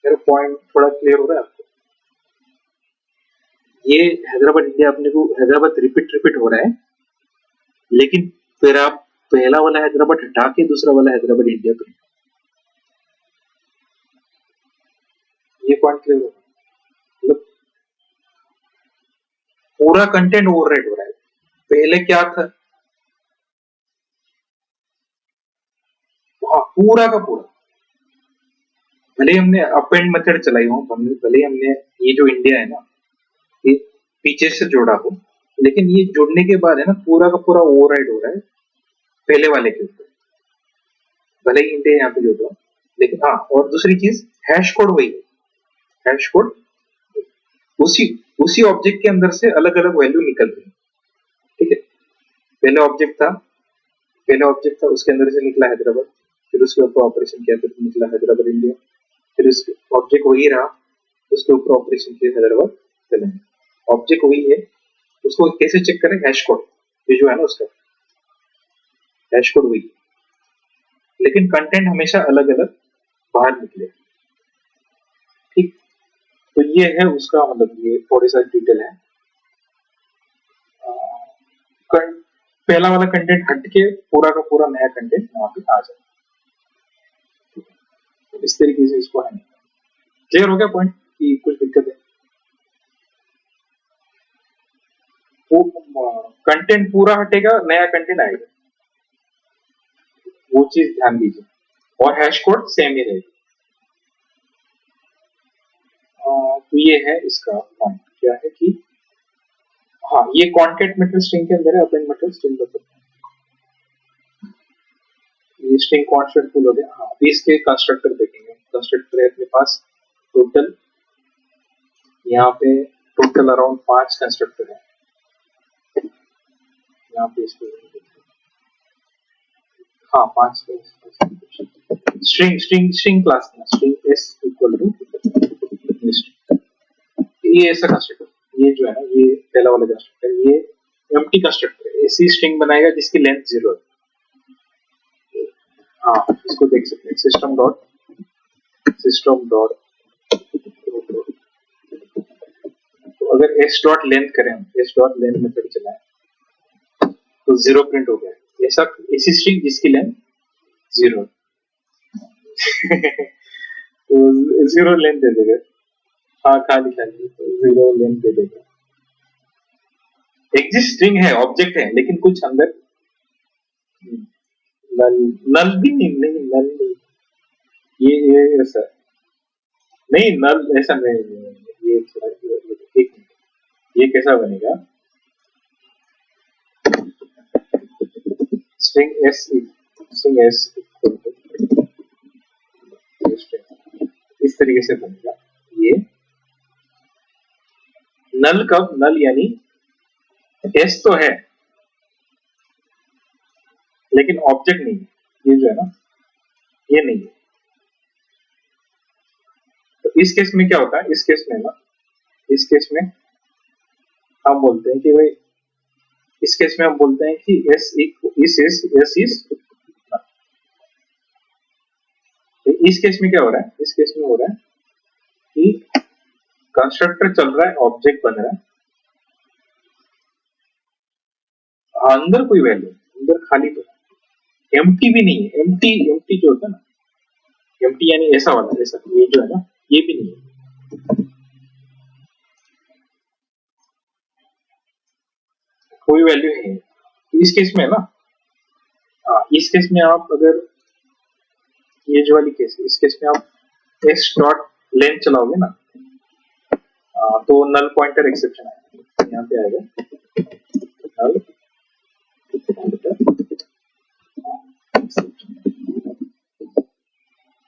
मेरा पॉइंट थोड़ा क्लियर हो रहा है आपको? ये हैदराबाद इंडिया अपने को हैदराबाद रिपीट हो रहा है, लेकिन फिर आप पहला वाला हैदराबाद हटा के दूसरा वाला हैदराबाद इंडिया प्रिंट, ये पॉइंट क्लियर हो रहा है? मतलब पूरा कंटेंट ओवरराइड हो रहा है। पहले क्या था, हाँ पूरा का पूरा, भले ही हमने अपेंड मेथड चलाई हो, भले ही हमने ये जो इंडिया है ना ये पीछे से जोड़ा हो, लेकिन ये जुड़ने के बाद है ना पूरा का पूरा ओवरराइड हो रहा है पहले वाले के ऊपर, भले ही इंडिया यहाँ पे जोड़ रहा, लेकिन हाँ और दूसरी चीज हैश कोड वही है, हैश कोड उसी उसी ऑब्जेक्ट के अंदर से अलग अलग वैल्यू निकल रही है। ठीक है, पहले ऑब्जेक्ट था उसके अंदर से निकला हैदराबाद, फिर उसके ऊपर ऑपरेशन किया फिर निकला हैदराबाद इंडिया, फिर उसके ऑब्जेक्ट वही रहा, उसके ऊपर ऑपरेशन किया हैदराबाद तेलंगाना, ऑब्जेक्ट वही है, उसको कैसे चेक करें, हैश कोड, ये जो है ना उसका हैश कोड वही है, लेकिन कंटेंट हमेशा अलग अलग बाहर निकले। ठीक, तो ये है उसका मतलब, ये थोड़ी सा डिटेल है। पहला वाला कंटेंट हट के पूरा का पूरा नया कंटेंट वहां पे आ जाए। तो इस तरीके से इसको है। क्लियर हो गया पॉइंट कि कुछ दिक्कत है? वो कंटेंट पूरा हटेगा, नया कंटेंट आएगा, वो चीज ध्यान दीजिए। और हैश कोड सेम ही रहेगा। तो ये है इसका पॉइंट, क्या है कि हाँ ये कॉन्केट मेथड स्ट्रिंग के अंदर है, अपेंड मेथड स्ट्रिंग बफर। ये स्ट्रिंग कॉन्स्टेंट फुल हो गया। हाँ अभी इसके कंस्ट्रक्टर देखेंगे। कंस्ट्रक्टर है अपने पास टोटल, यहाँ पे टोटल अराउंड 5 कंस्ट्रक्टर है। यहाँ पे इसको हाँ 5 स्ट्रिंग स्ट्रिंग स्ट्रिंग क्लास में स्ट्रिंग एस इक्वल टू ये ऐसा कंस्ट्रक्टर, ये जो है ना ये पहला वाला कंस्ट्रक्टर, ये एम्प्टी कंस्ट्रक्टर है, ऐसी स्ट्रिंग बनाएगा जिसकी लेंथ 0 है। हाँ इसको देख सकते हैं, सिस्टम डॉट तो अगर एस डॉट लेंथ करें, एस डॉट लेंथ मेथड चलाएं तो 0 प्रिंट हो गया। ऐसा ऐसी स्ट्रिंग जिसकी लेंथ 0 तो 0 लेंथ दे देगा। हाँ खाली खाली तो 0 लेंथ दे देगा। एग्जिस्ट स्ट्रिंग है, ऑब्जेक्ट है, लेकिन कुछ अंदर नल नल भी नहीं नल नहीं, ये ऐसा नहीं, नल ऐसा नहीं, ये थोड़ा एक मिनट, ये कैसा बनेगा? स्ट्रिंग एस इस तरीके से बनेगा। ये नल कब, नल यानी एस तो है लेकिन ऑब्जेक्ट नहीं है, ये जो है ना ये नहीं है। तो इस केस में क्या होता है, इस केस में ना, इस केस में हम बोलते हैं कि भाई, इस केस में हम बोलते हैं कि एस इज इस केस में क्या हो रहा है, इस केस में हो रहा है कि कंस्ट्रक्टर चल रहा है, ऑब्जेक्ट बन रहा है, अंदर कोई वैल्यू, अंदर खाली तो एम्प्टी भी नहीं है। एम्प्टी एम्प्टी जो होता है ना, एम्प्टी यानी ऐसा वाला, ऐसा ये जो है ना ये भी नहीं है, कोई वैल्यू है। तो इस केस में ना, इस केस में आप अगर ये जो वाली केस है, इस केस में आप एस डॉट लेंथ चलाओगे ना, तो नल पॉइंटर एक्सेप्शन आएगा, यहाँ पे आएगा नल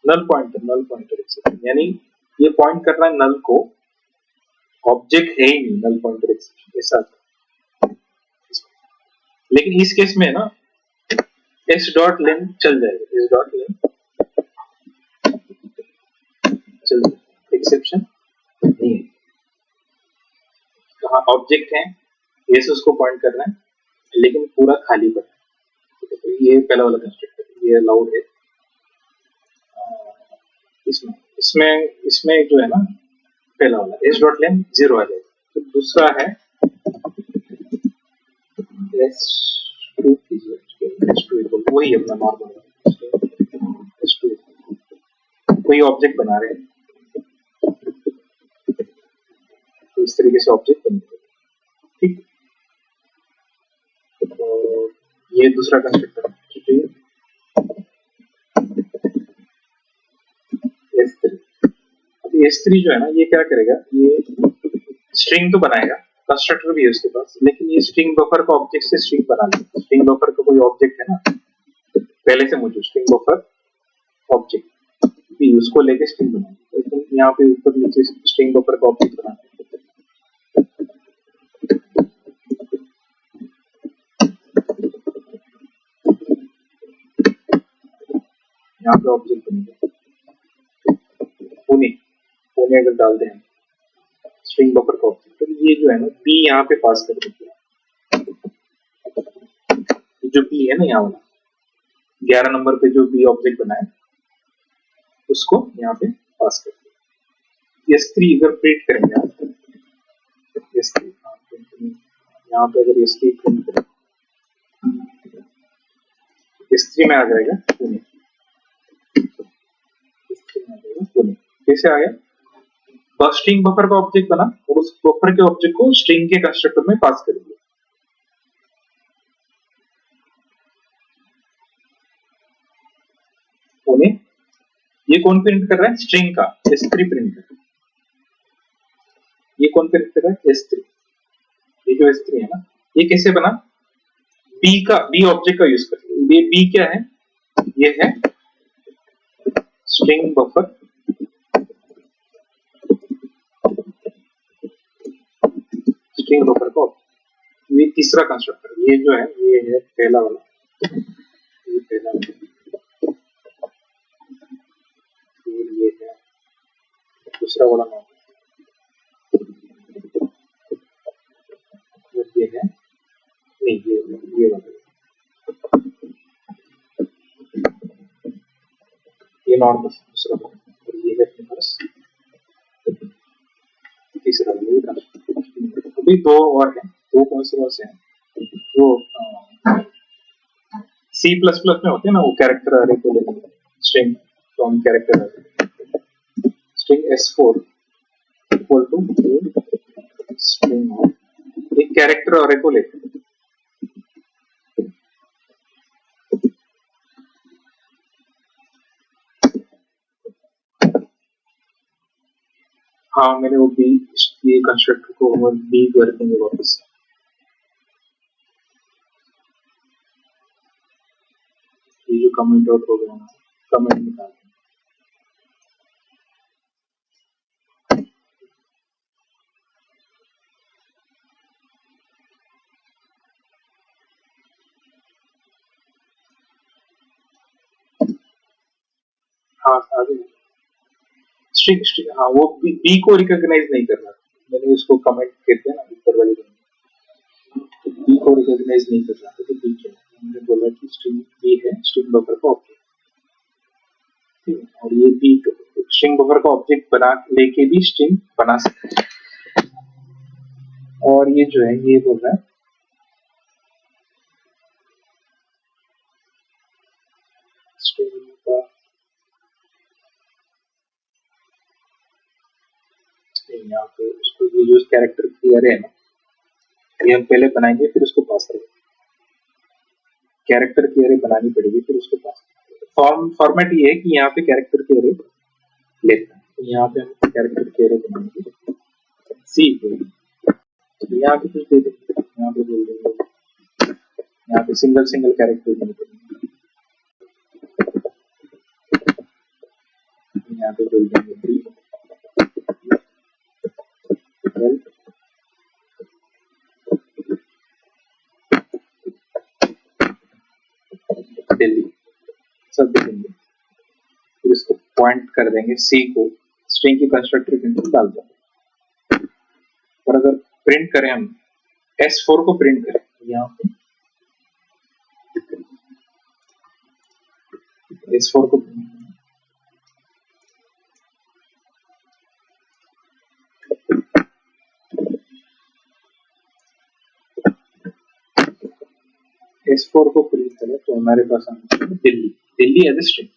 नल पॉइंटर एक्सेप्शन, यानी ये पॉइंट कर रहा है नल को, ऑब्जेक्ट है ही नहीं, नल पॉइंटर एक्सेप्शन ऐसा। लेकिन इस केस में ना एस डॉट लेंथ चल जाएगा, एस डॉट लेंथ चल जाएगा, एक्सेप्शन नहीं है। कहाँ ऑब्जेक्ट है, ये से उसको पॉइंट कर रहा है, लेकिन पूरा खाली पड़ा है। तो ये पहला वाला कंस्ट्रक्टर ये अलाउड है। इसमें इसमें इसमें जो है ना पहला वाला एस डॉट लेंथ 0 आ जाएगा। तो दूसरा है एस टू वही अपना नॉर्मल एस टू, कोई ऑब्जेक्ट बना रहे हैं तो इस तरीके से ऑब्जेक्ट बनते हैं, ठीक। तो ये दूसरा कंस्ट्रक्टर है S3। अब S3 जो है ना ये क्या करेगा, ये स्ट्रिंग तो बनाएगा, कंस्ट्रक्टर भी है उसके पास, लेकिन ये स्ट्रिंग बफर का ऑब्जेक्ट से स्ट्रिंग बना लेगा। स्ट्रिंग बफर का कोई ऑब्जेक्ट है ना पहले से मौजूद, स्ट्रिंग बफर ऑब्जेक्ट भी उसको लेके स्ट्रिंग बनाएगा। तो यहाँ पे ऊपर नीचे स्ट्रिंग बफर का ऑब्जेक्ट बनाना है, यहाँ पे ऑब्जेक्ट बनेगा पुणे अगर डाल दें स्ट्रिंग बफर का ऑब्जेक्ट, तो ये जो है ना बी यहाँ पे पास कर देते हैं। जो बी है ना यहाँ वाला 11 नंबर पे जो बी ऑब्जेक्ट बना है उसको यहाँ पे पास कर देते। S3 अगर प्रिंट करेंगे आप, S3 यहाँ पे अगर S3 प्रिंट करें S3 में आ जाएगा पुणे, S3 में आ जाएगा पुणे। कैसे आया? स्ट्रिंग बफर का ऑब्जेक्ट बना और उस बफर के ऑब्जेक्ट को स्ट्रिंग के कंस्ट्रक्टर में पास कर दिया। पुणे, ये कौन प्रिंट कर रहा है? स्ट्रिंग का S3 प्रिंट कर रहा है। ये कौन प्रिंट कर रहा है? S3। ये जो S3 है ना, ये कैसे बना? बी ऑब्जेक्ट का यूज करके। ये बी क्या है? ये है स्ट्रिंग बफर, स्ट्रिंग बफर का ये तीसरा कंस्ट्रक्टर। ये जो है ये है पहला वाला, ये पहला वाला, फिर ये है दूसरा वाला नाम, ये है नहीं, ये वाला, ये नॉर्मल दूसरा वाला, और ये है अपने पास तीसरा वाला। अभी दो और है, दो कौन से हैं? वो C++ में होते हैं ना, वो कैरेक्टर अरे को लेने string from character array, string S4 equal to string, एक कैरेक्टर अरे को लेते हैं। हाँ, मैंने वो बी, ये कंस्ट्रक्टर को हम बी कर देंगे वापस। ये जो कमेंट आउट हो गया ना, कमेंट निकाल, हाँ आगे स्ट्रिंग, हाँ वो बी को रिकॉग्नाइज नहीं कर रहा, मैंने उसको कमेंट करके ना ऊपर वाले बी को रिकॉग्नाइज नहीं कर रहा, तो बी क्या है? हमने बोला कि स्ट्रिंग बी है स्ट्रिंग बफर का ऑब्जेक्ट, ठीक है, और ये बी स्ट्रिंग बफर का ऑब्जेक्ट बना लेके भी स्ट्रिंग बना सकते हैं। और ये जो है ये बोल रहा है स्ट्रिंग का, यहाँ पे उसको ये जो कैरेक्टर की अरे है ना, ये हम पहले बनाएंगे फिर उसको पास करेंगे। कैरेक्टर की अरे बनानी पड़ेगी फिर उसको पास करेंगे। फॉर्मेट ये है कि यहाँ पे कैरेक्टर की अरे लेता है, तो यहाँ पे हम कैरेक्टर की अरे बनाएंगे सी को, तो यहाँ पे कुछ दे देंगे, यहाँ पे बोल देंगे यहाँ पे सिंगल कैरेक्टर बने पड़ेंगे, यहाँ पे बोल देंगे डी एल दिल्ली सब देखेंगे, फिर इसको पॉइंट कर देंगे सी को, स्ट्रिंग की कंस्ट्रक्टर के अंदर डाल देंगे। और अगर प्रिंट करें हम S4 को प्रिंट करें यहाँ पे S4 को S4 को प्रिंट करें तो हमारे पास Delhi, Delhi as a string.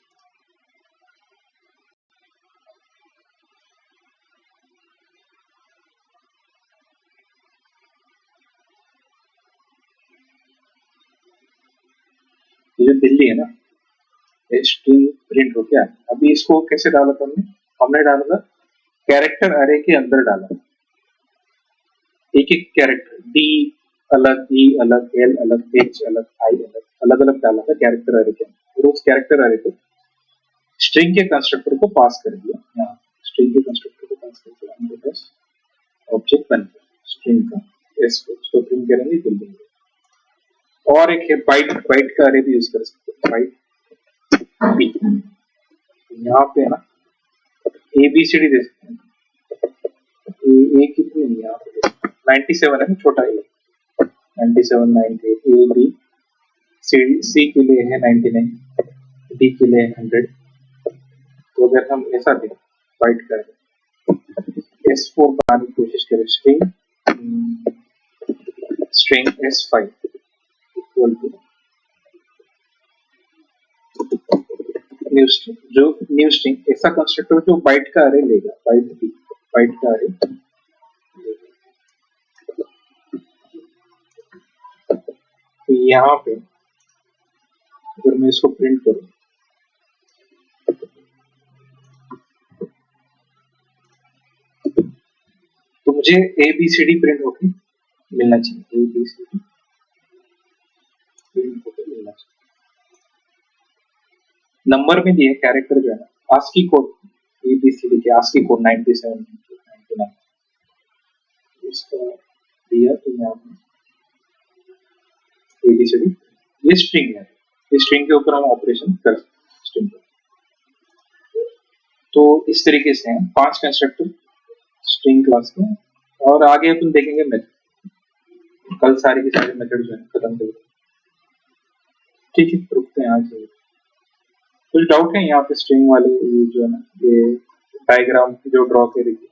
ये जो दिल्ली है ना, स्ट्रिंग प्रिंट हो गया। अभी इसको कैसे डाला था हमने डाला था कैरेक्टर अरे के अंदर डाला, एक एक कैरेक्टर डी अलग, ई अलग, एल अलग, एच अलग, आई अलग, अलग अलग डाला था कैरेक्टर अरे के अंदर, और उस कैरेक्टर अरे को स्ट्रिंग के कंस्ट्रक्टर को पास कर दिया। यहाँ स्ट्रिंग के कंस्ट्रक्टर को पास कर दिया, हमारे पास ऑब्जेक्ट बन गया स्ट्रिंग का। इसको प्रिंट करेंगे फिर देंगे। और एक है बाइट, बाइट का अरे भी यूज कर सकते हैं, बाइट बी, यहाँ पे है ना ए बी सी डी दे सकते हैं, ए कितनी है यहाँ पे 97 है ना, छोटा ए 97, 98, ए बी सी के लिए है 99, डी के लिए 100। तो अगर हम ऐसा दें बाइट करें S4 बनाने की कोशिश करें, string S5 equal to new string, जो न्यू स्ट्रिंग ऐसा कंस्ट्रक्टर जो बाइट का अरे लेगा, बाइट का अरे। तो यहाँ पे अगर मैं इसको प्रिंट करूं तो मुझे ABCD प्रिंट होके मिलना चाहिए, ABCD प्रिंट होके मिलना चाहिए। नंबर में दिए कैरेक्टर जो है ना ASCII कोड, ABCD के ASCII कोड 97 99 इसका दिया तो यहाँ ABCD, ये स्ट्रिंग है, इस स्ट्रिंग के ऊपर हम ऑपरेशन कर सकते हैं स्ट्रिंग पर। तो इस तरीके से हैं 5 कंस्ट्रक्टर स्ट्रिंग क्लास के, और आगे अपन देखेंगे मेथड। कल सारे के सारे मेथड जो है खत्म करेंगे। ठीक है, रुकते हैं आज। कुछ डाउट है यहाँ पे स्ट्रिंग वाले ये जो है ना, ये डायग्राम जो ड्रॉ करेगी?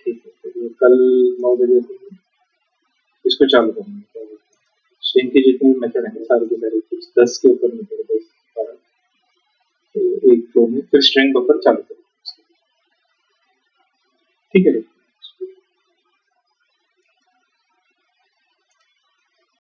ठीक है, तो कल 9 बजे इसको चालू करेंगे। स्ट्रिंग के जितने भी मेथड हैं सारे के सारे, कुछ 10 के ऊपर मेथड, 10 12, तो एक दो में फिर स्ट्रिंग बफर चालू करेंगे। ठीक है।